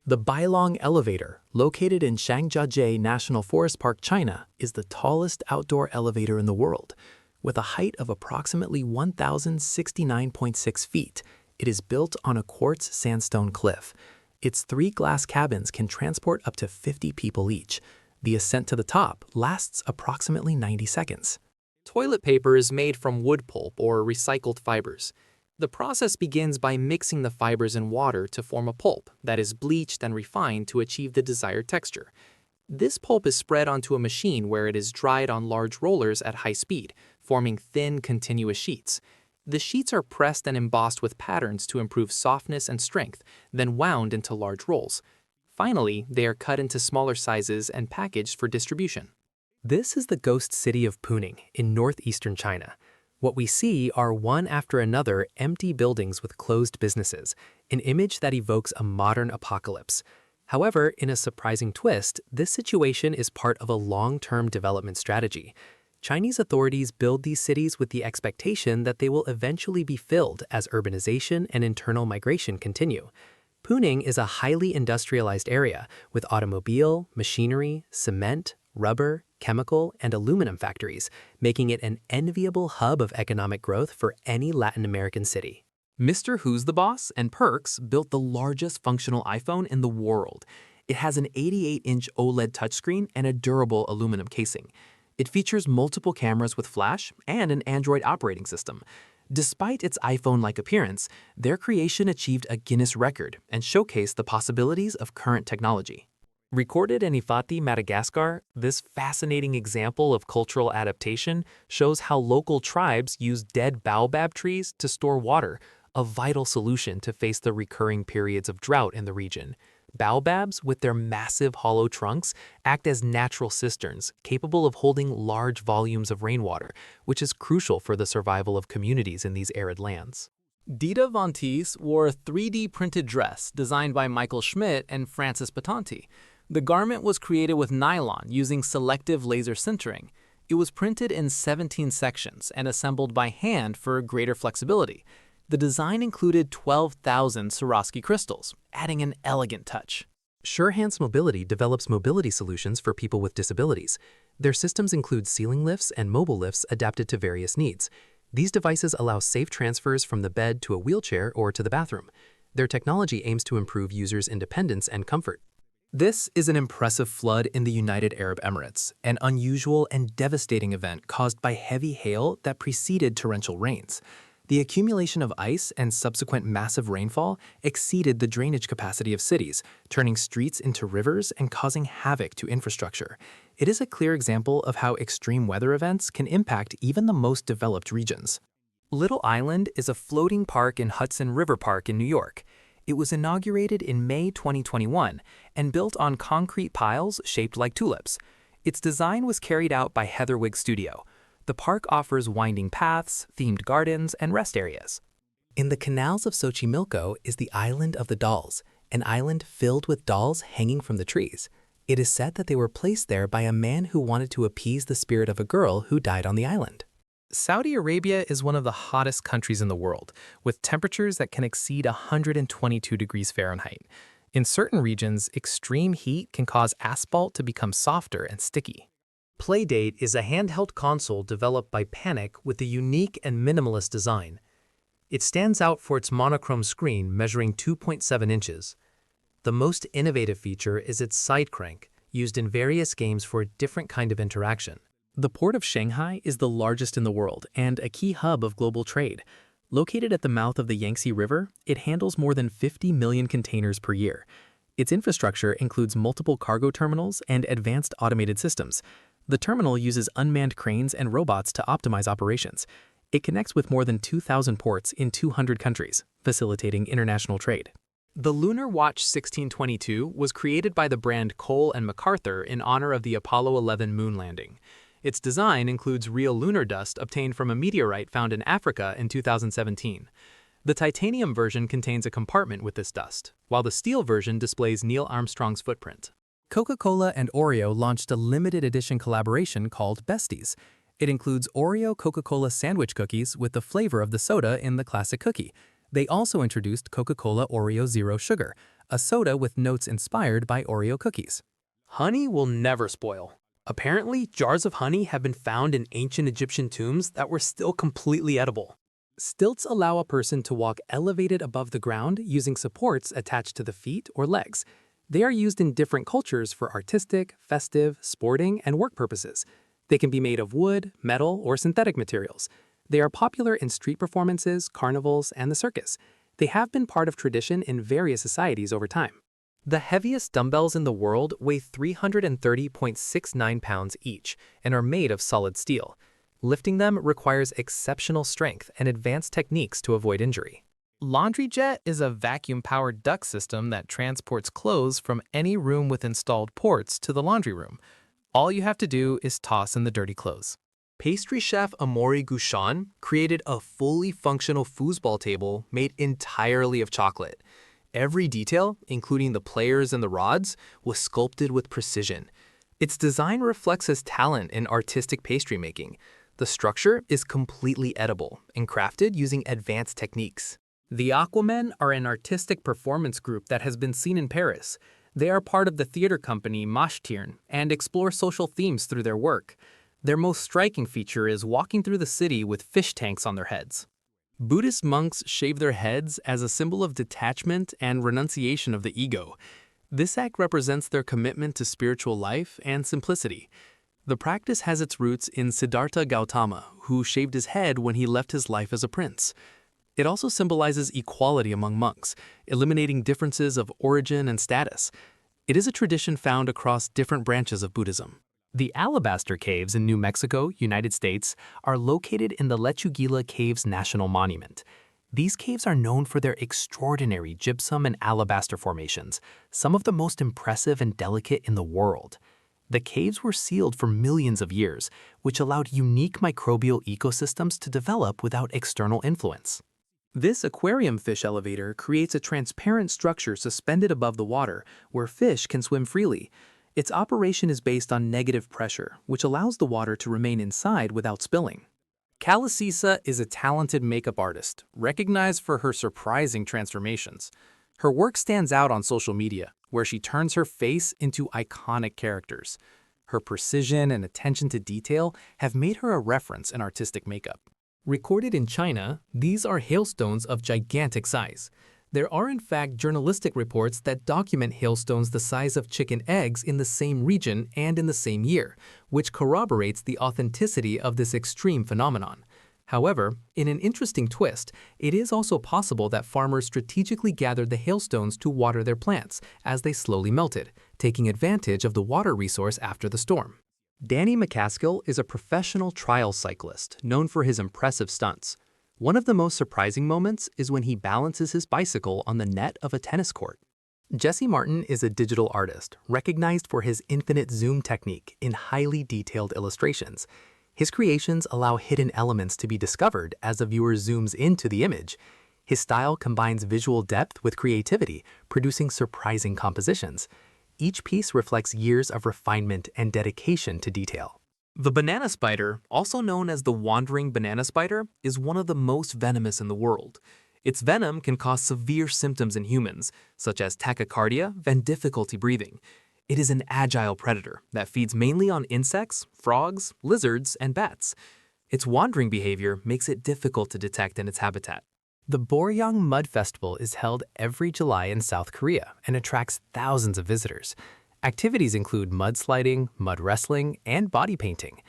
The Bailong Elevator, located in Shangjiajie National Forest Park, China, is the tallest outdoor elevator in the world. With a height of approximately 1,069.6 feet, it is built on a quartz sandstone cliff. Its 3 glass cabins can transport up to 50 people each. The ascent to the top lasts approximately 90 seconds. Toilet paper is made from wood pulp or recycled fibers. The process begins by mixing the fibers in water to form a pulp that is bleached and refined to achieve the desired texture. This pulp is spread onto a machine where it is dried on large rollers at high speed, forming thin, continuous sheets. The sheets are pressed and embossed with patterns to improve softness and strength, then wound into large rolls. Finally, they are cut into smaller sizes and packaged for distribution. This is the ghost city of Puning in northeastern China. What we see are one after another empty buildings with closed businesses, an image that evokes a modern apocalypse. However, in a surprising twist, this situation is part of a long-term development strategy. Chinese authorities build these cities with the expectation that they will eventually be filled as urbanization and internal migration continue. Puning is a highly industrialized area with automobile, machinery, cement, rubber, chemical, and aluminum factories, making it an enviable hub of economic growth for any Latin American city. Mr. Who's the Boss and Perks built the largest functional iPhone in the world. It has an 88-inch OLED touchscreen and a durable aluminum casing. It features multiple cameras with flash and an Android operating system. Despite its iPhone-like appearance, their creation achieved a Guinness record and showcased the possibilities of current technology. Recorded in Ifati, Madagascar, this fascinating example of cultural adaptation shows how local tribes use dead baobab trees to store water, a vital solution to face the recurring periods of drought in the region. Baobabs, with their massive hollow trunks, act as natural cisterns capable of holding large volumes of rainwater, which is crucial for the survival of communities in these arid lands. Dita Von Teese wore a 3D printed dress designed by Michael Schmidt and Francis Patanti. The garment was created with nylon using selective laser sintering. It was printed in 17 sections and assembled by hand for greater flexibility. The design included 12,000 Swarovski crystals, adding an elegant touch. SureHands Mobility develops mobility solutions for people with disabilities. Their systems include ceiling lifts and mobile lifts adapted to various needs. These devices allow safe transfers from the bed to a wheelchair or to the bathroom. Their technology aims to improve users' independence and comfort. This is an impressive flood in the United Arab Emirates, an unusual and devastating event caused by heavy hail that preceded torrential rains. The accumulation of ice and subsequent massive rainfall exceeded the drainage capacity of cities, turning streets into rivers and causing havoc to infrastructure. It is a clear example of how extreme weather events can impact even the most developed regions. Little Island is a floating park in Hudson River Park in New York. It was inaugurated in May 2021 and built on concrete piles shaped like tulips. Its design was carried out by Heatherwig Studio. The park offers winding paths, themed gardens, and rest areas. In the canals of Xochimilco is the Island of the Dolls, an island filled with dolls hanging from the trees. It is said that they were placed there by a man who wanted to appease the spirit of a girl who died on the island. Saudi Arabia is one of the hottest countries in the world, with temperatures that can exceed 122 degrees Fahrenheit. In certain regions, extreme heat can cause asphalt to become softer and sticky. Playdate is a handheld console developed by Panic with a unique and minimalist design. It stands out for its monochrome screen measuring 2.7 inches. The most innovative feature is its side crank, used in various games for a different kind of interaction. The port of Shanghai is the largest in the world and a key hub of global trade. Located at the mouth of the Yangtze River, it handles more than 50 million containers per year. Its infrastructure includes multiple cargo terminals and advanced automated systems. The terminal uses unmanned cranes and robots to optimize operations. It connects with more than 2,000 ports in 200 countries, facilitating international trade. The Lunar Watch 1622 was created by the brand Cole & MacArthur in honor of the Apollo 11 moon landing. Its design includes real lunar dust obtained from a meteorite found in Africa in 2017. The titanium version contains a compartment with this dust, while the steel version displays Neil Armstrong's footprint. Coca-Cola and Oreo launched a limited edition collaboration called Besties. It includes Oreo Coca-Cola sandwich cookies with the flavor of the soda in the classic cookie. They also introduced Coca-Cola Oreo Zero Sugar, a soda with notes inspired by Oreo cookies. Honey will never spoil. Apparently, jars of honey have been found in ancient Egyptian tombs that were still completely edible. Stilts allow a person to walk elevated above the ground using supports attached to the feet or legs. They are used in different cultures for artistic, festive, sporting, and work purposes. They can be made of wood, metal, or synthetic materials. They are popular in street performances, carnivals, and the circus. They have been part of tradition in various societies over time. The heaviest dumbbells in the world weigh 330.69 pounds each and are made of solid steel. Lifting them requires exceptional strength and advanced techniques to avoid injury. LaundryJet is a vacuum-powered duct system that transports clothes from any room with installed ports to the laundry room. All you have to do is toss in the dirty clothes. Pastry chef Amaury Gouchon created a fully functional foosball table made entirely of chocolate. Every detail, including the players and the rods, was sculpted with precision. Its design reflects his talent in artistic pastry making. The structure is completely edible and crafted using advanced techniques. The Aquamen are an artistic performance group that has been seen in Paris. They are part of the theater company Mashtirn and explore social themes through their work. Their most striking feature is walking through the city with fish tanks on their heads. Buddhist monks shave their heads as a symbol of detachment and renunciation of the ego. This act represents their commitment to spiritual life and simplicity. The practice has its roots in Siddhartha Gautama, who shaved his head when he left his life as a prince. It also symbolizes equality among monks, eliminating differences of origin and status. It is a tradition found across different branches of Buddhism. The Alabaster Caves in New Mexico, United States, are located in the Lechuguilla Caves National Monument. These caves are known for their extraordinary gypsum and alabaster formations, some of the most impressive and delicate in the world. The caves were sealed for millions of years, which allowed unique microbial ecosystems to develop without external influence. This aquarium fish elevator creates a transparent structure suspended above the water where fish can swim freely. Its operation is based on negative pressure, which allows the water to remain inside without spilling. Kalasisa is a talented makeup artist, recognized for her surprising transformations. Her work stands out on social media, where she turns her face into iconic characters. Her precision and attention to detail have made her a reference in artistic makeup. Recorded in China, these are hailstones of gigantic size. There are in fact journalistic reports that document hailstones the size of chicken eggs in the same region and in the same year, which corroborates the authenticity of this extreme phenomenon. However, in an interesting twist, it is also possible that farmers strategically gathered the hailstones to water their plants as they slowly melted, taking advantage of the water resource after the storm. Danny McCaskill is a professional trial cyclist known for his impressive stunts. One of the most surprising moments is when he balances his bicycle on the net of a tennis court. Jesse Martin is a digital artist, recognized for his infinite zoom technique in highly detailed illustrations. His creations allow hidden elements to be discovered as the viewer zooms into the image. His style combines visual depth with creativity, producing surprising compositions. Each piece reflects years of refinement and dedication to detail. The banana spider, also known as the wandering banana spider, is one of the most venomous in the world. Its venom can cause severe symptoms in humans, such as tachycardia and difficulty breathing. It is an agile predator that feeds mainly on insects, frogs, lizards, and bats. Its wandering behavior makes it difficult to detect in its habitat. The Boryong Mud Festival is held every July in South Korea and attracts thousands of visitors. Activities include mudsliding, mud wrestling, and body painting.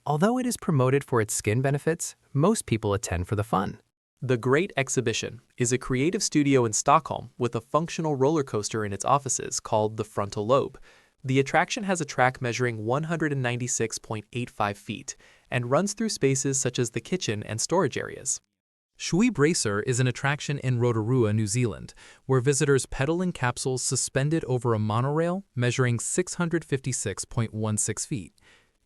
Although it is promoted for its skin benefits, most people attend for the fun. The Great Exhibition is a creative studio in Stockholm with a functional roller coaster in its offices called the Frontal Lobe. The attraction has a track measuring 196.85 feet and runs through spaces such as the kitchen and storage areas. Shui Bracer is an attraction in Rotorua, New Zealand, where visitors pedal in capsules suspended over a monorail measuring 656.16 feet.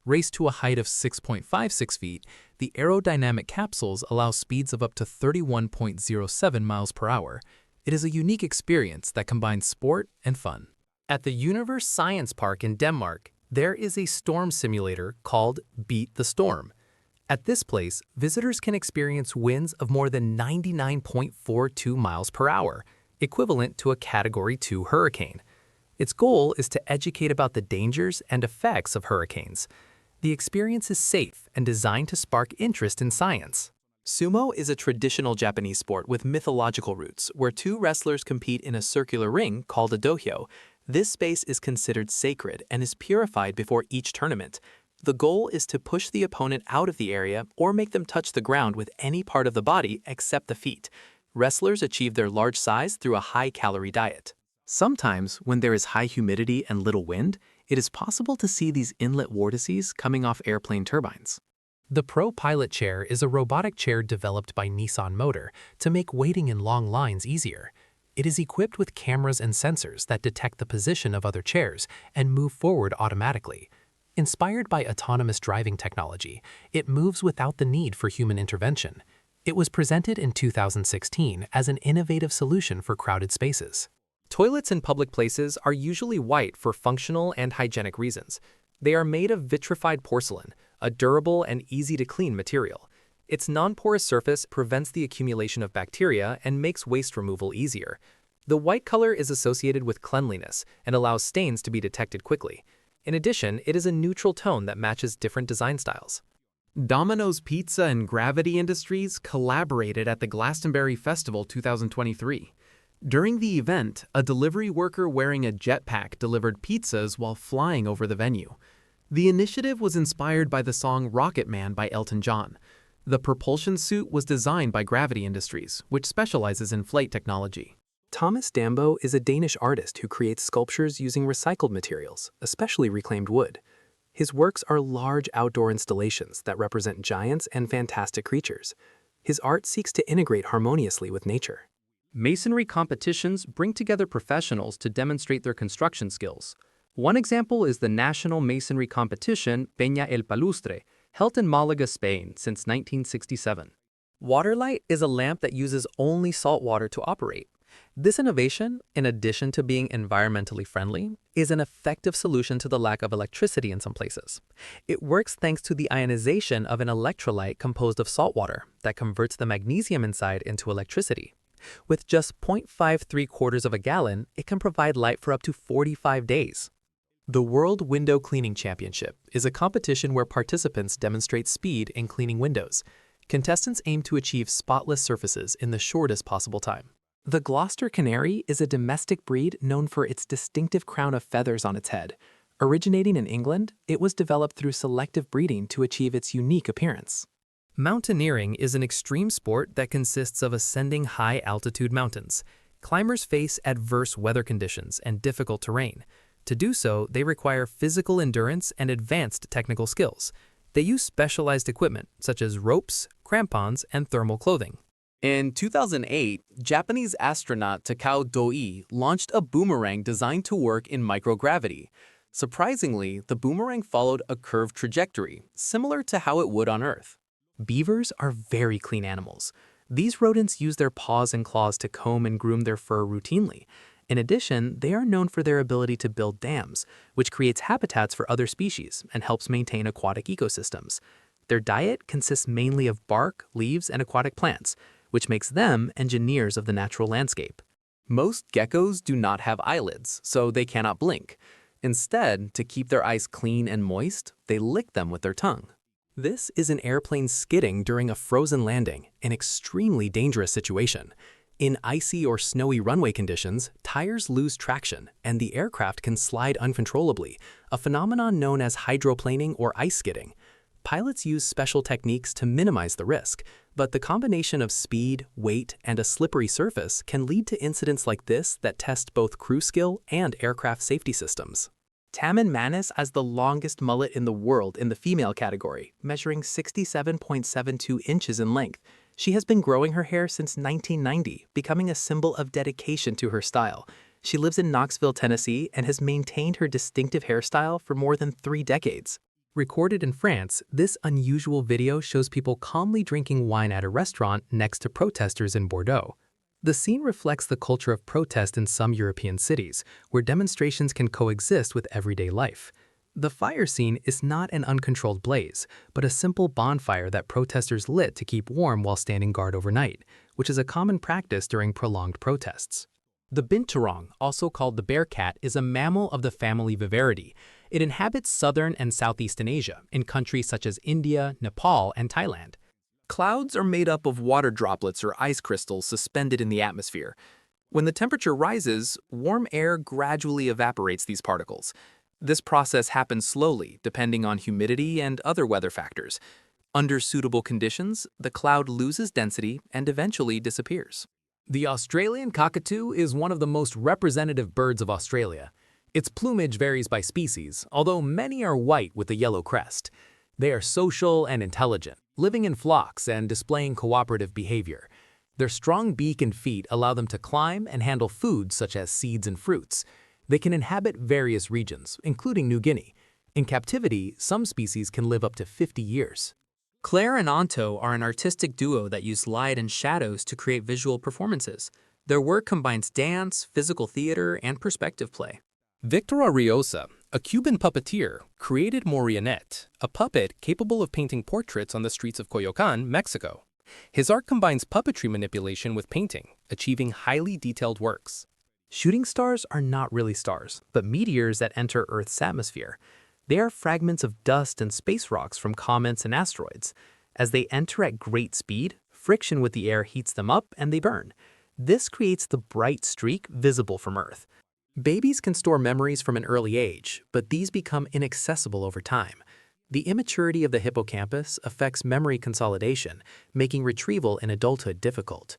Raised to a height of 6.56 feet, the aerodynamic capsules allow speeds of up to 31.07 miles per hour. It is a unique experience that combines sport and fun. At the Universe Science Park in Denmark, there is a storm simulator called Beat the Storm. At this place, visitors can experience winds of more than 99.42 miles per hour, equivalent to a Category 2 hurricane. Its goal is to educate about the dangers and effects of hurricanes. The experience is safe and designed to spark interest in science. Sumo is a traditional Japanese sport with mythological roots, where two wrestlers compete in a circular ring called a dohyo. This space is considered sacred and is purified before each tournament. The goal is to push the opponent out of the area or make them touch the ground with any part of the body except the feet. Wrestlers achieve their large size through a high-calorie diet. Sometimes, when there is high humidity and little wind, it is possible to see these inlet vortices coming off airplane turbines. The Pro Pilot Chair is a robotic chair developed by Nissan Motor to make waiting in long lines easier. It is equipped with cameras and sensors that detect the position of other chairs and move forward automatically. Inspired by autonomous driving technology, it moves without the need for human intervention. It was presented in 2016 as an innovative solution for crowded spaces. Toilets in public places are usually white for functional and hygienic reasons. They are made of vitrified porcelain, a durable and easy-to-clean material. Its non-porous surface prevents the accumulation of bacteria and makes waste removal easier. The white color is associated with cleanliness and allows stains to be detected quickly. In addition, it is a neutral tone that matches different design styles. Domino's Pizza and Gravity Industries collaborated at the Glastonbury Festival 2023. During the event, a delivery worker wearing a jetpack delivered pizzas while flying over the venue. The initiative was inspired by the song Rocket Man by Elton John. The propulsion suit was designed by Gravity Industries, which specializes in flight technology. Thomas Dambo is a Danish artist who creates sculptures using recycled materials, especially reclaimed wood. His works are large outdoor installations that represent giants and fantastic creatures. His art seeks to integrate harmoniously with nature. Masonry competitions bring together professionals to demonstrate their construction skills. One example is the National Masonry Competition Peña el Palustre, held in Malaga, Spain since 1967. Waterlight is a lamp that uses only salt water to operate. This innovation, in addition to being environmentally friendly, is an effective solution to the lack of electricity in some places. It works thanks to the ionization of an electrolyte composed of salt water that converts the magnesium inside into electricity. With just 0.53 of a gallon, it can provide light for up to 45 days. The World Window Cleaning Championship is a competition where participants demonstrate speed in cleaning windows. Contestants aim to achieve spotless surfaces in the shortest possible time. The Gloucester Canary is a domestic breed known for its distinctive crown of feathers on its head. Originating in England, it was developed through selective breeding to achieve its unique appearance. Mountaineering is an extreme sport that consists of ascending high-altitude mountains. Climbers face adverse weather conditions and difficult terrain. To do so, they require physical endurance and advanced technical skills. They use specialized equipment, such as ropes, crampons, and thermal clothing. In 2008, Japanese astronaut Takao Doi launched a boomerang designed to work in microgravity. Surprisingly, the boomerang followed a curved trajectory, similar to how it would on Earth. Beavers are very clean animals. These rodents use their paws and claws to comb and groom their fur routinely. In addition, they are known for their ability to build dams, which creates habitats for other species and helps maintain aquatic ecosystems. Their diet consists mainly of bark, leaves, and aquatic plants, which makes them engineers of the natural landscape. Most geckos do not have eyelids, so they cannot blink. Instead, to keep their eyes clean and moist, they lick them with their tongue. This is an airplane skidding during a frozen landing, an extremely dangerous situation. In icy or snowy runway conditions, tires lose traction and the aircraft can slide uncontrollably, a phenomenon known as hydroplaning or ice skidding. Pilots use special techniques to minimize the risk, but the combination of speed, weight, and a slippery surface can lead to incidents like this that test both crew skill and aircraft safety systems. Taman Manis has the longest mullet in the world in the female category, measuring 67.72 inches in length. She has been growing her hair since 1990, becoming a symbol of dedication to her style. She lives in Knoxville, Tennessee, and has maintained her distinctive hairstyle for more than 3 decades. Recorded in France, this unusual video shows people calmly drinking wine at a restaurant next to protesters in Bordeaux. The scene reflects the culture of protest in some European cities, where demonstrations can coexist with everyday life. The fire scene is not an uncontrolled blaze, but a simple bonfire that protesters lit to keep warm while standing guard overnight, which is a common practice during prolonged protests. The binturong, also called the bear cat, is a mammal of the family Vivaridae. It inhabits southern and southeastern Asia, in countries such as India, Nepal, and Thailand. Clouds are made up of water droplets or ice crystals suspended in the atmosphere. When the temperature rises, warm air gradually evaporates these particles. This process happens slowly, depending on humidity and other weather factors. Under suitable conditions, the cloud loses density and eventually disappears. The Australian cockatoo is one of the most representative birds of Australia. Its plumage varies by species, although many are white with a yellow crest. They are social and intelligent, living in flocks and displaying cooperative behavior. Their strong beak and feet allow them to climb and handle foods such as seeds and fruits. They can inhabit various regions, including New Guinea. In captivity, some species can live up to 50 years. Claire and Anto are an artistic duo that use light and shadows to create visual performances. Their work combines dance, physical theater, and perspective play. Victor Ariosa, a Cuban puppeteer, created Marionette, a puppet capable of painting portraits on the streets of Coyoacán, Mexico. His art combines puppetry manipulation with painting, achieving highly detailed works. Shooting stars are not really stars, but meteors that enter Earth's atmosphere. They are fragments of dust and space rocks from comets and asteroids. As they enter at great speed, friction with the air heats them up and they burn. This creates the bright streak visible from Earth. Babies can store memories from an early age, but these become inaccessible over time. The immaturity of the hippocampus affects memory consolidation, making retrieval in adulthood difficult.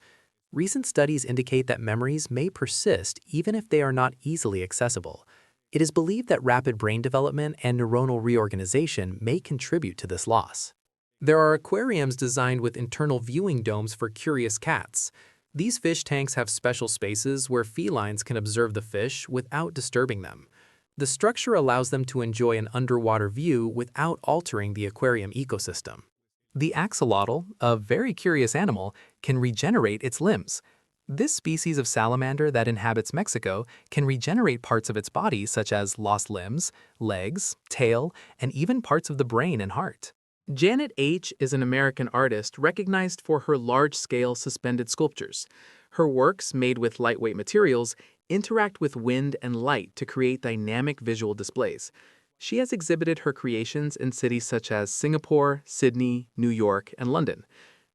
Recent studies indicate that memories may persist even if they are not easily accessible. It is believed that rapid brain development and neuronal reorganization may contribute to this loss. There are aquariums designed with internal viewing domes for curious cats. These fish tanks have special spaces where felines can observe the fish without disturbing them. The structure allows them to enjoy an underwater view without altering the aquarium ecosystem. The axolotl, a very curious animal, can regenerate its limbs. This species of salamander that inhabits Mexico can regenerate parts of its body such as lost limbs, legs, tail, and even parts of the brain and heart. Janet H. is an American artist recognized for her large-scale suspended sculptures. Her works, made with lightweight materials, interact with wind and light to create dynamic visual displays. She has exhibited her creations in cities such as Singapore, Sydney, New York, and London.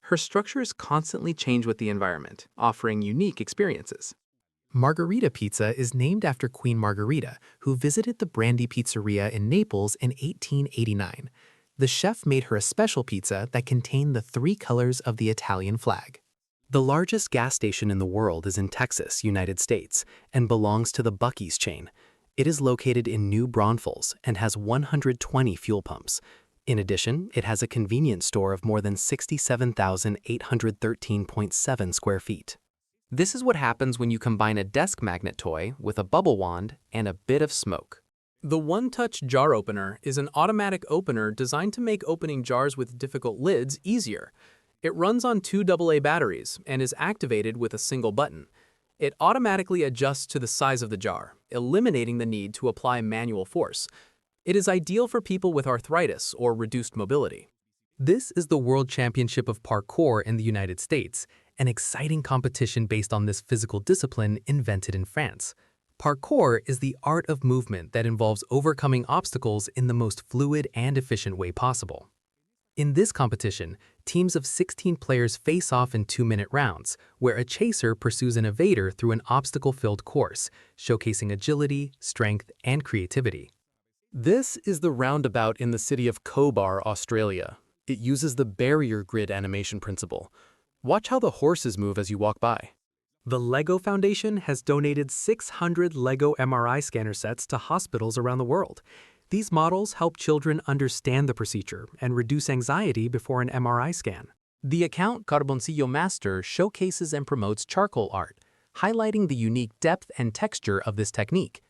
Her structures constantly change with the environment, offering unique experiences. Margarita Pizza is named after Queen Margarita, who visited the Brandy Pizzeria in Naples in 1889. The chef made her a special pizza that contained the 3 colors of the Italian flag. The largest gas station in the world is in Texas, United States, and belongs to the Buc-ee's chain. It is located in New Braunfels and has 120 fuel pumps. In addition, it has a convenience store of more than 67,813.7 square feet. This is what happens when you combine a desk magnet toy with a bubble wand and a bit of smoke. The one-touch jar opener is an automatic opener designed to make opening jars with difficult lids easier. It runs on 2 AA batteries and is activated with a single button. It automatically adjusts to the size of the jar, eliminating the need to apply manual force. It is ideal for people with arthritis or reduced mobility. This is the World Championship of Parkour in the United States, an exciting competition based on this physical discipline invented in France. Parkour is the art of movement that involves overcoming obstacles in the most fluid and efficient way possible. In this competition, teams of 16 players face off in 2-minute rounds, where a chaser pursues an evader through an obstacle-filled course, showcasing agility, strength, and creativity. This is the roundabout in the city of Cobar, Australia. It uses the barrier grid animation principle. Watch how the horses move as you walk by. The LEGO Foundation has donated 600 LEGO MRI scanner sets to hospitals around the world. These models help children understand the procedure and reduce anxiety before an MRI scan. The account Carboncillo Master showcases and promotes charcoal art, highlighting the unique depth and texture of this technique.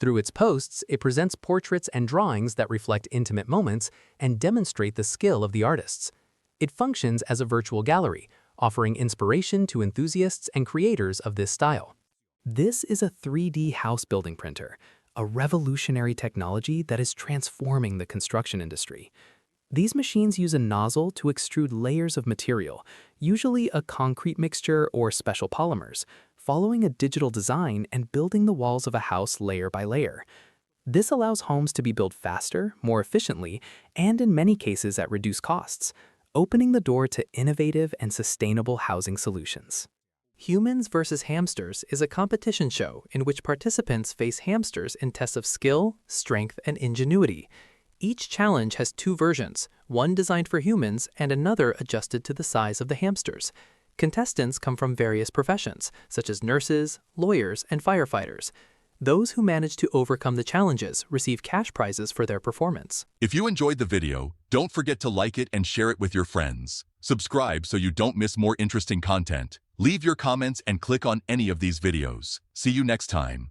Through its posts, it presents portraits and drawings that reflect intimate moments and demonstrate the skill of the artists. It functions as a virtual gallery, offering inspiration to enthusiasts and creators of this style. This is a 3D house building printer. a revolutionary technology that is transforming the construction industry. These machines use a nozzle to extrude layers of material, usually a concrete mixture or special polymers, following a digital design and building the walls of a house layer by layer. This allows homes to be built faster, more efficiently, and in many cases at reduced costs, opening the door to innovative and sustainable housing solutions. Humans vs. Hamsters is a competition show in which participants face hamsters in tests of skill, strength, and ingenuity. Each challenge has two versions, one designed for humans and another adjusted to the size of the hamsters. Contestants come from various professions, such as nurses, lawyers, and firefighters. Those who manage to overcome the challenges receive cash prizes for their performance. If you enjoyed the video, don't forget to like it and share it with your friends. Subscribe so you don't miss more interesting content. Leave your comments and click on any of these videos. See you next time.